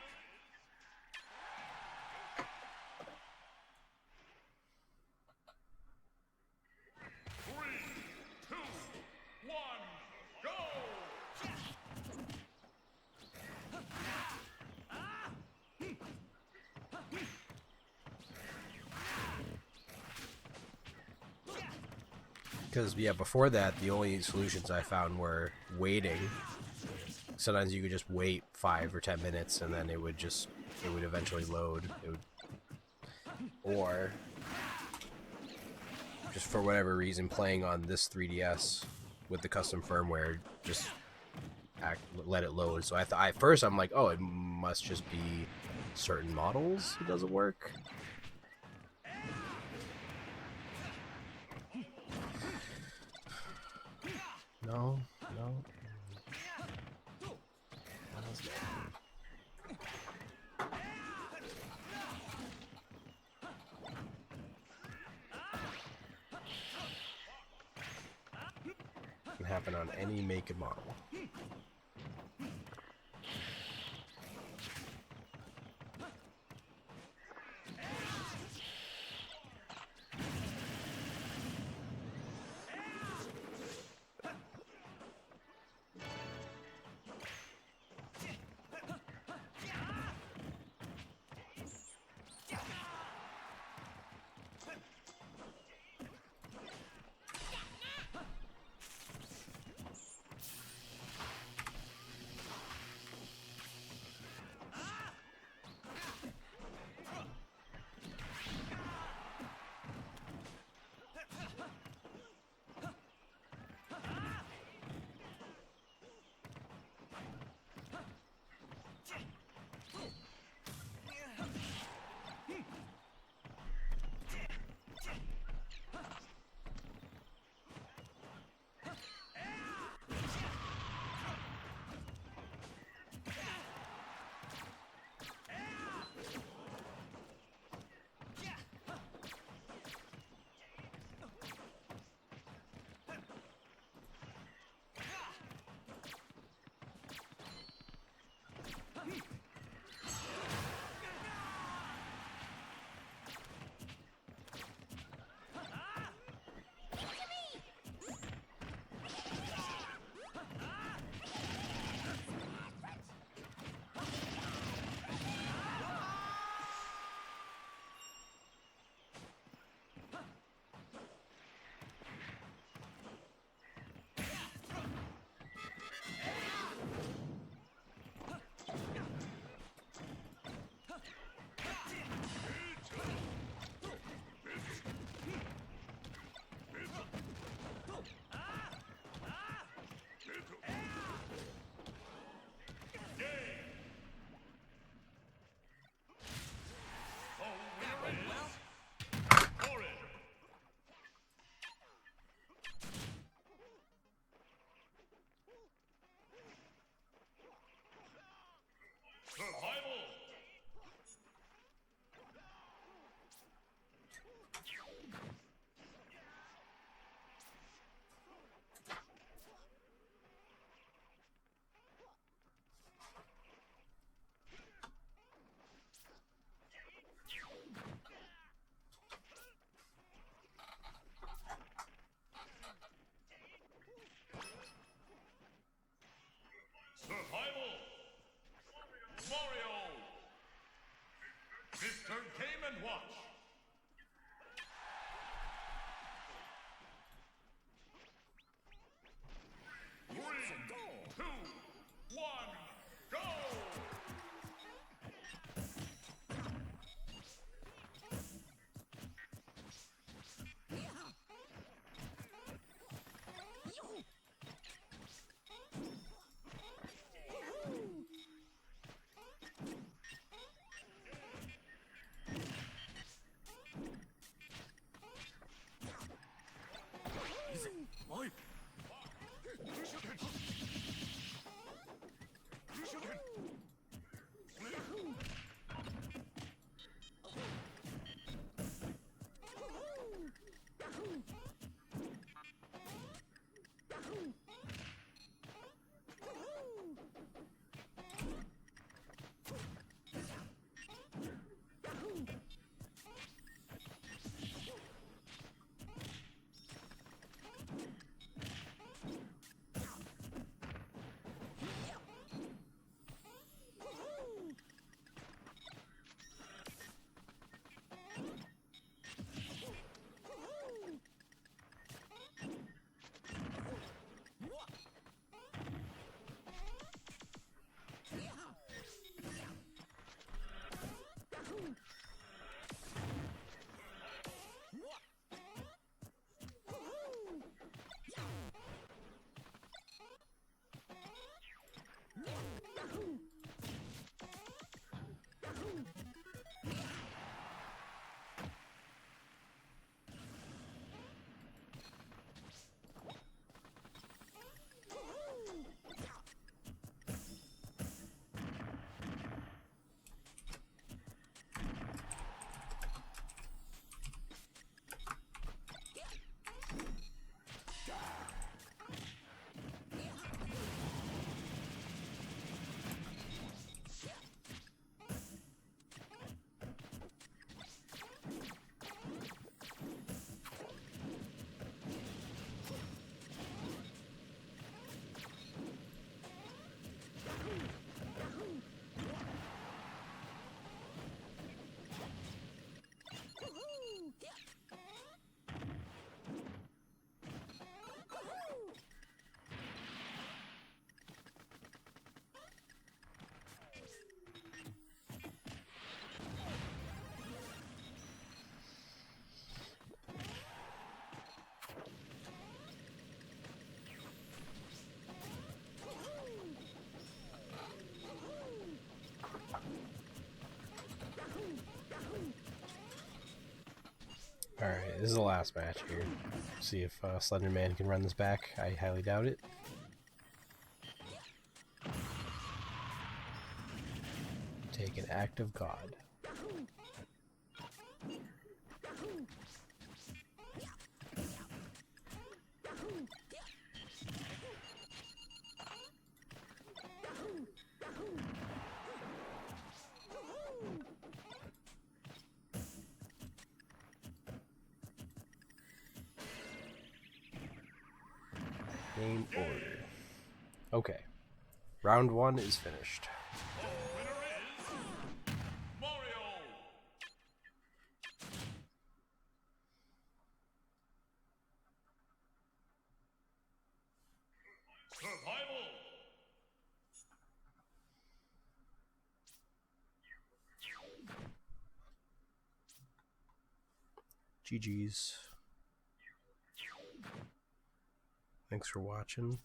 Because, yeah, before that, the only solutions I found were waiting. Sometimes you could just wait 5 or 10 minutes and then it would eventually load. Or, just for whatever reason, playing on this 3DS with the custom firmware, just let it load. So at first I'm like, oh, it must just be certain models it doesn't work. No. Can happen on any make and model. Alright, this is the last match here. See if Slender Man can run this back. I highly doubt it. Take an act of God. Game order. Okay. Round 1 is finished. Winner is Mario. Survival. GG's. Thanks for watching.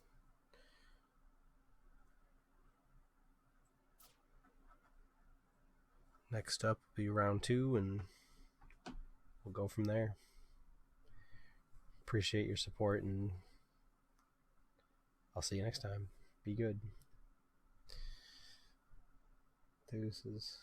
Next up will be round 2, and we'll go from there. Appreciate your support, and I'll see you next time. Be good. Deuces.